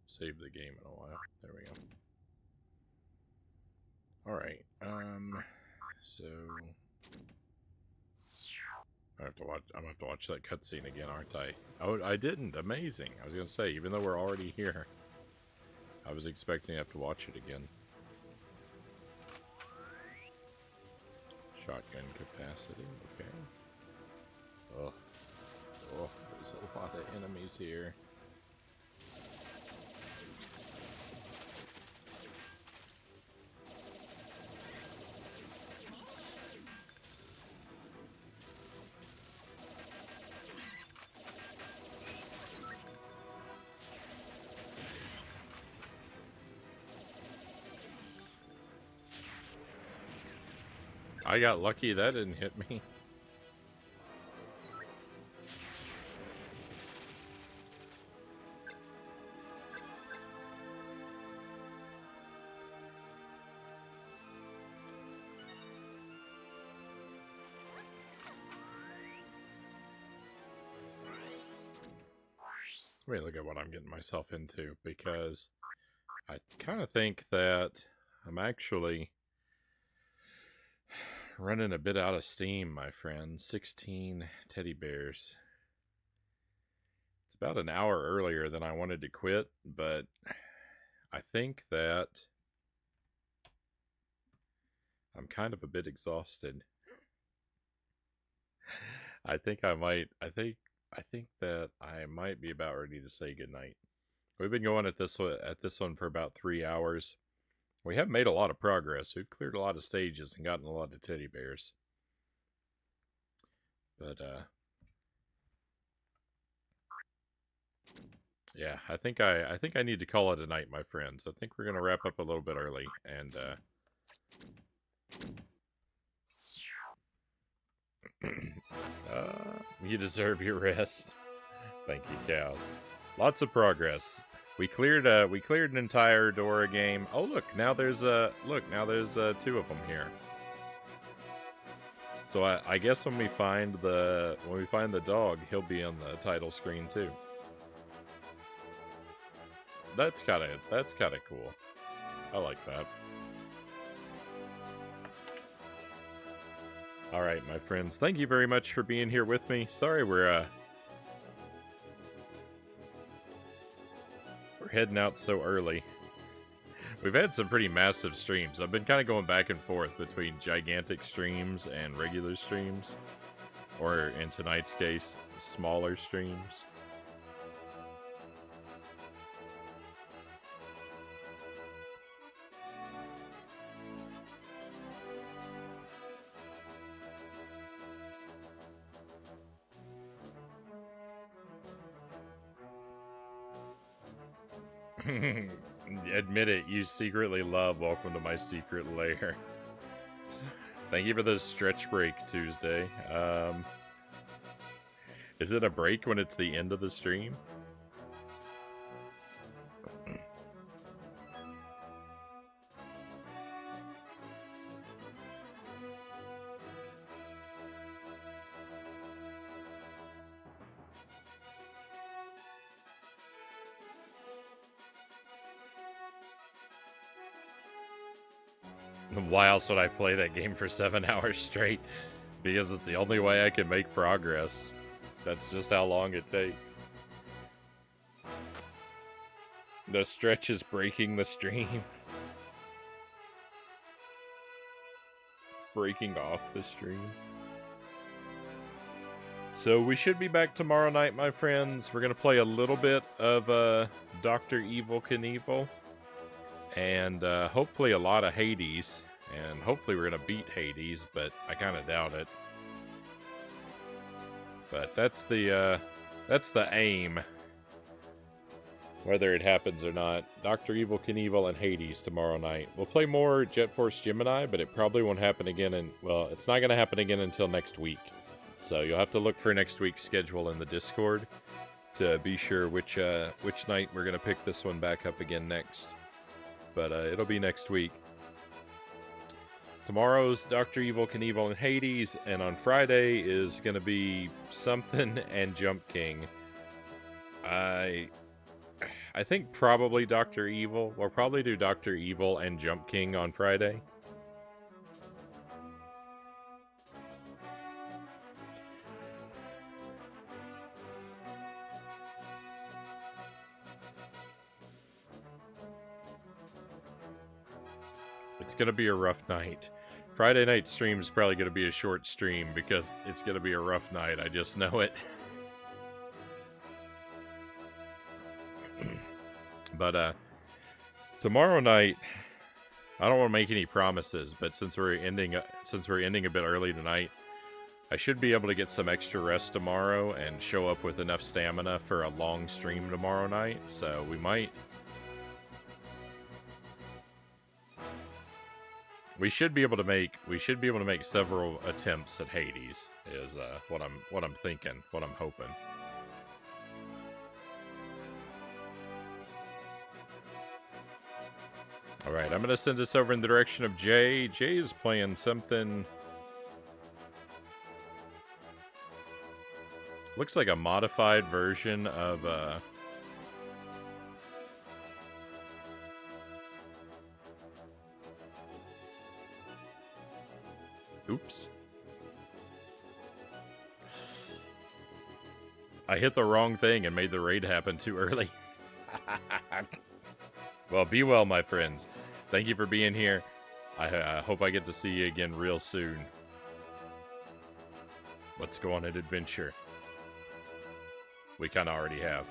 saved the game in a while. There we go. Alright, so... I'm gonna have to watch that cutscene again, aren't I? Oh, I didn't. Amazing. I was gonna say, even though we're already here, I was expecting to have to watch it again. Shotgun capacity, okay. Oh, there's a lot of enemies here. I got lucky that didn't hit me. Wait, look at what I'm getting myself into, because I kind of think that I'm actually running a bit out of steam, my friend. 16 teddy bears. It's about an hour earlier than I wanted to quit, but I think that I'm kind of a bit exhausted. I think that I might be about ready to say goodnight. We've been going at this one for about 3 hours. We have made a lot of progress. We've cleared a lot of stages and gotten a lot of teddy bears. But yeah, I think I need to call it a night, my friends. I think we're gonna wrap up a little bit early, and you deserve your rest. Thank you, cows. Lots of progress. We cleared an entire Dora game. Oh look, now there's two of them here. So I guess when we find the dog, he'll be on the title screen too. That's kind of cool. I like that. All right, my friends. Thank you very much for being here with me. Sorry we're heading out so early. We've had some pretty massive streams. I've been kind of going back and forth between gigantic streams and regular streams. Or, in tonight's case, smaller streams. Admit it, you secretly love Welcome to My Secret Lair. Thank you for the stretch break, Tuesday. Is it a break when it's the end of the stream? Why else would I play that game for 7 hours straight? Because it's the only way I can make progress. That's just how long it takes. The stretch is breaking the stream. Breaking off the stream. So we should be back tomorrow night, my friends. We're going to play a little bit of Dr. Evil Knievel. And hopefully a lot of Hades. And hopefully we're going to beat Hades, but I kind of doubt it. But that's the aim. Whether it happens or not. Dr. Evil Knievel and Hades tomorrow night. We'll play more Jet Force Gemini, but it probably won't happen again. Well, it's not going to happen again until next week. So you'll have to look for next week's schedule in the Discord to be sure which night we're going to pick this one back up again next. But it'll be next week. Tomorrow's Dr. Evil, Knievel, and Hades, and on Friday is going to be something and Jump King. I think probably Dr. Evil. We'll probably do Dr. Evil and Jump King on Friday. It's going to be a rough night. Friday night stream is probably going to be a short stream because it's going to be a rough night. I just know it. But tomorrow night, I don't want to make any promises, but since we're ending a bit early tonight, I should be able to get some extra rest tomorrow and show up with enough stamina for a long stream tomorrow night. So we should be able to make several attempts at Hades. Is what I'm thinking, what I'm hoping. All right, I'm gonna send this over in the direction of Jay. Jay is playing something. Looks like a modified version of Oops. I hit the wrong thing and made the raid happen too early. Well, be well, my friends. Thank you for being here. I hope I get to see you again real soon. Let's go on an adventure. We kind of already have.